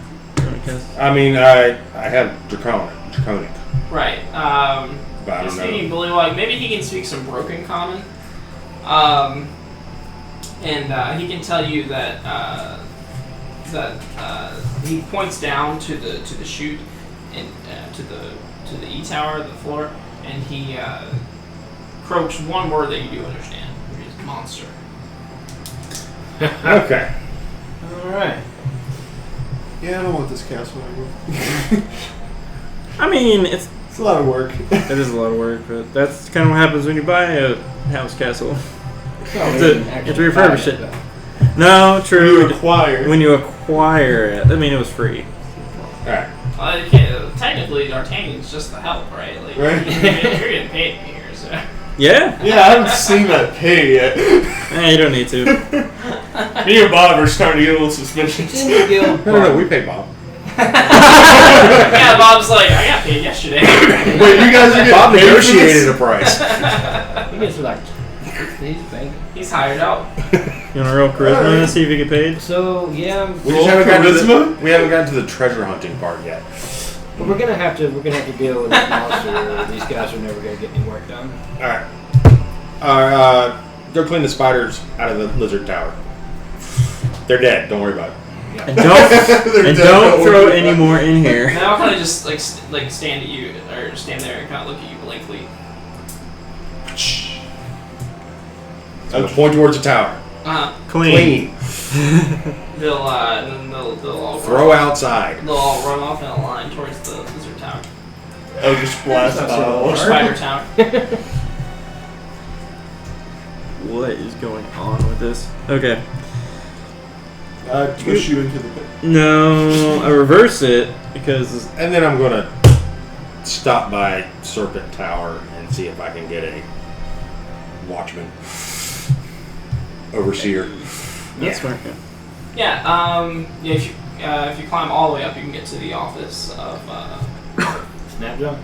have draconic, Right. but I He's don't speaking know. bullywug. Maybe he can speak some broken common. And he can tell you that he points down to the chute and to the E tower, the floor, and he croaks one word that you do understand, which is monster. Okay. Alright. Yeah, I don't want this castle anymore. I mean, it's It's a lot of work. it is a lot of work, but that's kind of what happens when you buy a house castle. Well, It's we a- didn't it's actually refurbish buy it. though. No, true. You acquire. When you acquire it, I mean, it was free. Alright. Technically, D'Artagnan's just the help, right? Like, Right. You're getting paid here, so. Yeah? Yeah, I haven't seen that pay yet. You don't need to. Me and Bob are starting to get a little suspicious. It's in the guild. No, we pay Bob. Yeah, Bob's like, I got paid yesterday. Wait, you guys are getting Bob paid for negotiated this? a price. He gets like he's banking. He's hired out. You want to roll charisma and see if you get paid? So yeah, We Roll just haven't gotten to charisma? we haven't gotten to the treasure hunting part yet. but we're gonna have to deal with this monster. These guys are never gonna get any work done. Alright. Go clean the spiders out of the lizard tower. They're dead. Don't worry about it. And don't throw any more in here. And I'll kind of just like stand at you or stand there and kind of look at you blankly. I'm gonna point towards the tower. Clean. They'll all Throw outside. They'll all run off in a line towards the lizard tower Oh, just blast it or out. spider tower. What is going on with this? Okay. Push you into the pit. No, I reverse it because And then I'm gonna stop by Serpent Tower and see if I can get a watchman. Overseer. that's smart. Yeah. If you climb all the way up, you can get to the office of Snapjump.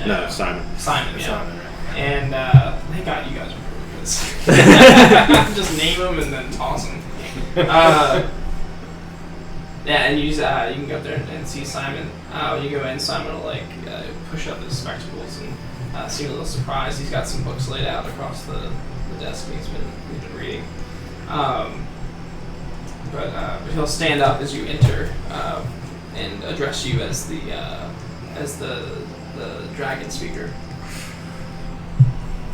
No, Simon. Simon. Yeah. Simon, right. And thank God you guys are pretty good. Just name them and then toss them. Yeah, and you can go up there and see Simon. When you go in, Simon will push up his spectacles and seem a little surprised. He's got some books laid out across the desk he's been reading. But he'll stand up as you enter and address you as the dragon speaker.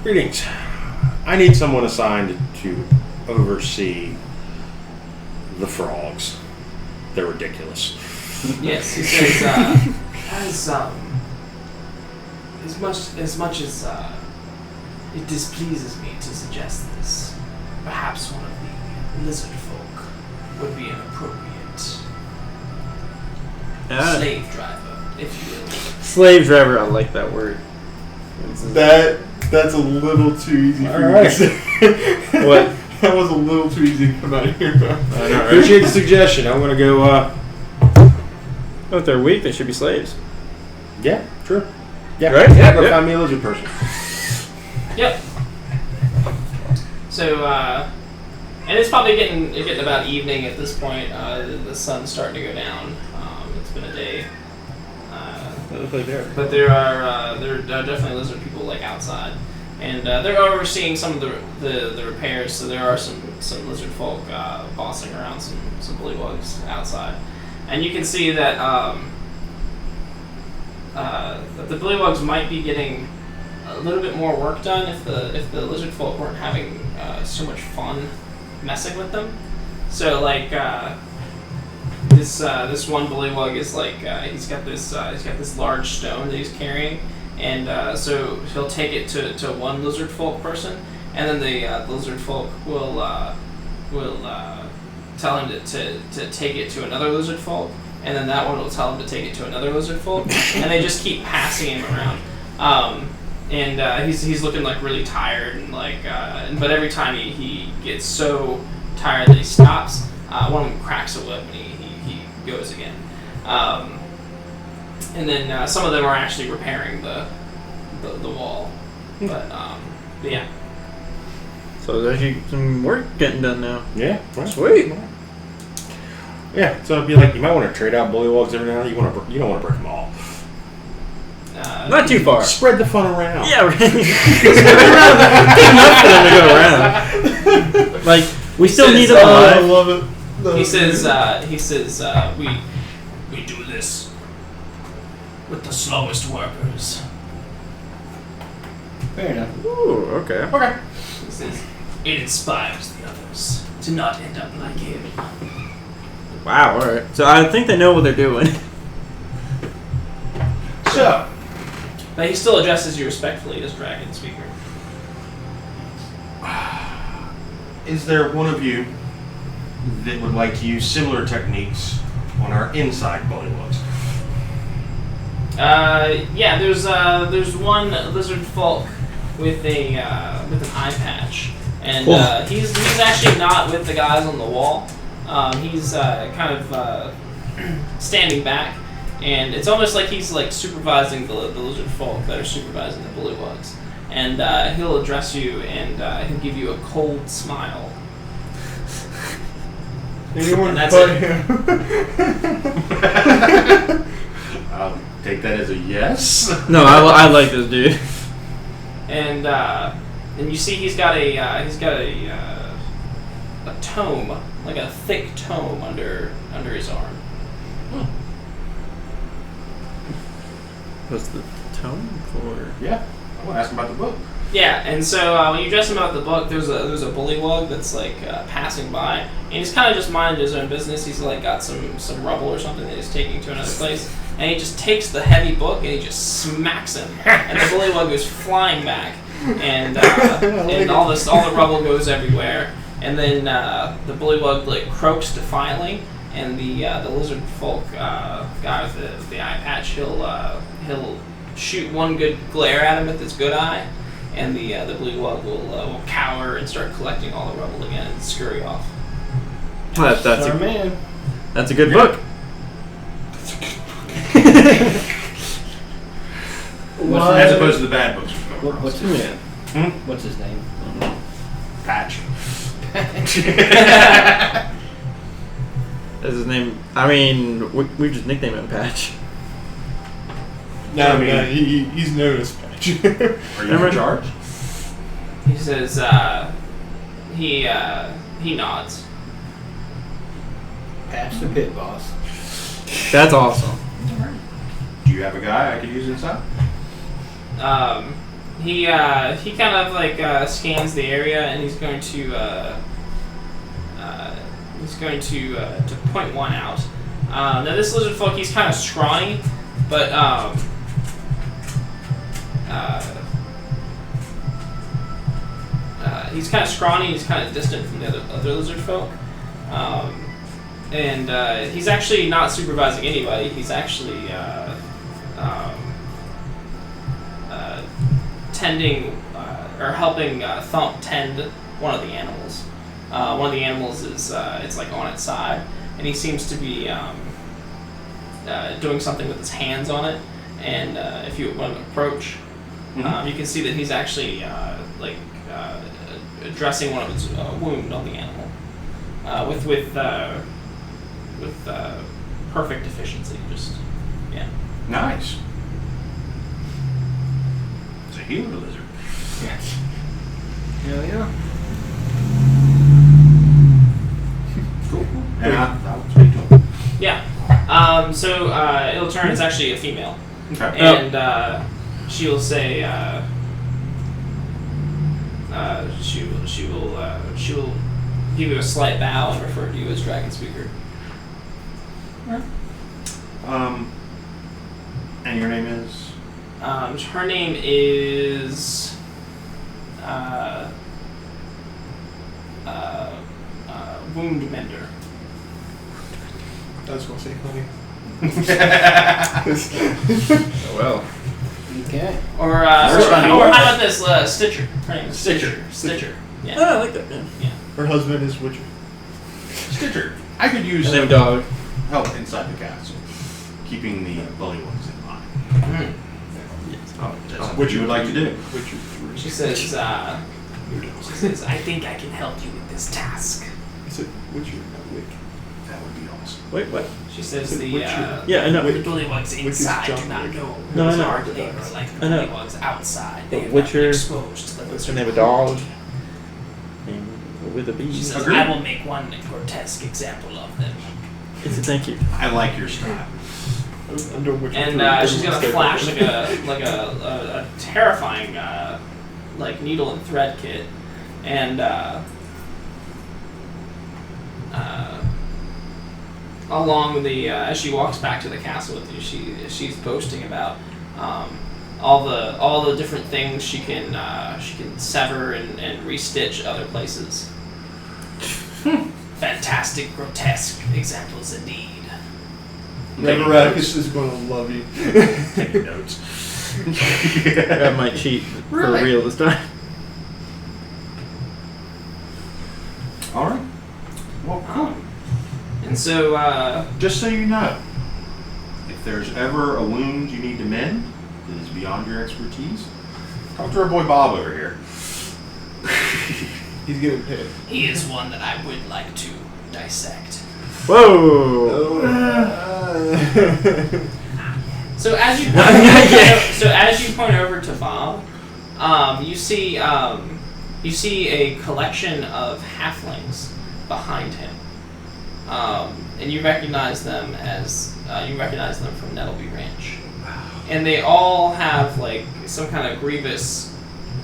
Greetings. I need someone assigned to oversee the frogs. They're ridiculous. Yes, he says, as much as it displeases me to suggest this, perhaps one of the lizard folk would be an appropriate slave driver, if you will. Slave driver, I like that word. That's a little too easy for you to say. What? That was a little too easy to come out of your mouth. I know, right? Appreciate the suggestion. I'm going to go, Oh, if they're weak, they should be slaves. yeah, true. Yeah, Right? Yeah, go Yep. find me a lizard person. Yep. So, and it's probably getting about evening at this point. The sun's starting to go down. It's been a day. But there are definitely lizard people like outside, and they're overseeing some of the repairs. So there are some lizard folk bossing around some bullywugs outside, and you can see that that the bullywugs might be getting a little bit more work done if the lizard folk weren't having so much fun messing with them. So like this one bullywug is like he's got this large stone that he's carrying, and so he'll take it to one lizard folk person, and then the lizard folk will tell him to take it to another lizard folk, and then that one will tell him to take it to another lizard folk, and they just keep passing him around. And he's looking like really tired, and like but every time he gets so tired that he stops, one of them cracks a whip and he goes again. And then some of them are actually repairing the wall, but yeah. So there's actually some work getting done now. Yeah. Right. Sweet. Yeah, so it'd be like, you might want to trade out bullywugs every now and then. You don't want to break them all. Not too far. Spread the fun around. Yeah, right. Enough for them to go around. Like, we still need them I alive. love it. He says we do this with the slowest workers. Fair enough. Ooh, okay. Okay. He says it inspires the others to not end up like him. Wow, alright. So I think they know what they're doing. So, But he still addresses you respectfully as Dragon Speaker. is there one of you that would like to use similar techniques on our inside bullywugs? Yeah, there's one lizard folk with an eye patch, and he's actually not with the guys on the wall. He's kind of standing back, and it's almost like he's like supervising the lizard folk that are supervising the bullywugs. And he'll address you, and he'll give you a cold smile. Anyone And that's but it. him. I'll take that as a yes. No, I like this dude. And you see he's got a tome, like a thick tome under his arm. What's the tone for? Yeah. I want to ask him about the book. Yeah, and so when you address him about the book, there's a bullywug that's like passing by, and he's kind of just minding his own business. He's like got some rubble or something that he's taking to another place, and he just takes the heavy book and he just smacks him, and the bullywug goes flying back, and all the rubble goes everywhere, and then the bullywug like croaks defiantly, and the lizard folk guy with the eye patch, he'll shoot one good glare at him with his good eye, and the bullywug will cower and start collecting all the rubble again and scurry off. That's Our a man. that's a good book. As opposed to the bad books. What's his name? Yeah. What's his name? Patch. That's his name. I mean, we just nicknamed him Patch. No, I mean- he's known as Patch. Are you in charge? He says he nods. Patch the pit boss. That's awesome. Do you have a guy I could use inside? He kind of like scans the area, and he's going to point one out. Now this lizard folk, he's kind of scrawny, but he's kind of scrawny. He's kind of distant from the other lizard folk, and he's actually not supervising anybody. He's actually tending or helping Thump tend one of the animals. One of the animals is it's like on its side, and he seems to be doing something with his hands on it. And if you want to approach, you can see that he's actually addressing one of its wound on the animal with perfect efficiency. Just Nice. It's a healer lizard. Yes. Hell yeah. Cool. And I'll speak to him. Yeah. So it'll turn. It's actually a female, Okay. and she will say. She will give you a slight bow and refer to you as Dragon Speaker. And your name is? Her name is Wound Mender. I was gonna say honey. Well. Okay. Or how about this Stitcher? Her name is Stitcher. Stitcher. Yeah. Oh, I like that. Yeah. Her husband is Witcher. Stitcher. I could use Same dog. help inside the castle, keeping the bully ones in line. Mhm. What you would like to do? Witcher 3. She says, I think I can help you with this task. Is it Witcher, not Wick? That would be awesome. Wait, what? She says Is it Witcher? Yeah, I know. the bullywugs Wick is inside John do not Wick. know No, I whose know. are they are like the I know. bullywugs outside. But They have Witcher- not been exposed to the What's lizard her name? A folk. dog? And with a bee. She says, Agreed. I will make one grotesque example of them. It's a thank you. I like your style. I'm doing Witcher 3. And she's gonna Stay flash focused. like a terrifying like needle and thread kit, and along the as she walks back to the castle with you, she's boasting about all the different things she can sever and restitch other places. Fantastic, grotesque examples indeed. Neveracus is going to love you. Taking notes. I might cheat for Really? real this time. All right. Well, cool. And so Just so you know, if there's ever a wound you need to mend that is beyond your expertise, talk to our boy Bob over here. He's getting paid. he is one that I would like to dissect. Whoa! So as you point over to Bob, you see a collection of halflings behind him, and you recognize them from Nettleby Ranch, and they all have like some kind of grievous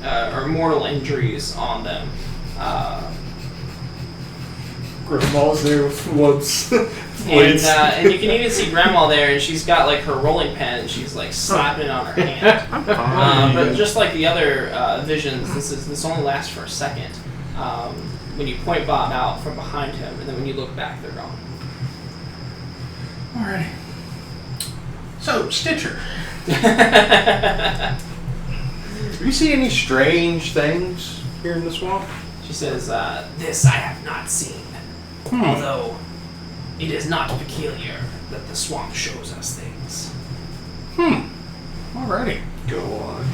or mortal injuries on them. Grandma's there with whoops. And you can even see Grandma there, and she's got like her rolling pin, and she's like slapping it on her hand. I'm fine. But just like the other visions, this only lasts for a second. When you point Bob out from behind him, and then when you look back, they're gone. Alrighty. So, Stitcher, do you see any strange things here in the swamp? She says, "This I have not seen, although it is not peculiar that the swamp shows us things." Alrighty. Go on.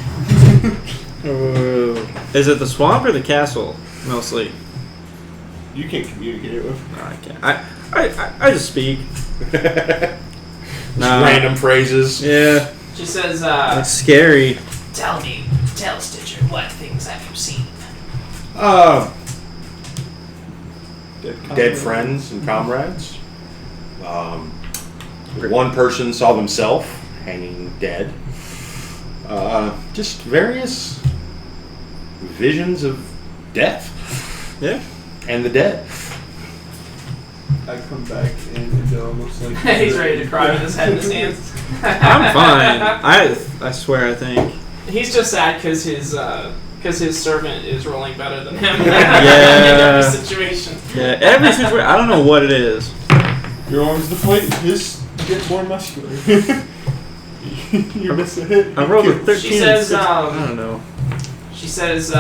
Is it the swamp or the castle, mostly? You can't communicate with. No, I can't. I just speak. Nah. Random phrases. Yeah. She says, It's scary. tell Stitcher, what things have you seen?" Dead friends and comrades. One person saw themselves hanging dead. Just various visions of death Yeah. and the dead. I come back and almost like He's ready to cry with his head in his hands. I'm fine. I swear, I think. He's just sad because Because his servant is rolling better than him. Yeah. In every situation. Yeah, every situation. I don't know what it is. Your arms deflate, his gets more muscular. You miss a hit. I rolled a 13. She says, I don't know. She says,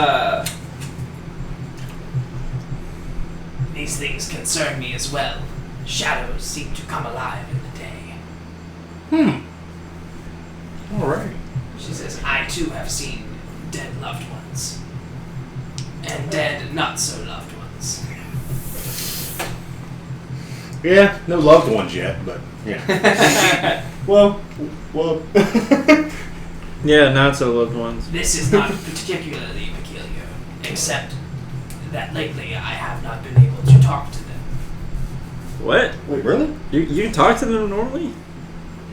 these things concern me as well. Shadows seem to come alive in the day. All right. She says, I too have seen dead loved ones. And dead not so loved ones. Yeah, no loved ones yet, but yeah. Well. Yeah, not so loved ones. This is not particularly peculiar, except that lately I have not been able to talk to them. What? Wait, really? You can talk to them normally?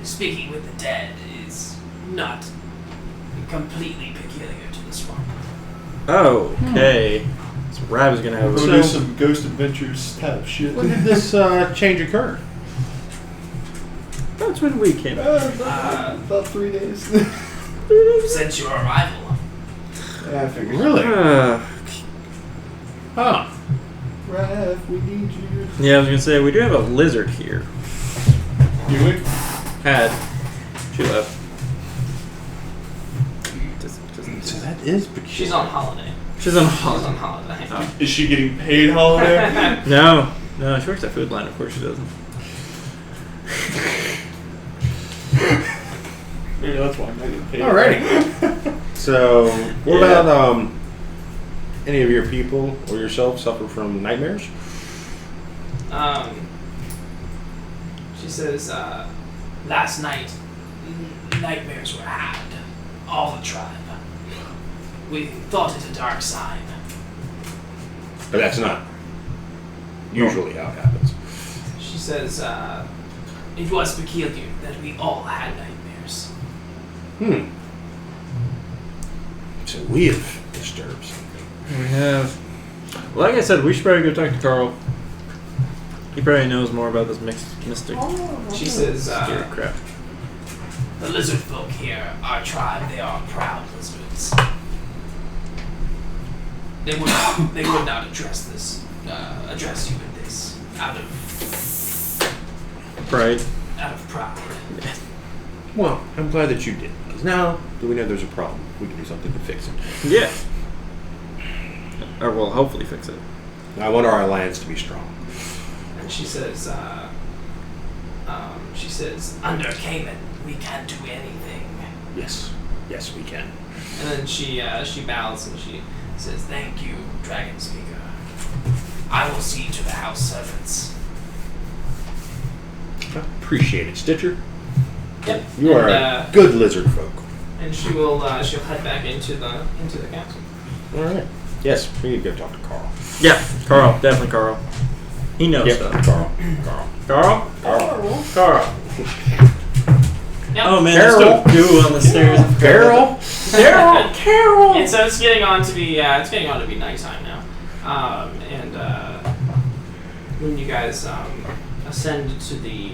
Speaking with the dead is not completely peculiar to the swamp. Oh, okay. So Rab is gonna have We'll a do some Ghost Adventures type shit. When did this change occur? That's when we came out. About 3 days. Since your arrival. Yeah, I figured. Really? Huh. Raph, we need you. Yeah, I was gonna say we do have a lizard here. Do we? Had. She left. So that is peculiar. She's on holiday. She's on She's holiday. on holiday. Oh. Is she getting paid holiday? No, she works at Food Line. Of course she doesn't. Maybe that's why I'm not getting paid. Alrighty. So, what about any of your people or yourself suffer from nightmares? She says, last night, nightmares were had. All the tribe. We thought it a dark sign. But that's not usually how it happens. She says, it was peculiar that we all had nightmares. So we have disturbed something. We have. Like I said, we should probably go talk to Carl. He probably knows more about this mystic She says, scary crap. the lizard folk here, our tribe, they are proud lizards. They would not address you with this out of Pride. pride. Well, I'm glad that you did. Because now that we know there's a problem, we can do something to fix it. Yeah. Or we'll hopefully fix it. I want our alliance to be strong. And she says, under Cayman, we can't do anything. Yes. Yes, we can. And then she bows and she says, thank you, Dragon Speaker. I will see to the house servants. Appreciate it, Stitcher. Yep. You are a good lizard folk. And she'll head back into the castle. All right. Yes, we need to go talk to Carl. Yeah, Carl. Definitely Carl. He knows Yep, stuff. Carl. Yep. Oh man, Carol. there's still goo on the stairs. Carol. Carol. And so it's getting on to be nighttime now. When you guys ascend to the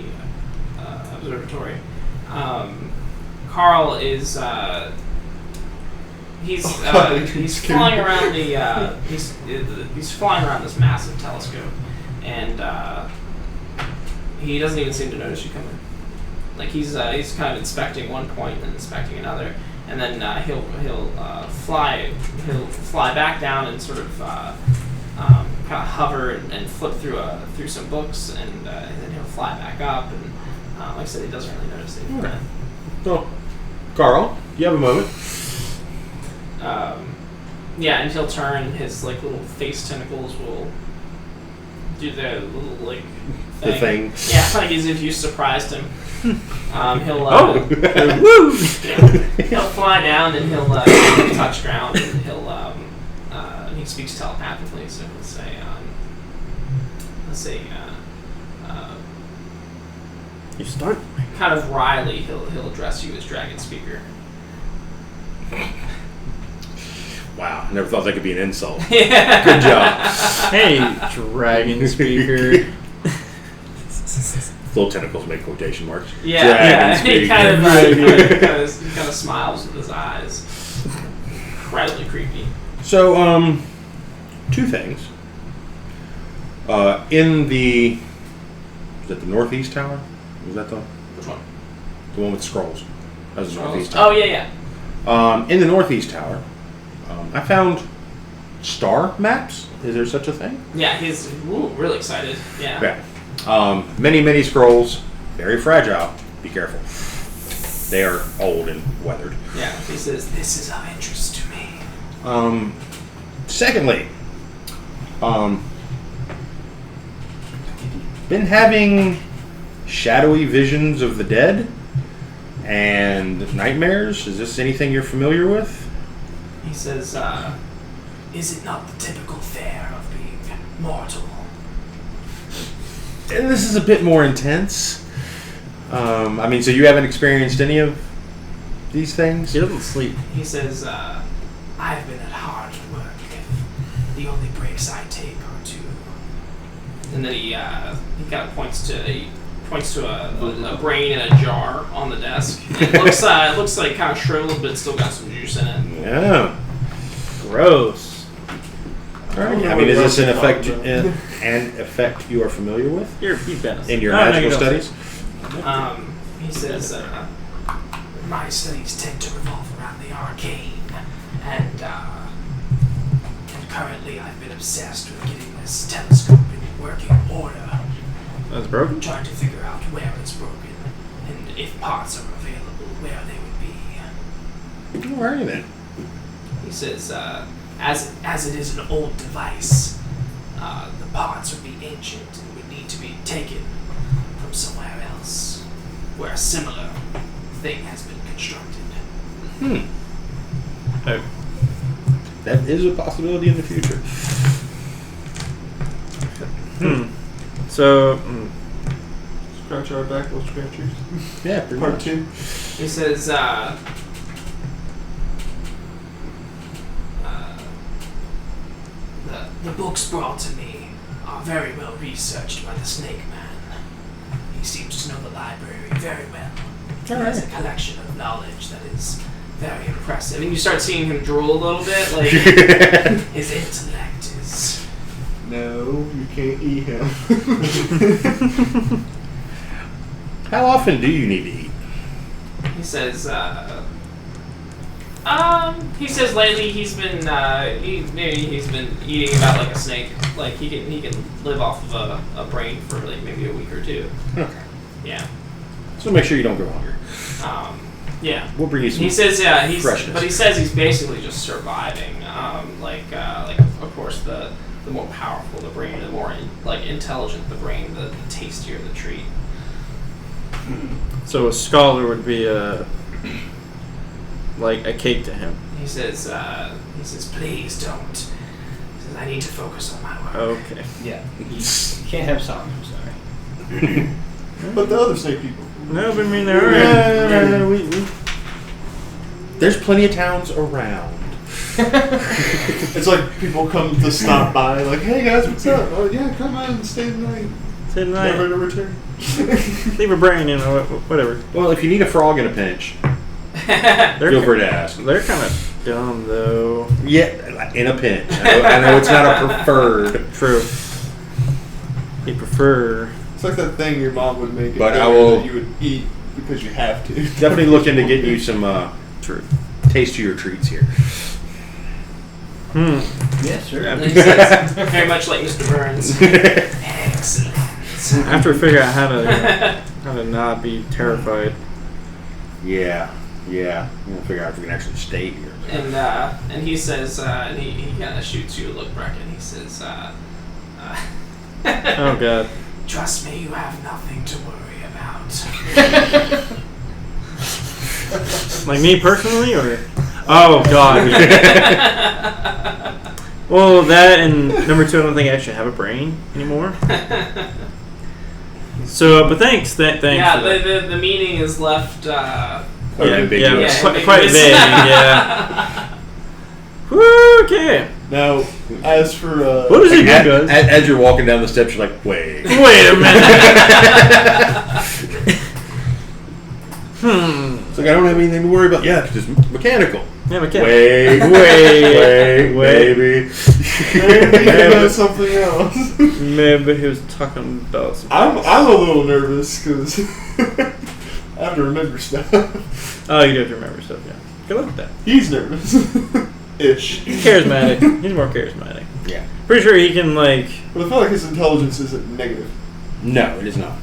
observatory, Carl is he's flying around he's flying around this massive telescope, and he doesn't even seem to notice you coming. Like he's kind of inspecting one point and inspecting another, and then he'll fly back down and sort of kind of hover and flip through some books, and then he'll fly back up, and like I said, he doesn't really notice anything. Okay. So, Carl, you have a moment. Yeah, and he'll turn his like little face tentacles will do their little like thing. The thing. Yeah, like as if you surprised him. He'll Woo! he'll fly down and he'll touch ground, and he speaks telepathically, so he'll say You start. kind of wryly he'll address you as Dragon Speaker. Wow, I never thought that could be an insult. Yeah. Good job. Hey, Dragon Speaker. Little tentacles make quotation marks. Yeah, Dragon he speaker. kind of smiles with his eyes. Incredibly creepy. So, two things. In the... Is that the northeast tower? Was that the... Which one? The one with the scrolls. That was the northeast tower. Oh, yeah. In the northeast tower, I found star maps. Is there such a thing? Yeah, he's really excited. Yeah. Yeah. Many scrolls. Very fragile. Be careful. They are old and weathered. Yeah, he says, this is of interest to me. Secondly, been having shadowy visions of the dead and nightmares. Is this anything you're familiar with? He says, is it not the typical fare of being mortal? And this is a bit more intense. So you haven't experienced any of these things? He doesn't sleep. He says, I've been at hard work. The only breaks I take are two. And then he kind of points to a brain in a jar on the desk. It looks like kind of shriveled, but it's still got some juice in it. Yeah. Gross. All right. Is this an effect you are familiar with? You're Venice. In your magical studies? He says, my studies tend to revolve around the arcane, and currently I've been obsessed with getting this telescope in working order. That's broken? Trying to figure out where it's broken, and if parts are available, where they would be. Where are you then? He says, as it is an old device, the parts would be ancient and would need to be taken from somewhere else, where a similar thing has been constructed. Oh. That is a possibility in the future. So, Scratch our back, we'll scratch yours. Yeah, pretty Part much. 2. He says, the books brought to me are very well researched by the Snake Man. He seems to know the library very well. He has a collection of knowledge that is very impressive. And you start seeing him drool a little bit, like his intellect is... No, you can't eat him. How often do you need to eat? He says, lately he's been he's been eating about like a snake. Like he can live off of a brain for like maybe a week or two. Okay. Yeah. So make sure you don't go hungry. Yeah. We'll bring you some. He says freshness. but he says he's basically just surviving. Like of course the more powerful the brain, the more intelligent the brain, the tastier the treat. So a scholar would be like a cake to him. He says, please don't. He says, I need to focus on my work. Okay. Yeah. You can't have songs, I'm sorry. But the other snake people. No, but I mean they're we there's plenty of towns around. It's like people come to stop by, like, hey guys, what's up? Oh yeah, come on and stay the night. Say tonight. Never to return. Leave a brain, whatever. Well, if you need a frog in a pinch, They're feel free to ask. They're kind of dumb though. Yeah, in a pinch. I know it's not a preferred. True. You prefer. It's like that thing your mom would make. But it I will- that you would eat because you have to. Definitely look into getting you some True. taste to your treats here. Yes, sure. And he says, very much like Mr. Burns. Excellent. After we figure out how to not be terrified. Yeah. We're gonna figure out if we can actually stay here. And he says, and he kind of shoots you a look, Brecken. He says, Oh god. trust me, you have nothing to worry about. Like me personally, or? Oh god. Well, that and number 2, I don't think I actually have a brain anymore. So, but thanks. Thanks. Yeah, for that. the meaning is left. Ambiguous. Quite vague. Yeah. Woo, okay. Now, as for What does he do, guys? As you're walking down the steps, you're like, wait. Wait a minute. It's like, I don't have anything to worry about. Yeah, it's just mechanical. Yeah, mechanical. Wait, maybe. Maybe something else. Maybe he was talking about some I'm a little nervous because I have to remember stuff. Oh, you do have to remember stuff, yeah. Good luck with that. He's nervous. Ish. He's charismatic. He's more charismatic. Yeah. Pretty sure he can, like... But I feel like his intelligence isn't negative. No, it is not.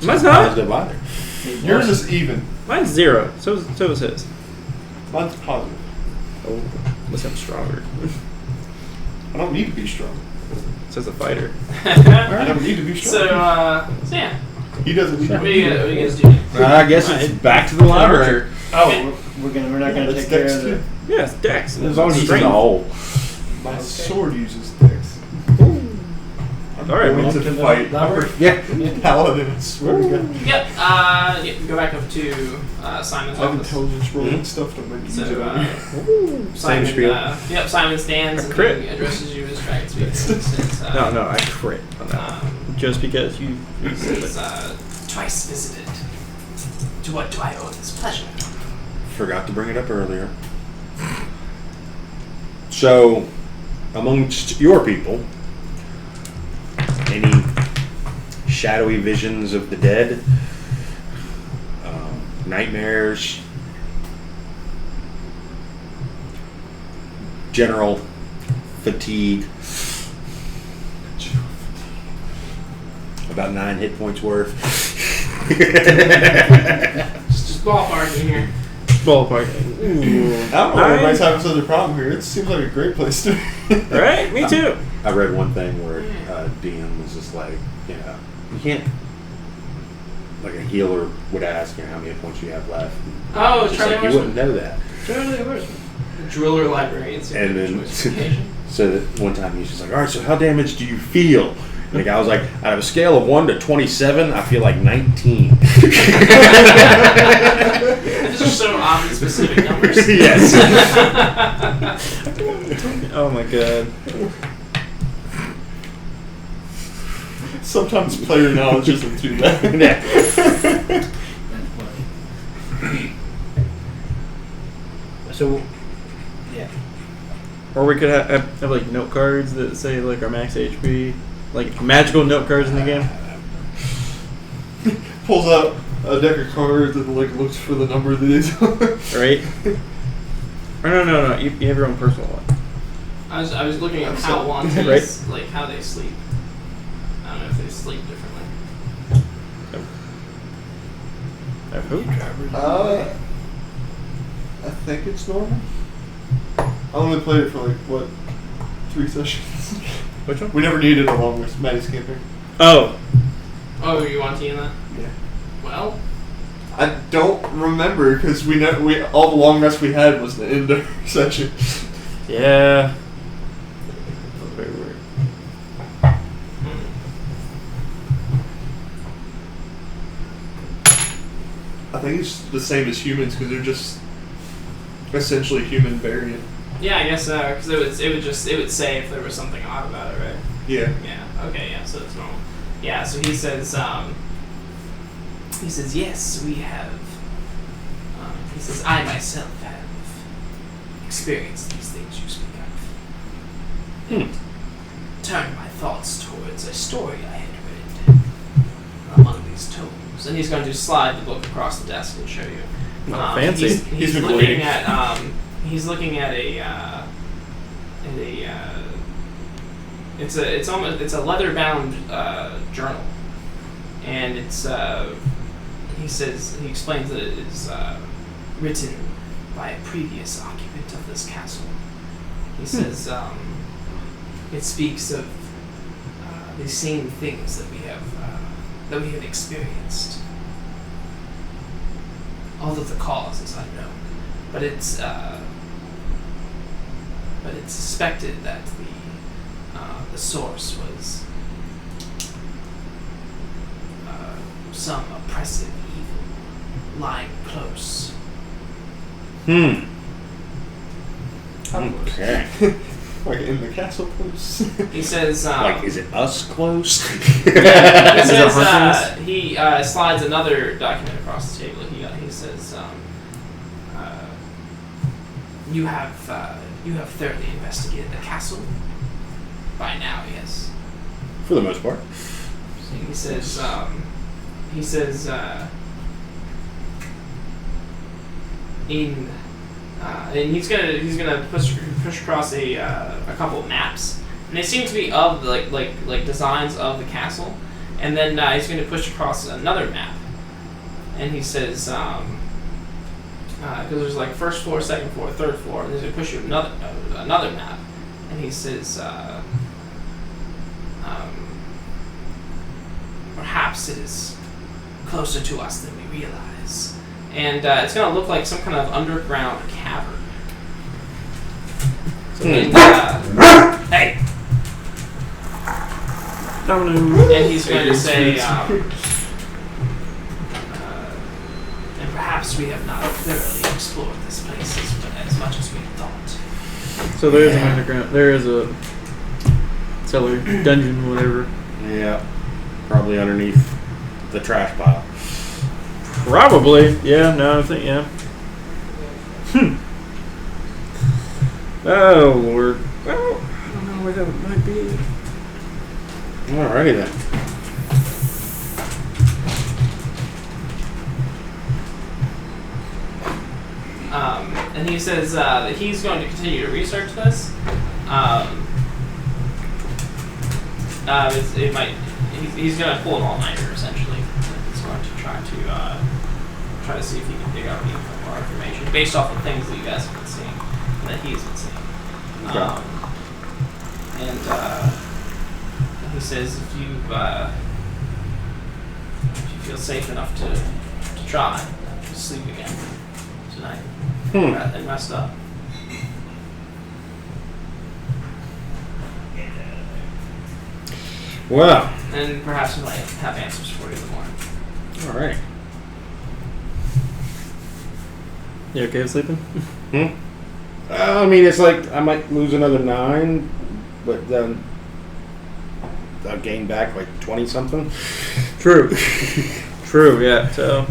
Mine's not. Positive either. Yours is even. Mine's 0. So is his. Mine's positive. Oh, unless I'm stronger. I don't need to be strong. Says a fighter. I don't need to be strong. So yeah. He doesn't need What to do be you strong. guys do? I guess it's back to the library. Oh, we're not gonna It's take care Dex of the. too. Yeah, it's Dex. As long as he's in Strength. the hole. My sword uses Dex. I'm All right, going well, to to the fight library? Yeah. Paladin, I swear to God. Yep. Go back up to Simon's I have office. intelligence rolling stuff to make use So, of it. Simon, spiel. Simon stands A and crit. he addresses you as Dragon Speaker. No, I crit on that. Just because you said It's it. twice visited. To what do I owe this pleasure? Forgot to bring it up earlier. So, amongst your people, any shadowy visions of the dead, nightmares, general fatigue, about 9 hit points worth. Just ballparking here. Ballpark. I don't know why everybody's having such a problem here. It seems like a great place to be. Right? Me too. I read one thing where DM was just like, you can't, like a healer would ask, how many hit points you have left. Oh, Just Charlie like, you wouldn't know that. Driller librarians. And then, so that one time he's just like, all right, so how damaged do you feel? And the guy was like, out of a scale of 1 to 27, I feel like 19. These are so oddly specific numbers. Yes. Oh my god. Sometimes player knowledge isn't too bad. So, yeah. Or we could have like note cards that say like our max HP, like magical note cards in the game. Pulls out a deck of cards and like looks for the number that is on. Right? Or no. You have your own personal one. I was looking at how long Right. like how they sleep. I don't know if they sleep differently. Who? I think it's normal. I only played it for like, 3 sessions? Which one? We never needed a long rest. Maddie's camping. Oh. Oh, you want tea in that? Yeah. Well, I don't remember because we all the long rest we had was the end of session. Yeah. That's very weird. I think it's the same as humans because they're just essentially human variant. yeah, I guess so. Because it would say if there was something odd about it, right? Yeah. Yeah. Okay. Yeah. So it's normal. Yeah. So he says. Yes, we have. He says I myself have experienced these things you speak of. Turned my thoughts towards a story I had read among these tomes, and he's going to slide the book across the desk and show you. Oh, fancy. He's been looking waiting. at he's looking at it's a leather bound journal, and it's he explains that it is written by a previous occupant of this castle. He says it speaks of the same things that we have experienced. Although the cause is unknown, but it's suspected that the source was some oppressive evil lying close. Okay. Like in the castle close. He says, Like, is it us close? he says, he slides another document across the table. He says, You have thoroughly investigated the castle by now, yes. For the most part. So he says, and he's gonna push across a couple of maps, and they seem to be of like designs of the castle, and then he's gonna push across another map, and he says, because there's like first floor, second floor, third floor, and he's gonna push you another map, and he says, perhaps it is closer to us than we realize. And it's going to look like some kind of underground cavern. And, hey! And he's going to say, and perhaps we have not thoroughly explored this place as much as we thought. So there is an underground, there is a cellar, dungeon, whatever. Yeah. Probably underneath the trash pile. Probably. Yeah, no, I think, yeah. Oh, Lord. Well, I don't know where that might be. Alrighty then. And he says that he's going to continue to research this. It might. He's going to pull an all-nighter, essentially. He's going to try to see if he can dig out any more information based off of things that you guys have been seeing and that he's been seeing. Okay. And he says if you feel safe enough to try, just sleep again tonight and rest up. Well. And perhaps we might have answers for you in the morning. Alright. You okay with sleeping? I mean, it's like I might lose another 9, but then I'll gain back like 20 something. True. True, yeah. So.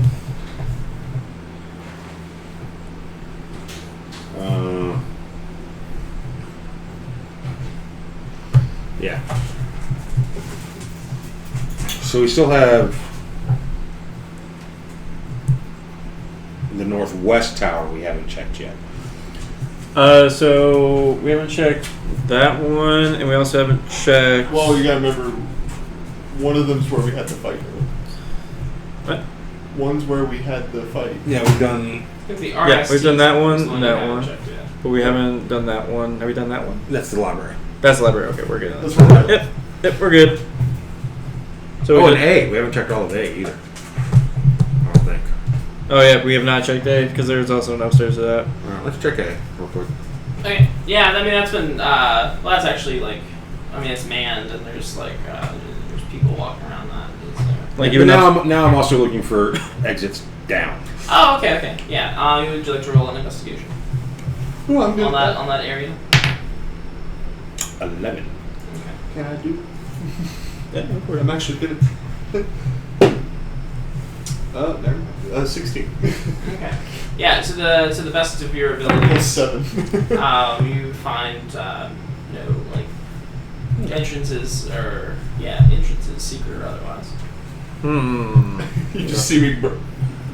Yeah. So we still have the northwest tower we haven't checked yet. So we haven't checked that one, and we also haven't checked. Well, you gotta remember, one of them's where we had the fight. What? One's where we had the fight. Yeah, we've done. Yeah, we've done that one and that one, checked, yeah. but we haven't done that one. Have we done that one? That's the library. That's the library. Okay, we're good. That's what Yep, we're good. So And A. We haven't checked all of A either. I don't think. Oh yeah, we have not checked A because there's also an upstairs to that. Alright, let's check A real quick. Okay. Yeah, I mean that's been well, that's actually like, I mean it's manned and there's like there's people walking around that. Like But even now I'm also looking for exits down. Oh, okay. Yeah. Would you like to roll an investigation Well, I'm good. on that area? 11. Okay. Can I do? Yeah, go for it. I'm actually good. Never mind. 16. Okay. Yeah. To the best of your abilities, 7. you find no like entrances, secret or otherwise. You just see me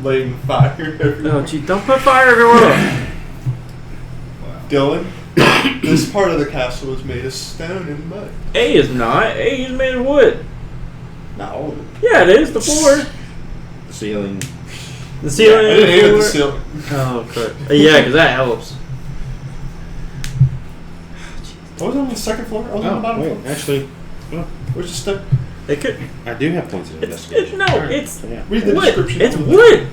laying fire everywhere. Oh, gee, don't put fire everywhere. Dylan, this part of the castle is made of stone and mud. A is not. A is made of wood. Not all of it. Yeah, it is. The floor. The ceiling. The ceiling. I didn't hear the floor. ceiling. Oh, crap. Yeah, because that helps. I was on the second floor. I was on the bottom floor. Actually, Where's the step? It could. I do have points in investigation. It's Yeah. Read the wood. description. It's wood.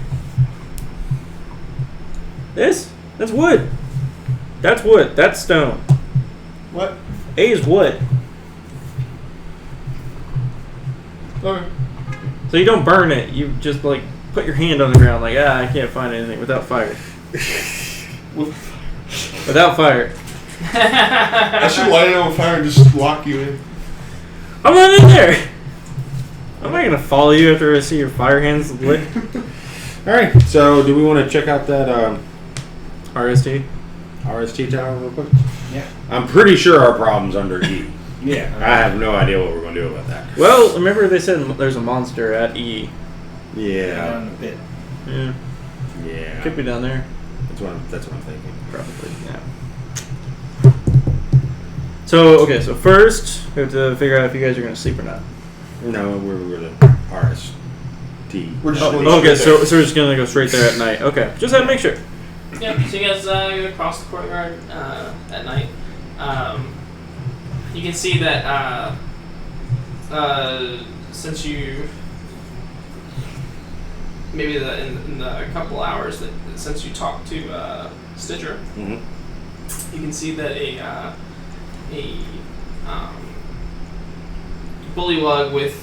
That's wood. That's wood. That's stone. What? A is wood. Okay. So you don't burn it. You just like put your hand on the ground like, I can't find anything without fire. Without fire. I should light it on fire and just lock you in. I'm not in there. I'm not gonna follow you after I see your fire hands lit. All right. So, do we want to check out that RST. RST tower real quick? Yeah. I'm pretty sure our problem's under E. Yeah. I have no idea what we're going to do about that. Well, remember they said there's a monster at E. Yeah. Down in the pit. Yeah. Yeah. Could be down there. That's what I'm thinking. Probably, yeah. So, okay, so first, we have to figure out if you guys are going to sleep or not. No, we're the RST. We're just Okay, so we're just going to go straight there at night. Okay, just have to make sure. Yeah, so you guys go across the courtyard at night. You can see that since you maybe in the couple hours that since you talked to Stitcher, Mm-hmm. you can see that a bullywug with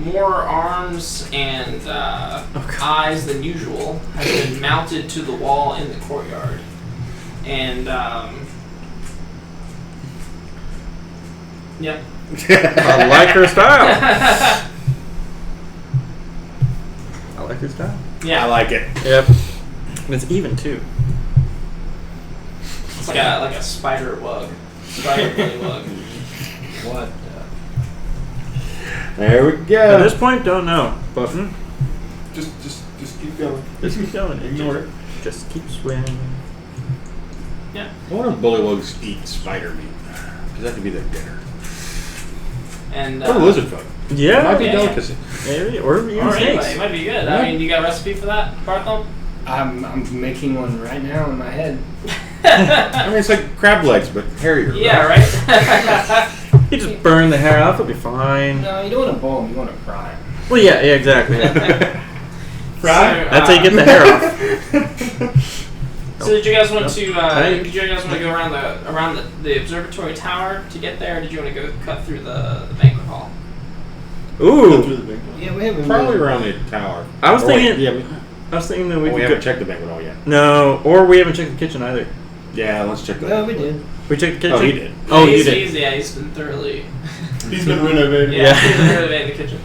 more arms and eyes than usual has been mounted to the wall in the courtyard, and yep. I like her style. I like her style. Yeah, I like it. Yep. And it's even, too. it's like a spider wug, spider bullywug. What? There we At go. this point, don't know. But Just keep going. just keep going. Ignore it. Just keep swimming. Yeah, I wonder if bullywugs eat spider meat. Because that could be their dinner. and Or lizard folk. Yeah. It might be yeah. delicacy. Maybe. Or even Or anyway, snakes. it might be good. Yeah. I mean, you got a recipe for that, Bartholomew? I'm making one right now in my head. I mean, it's like crab legs, but hairier. Yeah, right. You just burn the hair off, it'll be fine. No, you don't want to boil them, you want to fry them. Well, yeah, exactly. Yeah. Fry? That's how you get the hair off. So did you guys want to? Hey. Did you guys want to go around the observatory tower to get there? Or did you want to go cut through the banquet hall? Go through Ooh. the big one. Yeah, we haven't Probably really- around the tower. I was Or wait, thinking. Yeah, I was thinking that we we could haven't go. checked the banquet hall yet. No, or we haven't checked the kitchen either. Yeah, let's check the Well, we did. We checked the kitchen. Oh, he did. Oh, you he's, did. He's been thoroughly. He's been renovating. Yeah, Yeah. he's been renovating the kitchen.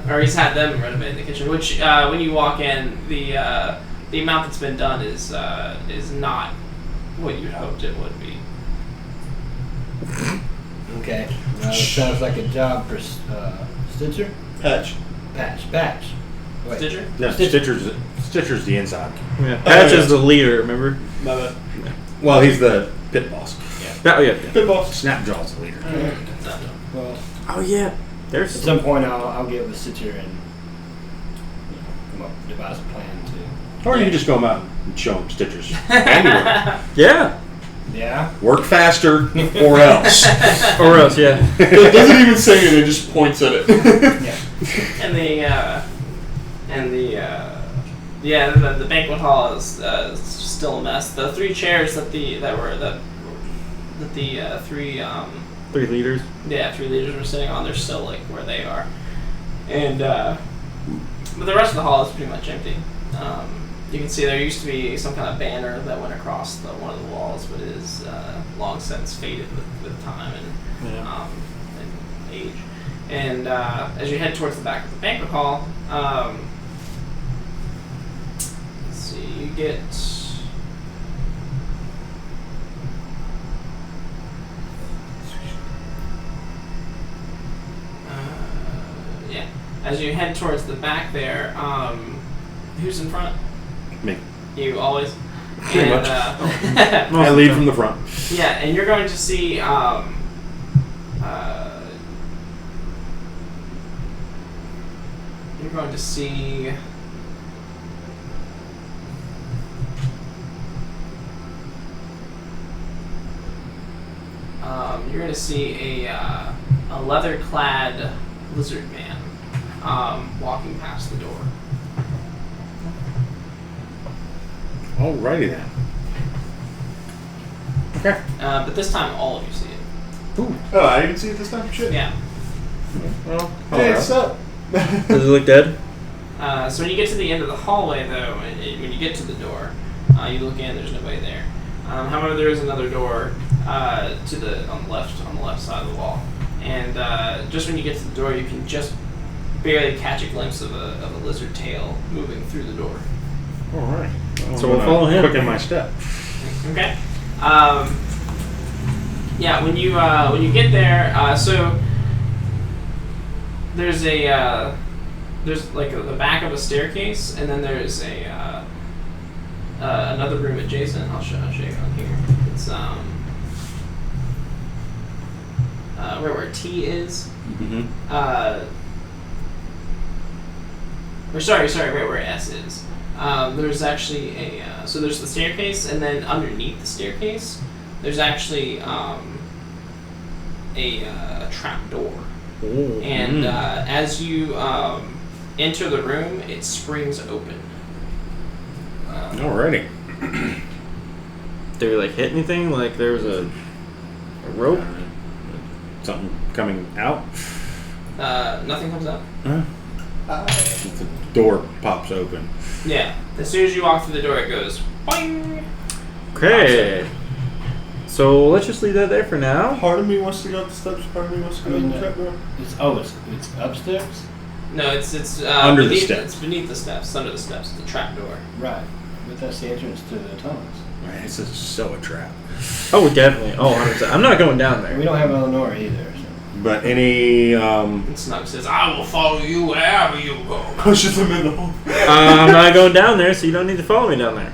Or he's had them renovate the kitchen. Which when you walk in, the amount that's been done is not what you'd hoped it would be. Okay. That sounds like a job for Stitcher? Patch. Patch. Wait. Stitcher? No, Stitcher. Stitcher's the inside. Yeah. Patch is the leader. Remember? My bad. Well, he's the pit boss. Oh yeah. Pit boss. Snapjaw's the leader. Well, Oh yeah. at There's some point I'll get with Stitcher and come up devise a plan to. Or you can just go out and show him Stitcher's handiwork. yeah. Yeah. Work faster or else. Or else, yeah. It doesn't even say it, it just points at it. Yeah. The banquet hall is still a mess. The three chairs that the three Three leaders. three leaders were sitting on, they're still like where they are, and but the rest of the hall is pretty much empty. You can see there used to be some kind of banner that went across one of the walls, but it is long since faded with time and age. And as you head towards the back of the banquet hall, let's see, you get. As you head towards the back there, who's in front? Me. You always. Pretty much. Most I of lead them. from the front. Yeah, and you're going to see. You're going to see. You're going to see a leather-clad lizard man walking past the door. Alrighty then. Okay. But this time, all of you see it. Ooh. Oh, I didn't see it this time? Shit. Yeah. Well, Hey, what's up? does it look dead? So when you get to the end of the hallway, though, when you get to the door, you look in. There's nobody there. However, there is another door on the left side of the wall, and just when you get to the door, you can just barely catch a glimpse of a lizard tail moving through the door. All right. So we'll follow him. Quicken my step. Okay. Yeah. When you get there, so there's like the back of a staircase, and then there's another room adjacent. I'll show you on here. It's where T is. Mm-hmm. Or sorry, right where S is. There's actually so there's the staircase, and then underneath the staircase, there's actually a trap door. Ooh. And as you enter the room, it springs open. Alrighty. Did we like hit anything? Like there was a rope? Something coming out. Nothing comes up. The door pops open. Yeah. As soon as you walk through the door, it goes boing. Okay. So let's just leave that there for now. Part of me wants to go up the steps, part of me wants to go up the trapdoor. It's upstairs? No, it's Under the beneath, steps. It's beneath the steps, under the steps, the trap door. Right. But that's the entrance to the tunnels. Right, it's so a trap. Oh, definitely. Oh, 100%. I'm not going down there. We don't have Eleanor either. So. But any And Snug says, "I will follow you wherever you go." Pushes him in the hole. I'm not going down there, so you don't need to follow me down there.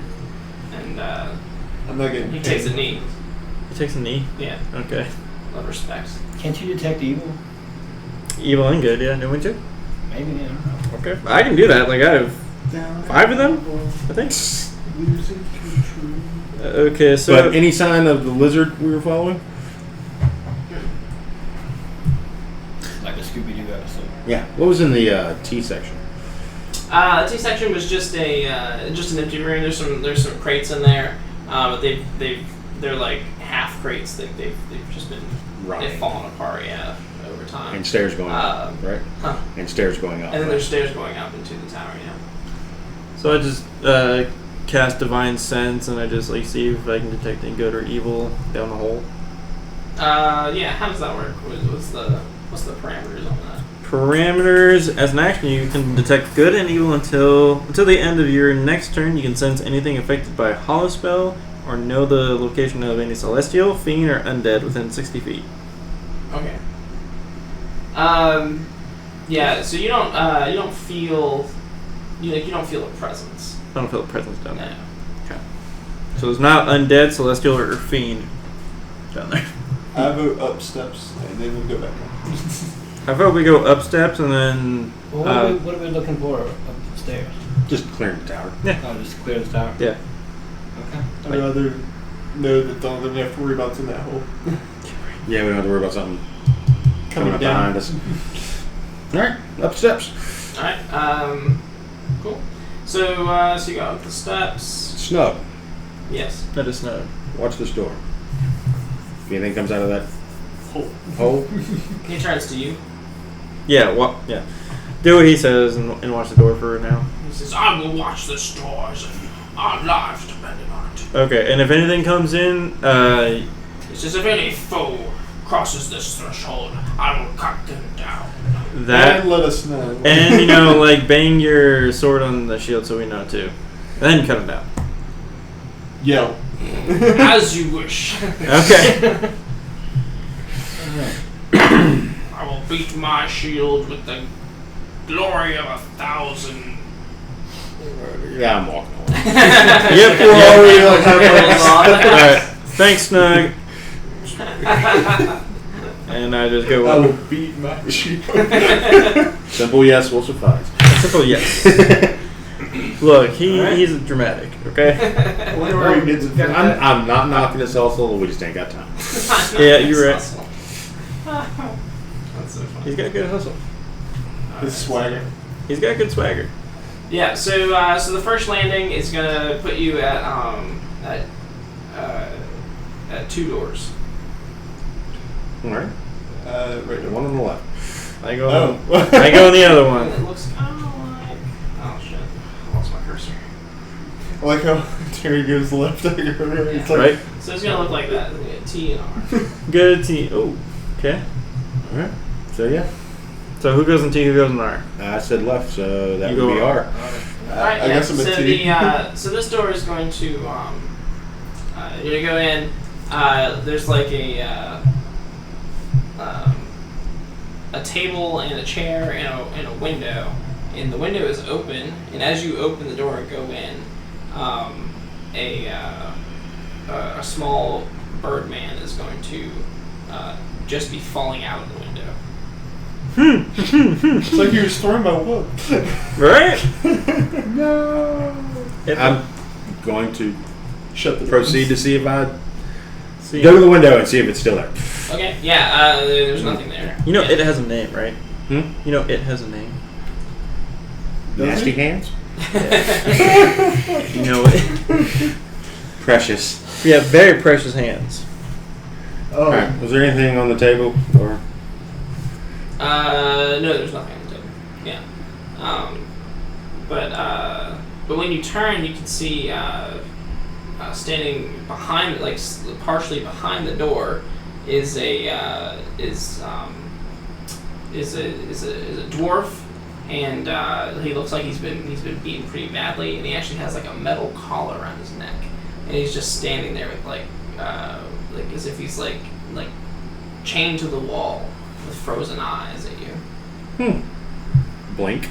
And I'm not getting he takes a knee. He takes a knee. Yeah, Okay. love respect. Can't you detect evil? Evil and good, yeah. No one too? Maybe, yeah. Okay. I can do that. Like, I have 5 of them, I think. Losing control. Okay, so. But any sign of the lizard we were following? Like a Scooby-Doo episode. Yeah. What was in the T section? The T section was just just an empty room. There's some crates in there, but they're like half crates. They've just been Rotting. they've fallen apart, over time. And stairs going up, right? Huh. And stairs going up. And then there's stairs going up into the tower. Yeah. So I just cast Divine Sense, and I just like see if I can detect any good or evil down the hole. Yeah. How does that work? What's the parameters on that? Parameters: as an action, you can detect good and evil until the end of your next turn. You can sense anything affected by a hollow spell, or know the location of any celestial, fiend, or undead within 60 feet. Okay. Yeah. So you don't feel you don't feel a presence. I don't feel a presence down No. there. Okay. So there's not undead, celestial, or fiend down there. I vote up steps, and then we'll go back down. How about we go up steps and then? Well, what are we looking for upstairs? Just clearing the tower. Oh, just clear the tower? Yeah. Okay. I'd rather know that all that we have to worry about's in that hole. Yeah, we don't have to worry about something coming up down behind us. Alright, up steps. All right. Cool. So you go up the steps. Snug. Yes. That is snow. Watch this door. If anything comes out of that Hole. He turns to you. Yeah. Yeah. Do what he says and watch the door for now. He says, "I will watch this door as if our lives depended on it." Okay. And if anything comes in, He says, "If any foe crosses this threshold, I will cut them down." that And let us know. and like bang your sword on the shield so we know too. And then cut him down. Yell. As you wish. Okay. I will beat my shield with the glory of 1,000. Yeah, I'm walking away. Yep. All right. Thanks, Snug. And I just go I up. will beat my shield. Simple yes will suffice. Simple yes. Look, he's dramatic. Okay. I wonder where he gets it from. I'm not knocking this also, we just ain't got time. Yeah, you're right. That's so funny. He's got good hustle. His swagger. He's got good swagger. Yeah, so the first landing is gonna put you at 2 doors. Alright. Right there. One on the left. I go. Oh. I go on the other And one. it looks kind of like. Oh shit! I lost my cursor. I like how Terry goes left, I go right. It's like, Right. So it's gonna look like that. It's gonna be a T and R. Good team. Oh. Okay. Alright. So yeah. So who goes in T, who goes in R? I said left, so that You would be go R. Alright, I guess I'm so a T. so this door is going to you're gonna go in. There's like a table and a chair and a window, and the window is open. And as you open the door and go in, a small birdman is going to just be falling out of the window. It's like he was throwing my wood. Right? No. I'm going to Shut the proceed to see if I See, go to the window and see if it's still there. Okay, yeah, there's nothing there. you know Yeah. it has a name, right? Hmm? You know it has a name. Nasty hands? You know it. Precious. We have very precious hands. Oh. Alright, was there anything on the table? Or No, there's nothing on the table. Yeah. But when you turn, you can see standing behind, like partially behind the door, is a dwarf, and he looks like he's been beaten pretty badly, and he actually has like a metal collar around his neck, and he's just standing there with like as if he's like chained to the wall with frozen eyes at you. blink?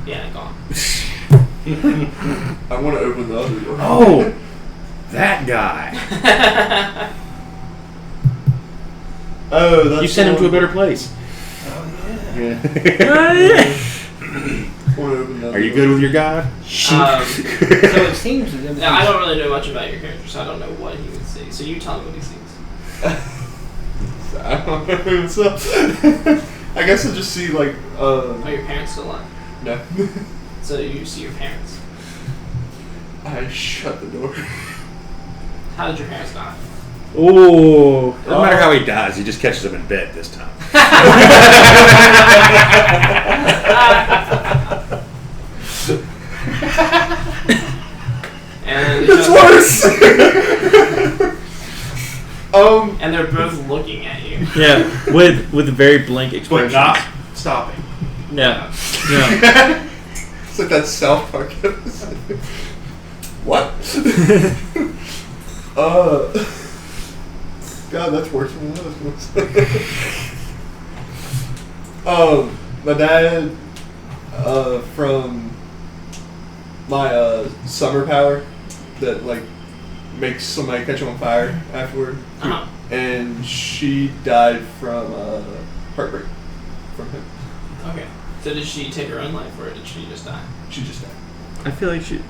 Yeah, gone. I want to open the other door. Oh! That guy. Oh, that's You sent him the to a one. better place. Oh Yeah. I want to open the other Are you door. good with your god? So it seems that Now, I don't really know much about your character, so I don't know what he would see. So you tell me what he sees. I don't know. So, I guess I just see like Are your parents still alive? no. So you see your parents. I shut the door. How did your parents die? Ooh. Doesn't matter how he dies, he just catches him in bed this time. And It's worse. and they're both looking at you. Yeah, with very blank But expressions. not stopping. Yeah. Yeah. It's like that South Park episode. What? God, that's worse than what I was going to say. My dad, from my summer power, that like makes somebody catch on fire afterward, Uh-huh. and she died from heartbreak from him. Okay. So did she take her own life, or did she just die? She just died. I feel like she.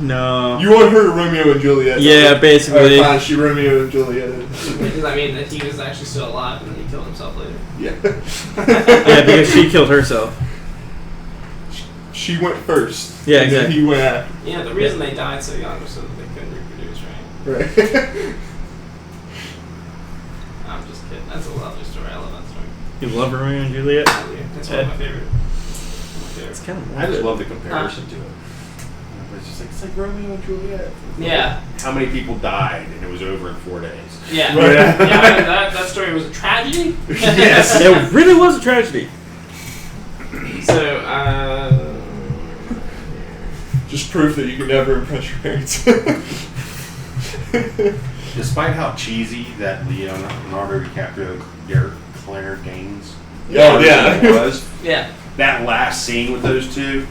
No. You want her to Romeo and Juliet? Yeah, don't you? basically. Alright, fine. She Romeo and Juliet. Does that mean that he was actually still alive and then he killed himself later? Yeah. Yeah, because she killed herself. She went first. Yeah, and then exactly. he went after. Yeah, the reason they died so young was so that they couldn't reproduce, right? Right. I'm just kidding. That's a lovely story. I love that story. You love Romeo and Juliet? I do. That's one of my favorite. It's kind of. I just love the comparison to it. It's like Romeo and Juliet. Yeah. How many people died and it was over in 4 days? Yeah. Right. Yeah, I mean, that story was a tragedy. Yes. It really was a tragedy. So, Just proof that you can never impress your parents. Despite how cheesy that Leonardo DiCaprio Claire Danes was, yeah. that last scene with those two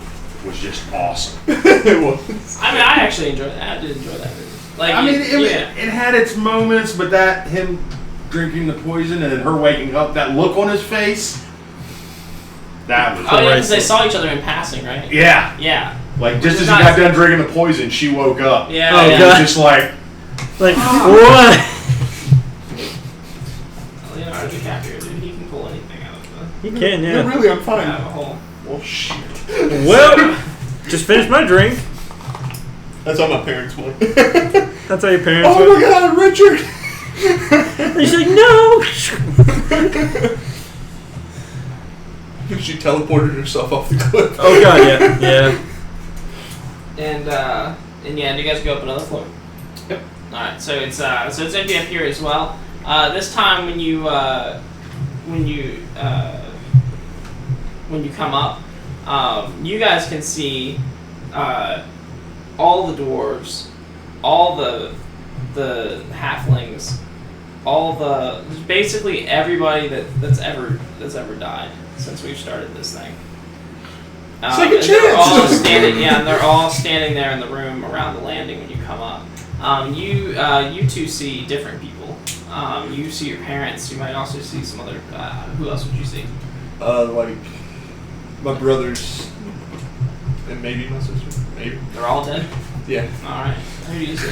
was just awesome. It was. I mean, I actually enjoyed that. I did enjoy that movie. Like, I mean, yeah. it had its moments, but that him drinking the poison and then her waking up, that look on his face, that was Oh, yeah, because they priceless. saw each other in passing, right? Yeah. Yeah. Like, just Which as is he nice. got done drinking the poison, she woke up. Yeah. Oh, yeah. And it was God. just like, Like, what? Leonardo DiCaprio, dude, he can pull anything out of You can, No, yeah. really, I'm a fine. hole. Well, shit. Well, just finished my drink. That's how my parents went. That's how your parents Oh were. my God, Richard! And she's like, no. She teleported herself off the cliff. Oh god, yeah, yeah. And yeah, do you guys go up another floor? Yep. All right, so it's empty up here as well. This time when you when you come up, you guys can see all the dwarves, all the halflings, basically everybody that's ever died since we've started this thing. Second chance. They're all standing. Yeah, and they're all standing there in the room around the landing when you come up. You two see different people. You see your parents. You might also see some other. Who else would you see? Like my brothers and maybe my sister. Maybe They're all dead. yeah. All right. Who do you see?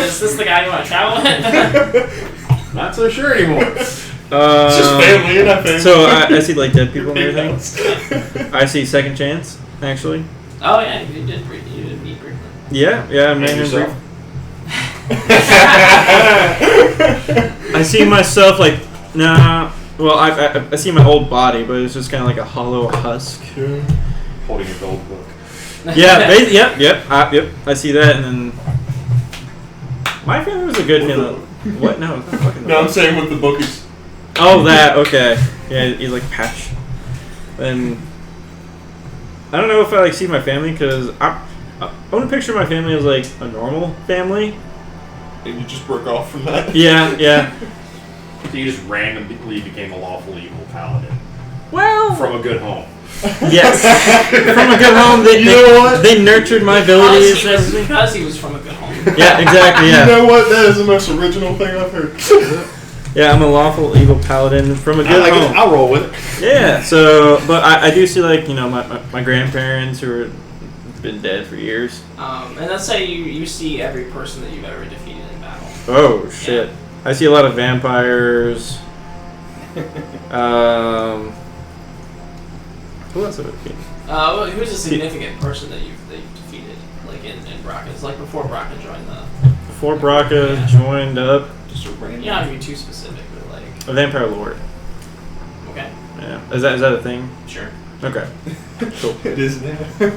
Is this the guy you want to travel with? Not so sure anymore. It's just family and I family. So I see like dead people and everything. I see second chance, actually. Oh yeah, you did meet briefly. Yeah, And man. yourself? I see myself like, nah. Well, I see my old body, but it's just kind of like a hollow husk. Holding a gold book. Yeah, yep. I see that, and then my family was a good family. What? No, it's not fucking. No, I'm saying with the bookies. Oh, that. Okay. Yeah, he's like patch. And I don't know if I like see my family because I want to picture my family as like a normal family. And you just broke off from that. Yeah. So you just randomly became a lawful evil paladin Well, from a good home. yes. From a good home, they nurtured my abilities and everything. Because he was from a good home. Yeah, exactly. Yeah. You know what? That is the most original thing I've heard. Yeah, I'm a lawful evil paladin from a good home. I'll roll with it. Yeah. So, but I do see like my grandparents who have been dead for years. And let's say you see every person that you've ever defeated in battle. Oh shit! Yeah. I see a lot of vampires. Who else have I defeated? Who's a significant person that you've defeated, like in Braca's, like before Braca joined the. Before Braca joined up. Just a random. You're not gonna be too specific, but like. A vampire lord. Okay. Yeah. Is that a thing? Sure. Okay. Cool. It is now. So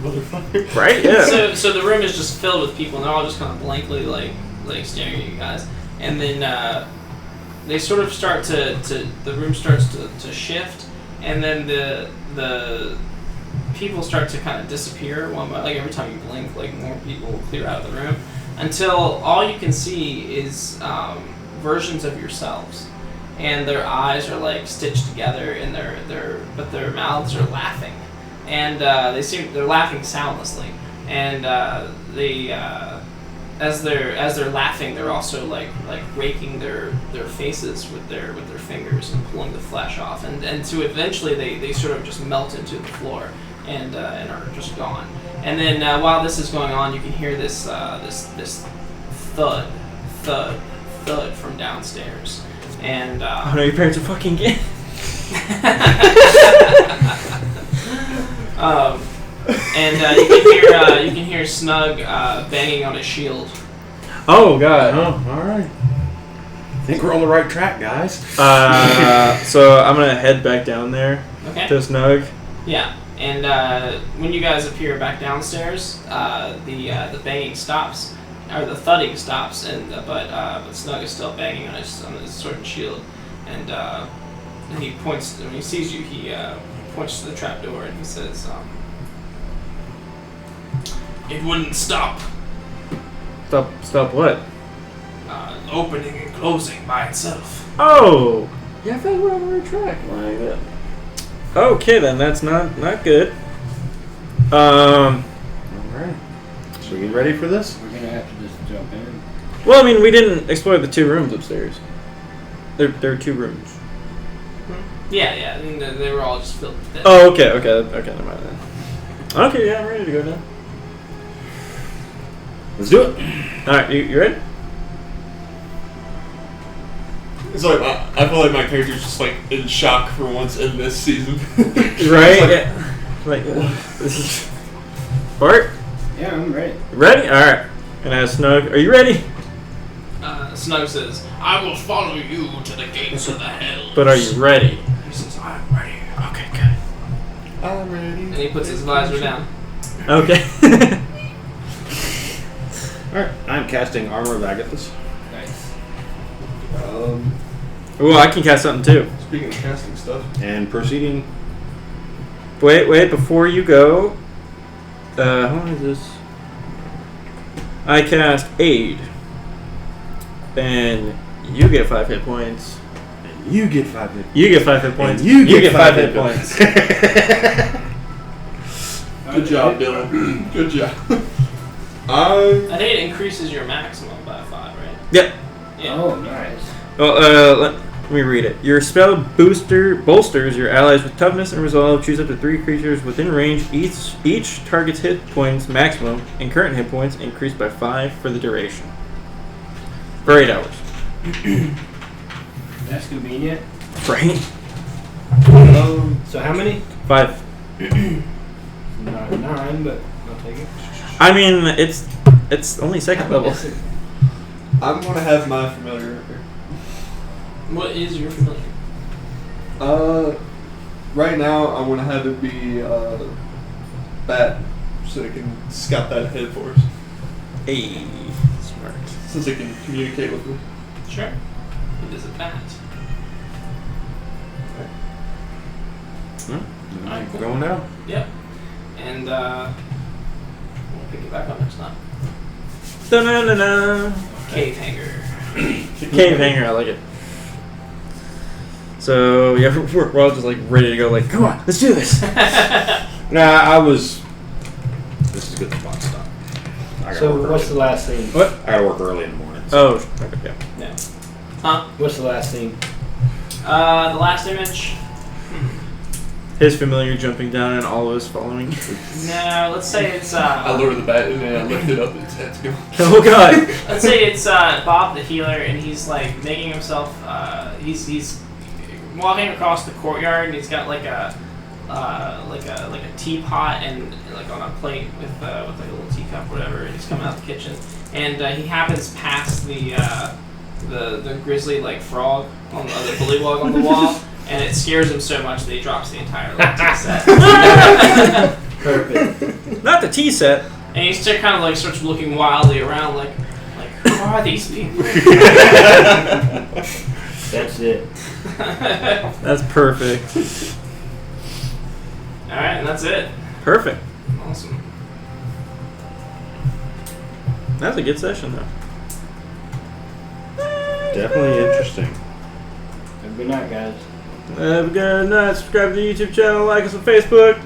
motherfucker. Right? Yeah. So the room is just filled with people, and they're all just kind of blankly like staring at you guys, and then they sort of start to the room starts to shift, and then the people start to kind of disappear one by, like every time you blink, like more people will clear out of the room, until all you can see is versions of yourselves, and their eyes are like stitched together, and but their mouths are laughing, and they're laughing soundlessly, and as they're laughing, they're also like raking their faces with their fingers and pulling the flesh off, and so eventually they sort of just melt into the floor and are just gone. And then while this is going on, you can hear this thud from downstairs, and oh no, your parents are fucking gay. And you can hear Snug banging on his shield. Oh god. Oh, all right. I think we're on the right track, guys. So I'm gonna head back down there. Okay. To Snug. Yeah, and when you guys appear back downstairs, the banging stops, or the thudding stops, and but Snug is still banging on his sword and shield, and he points when he sees you. He points to the trapdoor and he says, "It wouldn't stop." Stop what? Opening and closing by itself. Oh! Yeah, I feel like we're on the right track. Like that. Okay, then that's not good. Alright. So you ready for this? We're gonna have to just jump in. Well, I mean, we didn't explore the 2 rooms upstairs. There are 2 rooms. Yeah, and they were all just filled with dead. Oh, okay, never mind then. Okay, yeah, I'm ready to go now. Let's do it. Alright, you ready? It's like I feel like my character's just like in shock for once in this season. Right? Like, Bart? Yeah, I'm ready. Ready? Alright. And I ask Snug, are you ready? Snug says, "I will follow you to the gates of the hells." But are you ready? He says, "I'm ready." Okay, good. I'm ready. And he puts his visor down. Okay. Alright, I'm casting Armor of Agathis. Nice. Ooh, I can cast something too. Speaking of casting stuff. And proceeding. Wait, before you go. How long is this? I cast Aid. And you get 5 hit points. And you get 5 hit points. You get 5 hit points. And you get 5 hit points. Good job, Dylan. Good job. I think it increases your maximum by 5, right? Yep. Yeah. Oh, nice. Well, let me read it. Your spell bolsters your allies with toughness and resolve. Choose up to 3 creatures within range. Each target's hit points maximum and current hit points increased by 5 for the duration. For 8 hours. That's convenient. Right? So how many? 5. Not 9, but I'll take it. I mean, it's only second level. I'm gonna have my familiar here. What is your familiar? Right now I want to have it be bat, so it can scout that ahead for us. Hey, smart. Since it can communicate with me. Sure. It is a bat. Alright, cool. Going down. Yep. And we'll pick it back up next time. Da-na-na-na. Cave hanger. Cave hanger, I like it. So, yeah, we're all just like ready to go, like, come on, let's do this. This is a good spot to stop. I gotta So work what's early. the last scene? What? I gotta work early in the morning. Oh, okay, yeah. Yeah. Huh? What's the last scene? The last image. His familiar jumping down and all of us following. No, let's say it's I lowered the bat and then I lifted up and its head's going. Oh, God. let's say it's Bob the healer, and he's like making himself. He's walking across the courtyard, and he's got like a teapot and like on a plate with like a little teacup, whatever. He's coming out the kitchen, and he happens past the grizzly like frog on the bullywog on the wall, and it scares him so much that he drops the entire like tea set. Perfect. Not the tea set. And he's just kind of like starts looking wildly around, like who are these people? That's it. That's perfect. All right, and that's it. Perfect. Awesome. That's a good session, though. Definitely interesting. Have a good night, guys. Have a good night. Subscribe to the YouTube channel. Like us on Facebook.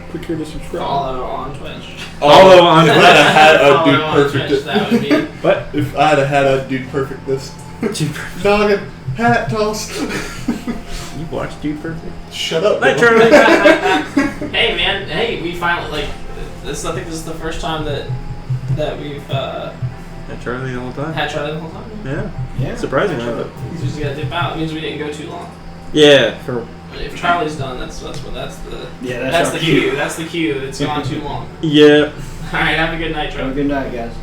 Click here to subscribe. Follow on Twitch. Follow on If I had had a Follow dude on perfect Twitch, that would be. What? If I had had a dude perfect this. Dude Perfect. Noggin, hat toss. You watched Dude Perfect? Shut up. Night, Dylan. Charlie. Hey man, hey, we finally like this. I think this is the first time that we've Had Charlie the whole time? had Charlie the whole time. Yeah. Yeah. Surprisingly. But He's just gotta dip out. It means we didn't go too long. yeah. For But if Charlie's done, that's the Yeah, that's our the cue. That's the cue. It's gone too long. yeah. All right, have a good night, Have a Charlie. good night, guys.